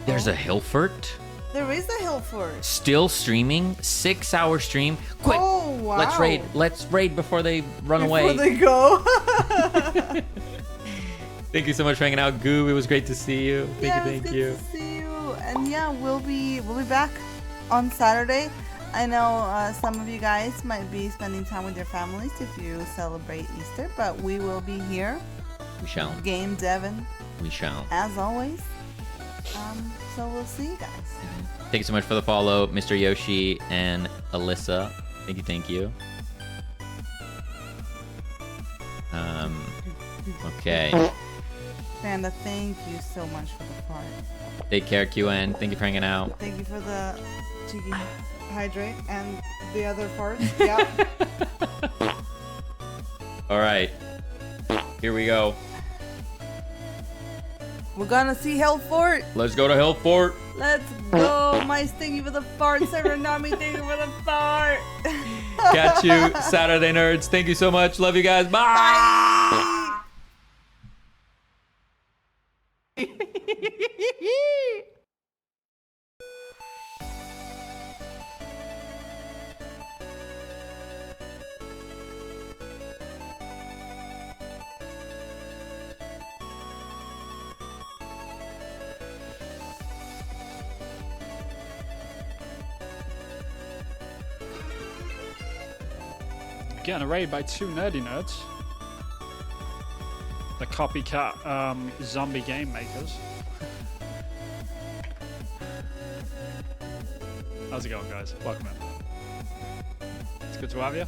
There's a Hilfert There is a hill fort. still streaming. 6-hour stream. Quick, Oh, wow. let's raid before they run Before away. they go. Thank you so much for hanging out, Goob. It was great to see you. Yeah, Thank it's you. good to see you. And yeah, we'll be back on Saturday. I know some of you guys might be spending time with your families if you celebrate Easter, but we will be here. We shall. Game Devon, We shall. as always. So we'll see you guys. Thank you so much for the follow, Mr. Yoshi and Alyssa. Thank you. Okay. Panda, thank you so much for the part. Take care, QN. Thank you for hanging out. Thank you for the cheeky hydrate and the other parts. Yeah. All right. Here we go. We're gonna see Hellfort. Let's go to Hillfort. Let's go. Mice, thank you for the fart. Serenami, thank you for the fart. Catch you Saturday, nerds. Thank you so much. Love you guys. Bye. Getting raided by 2 nerdy nerds. The copycat zombie game makers. How's it going, guys? Welcome in. It's good to have you.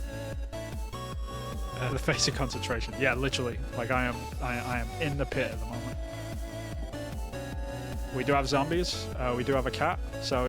The face of concentration. Yeah, literally. Like I am in the pit at the moment. We do have zombies. We do have a cat. So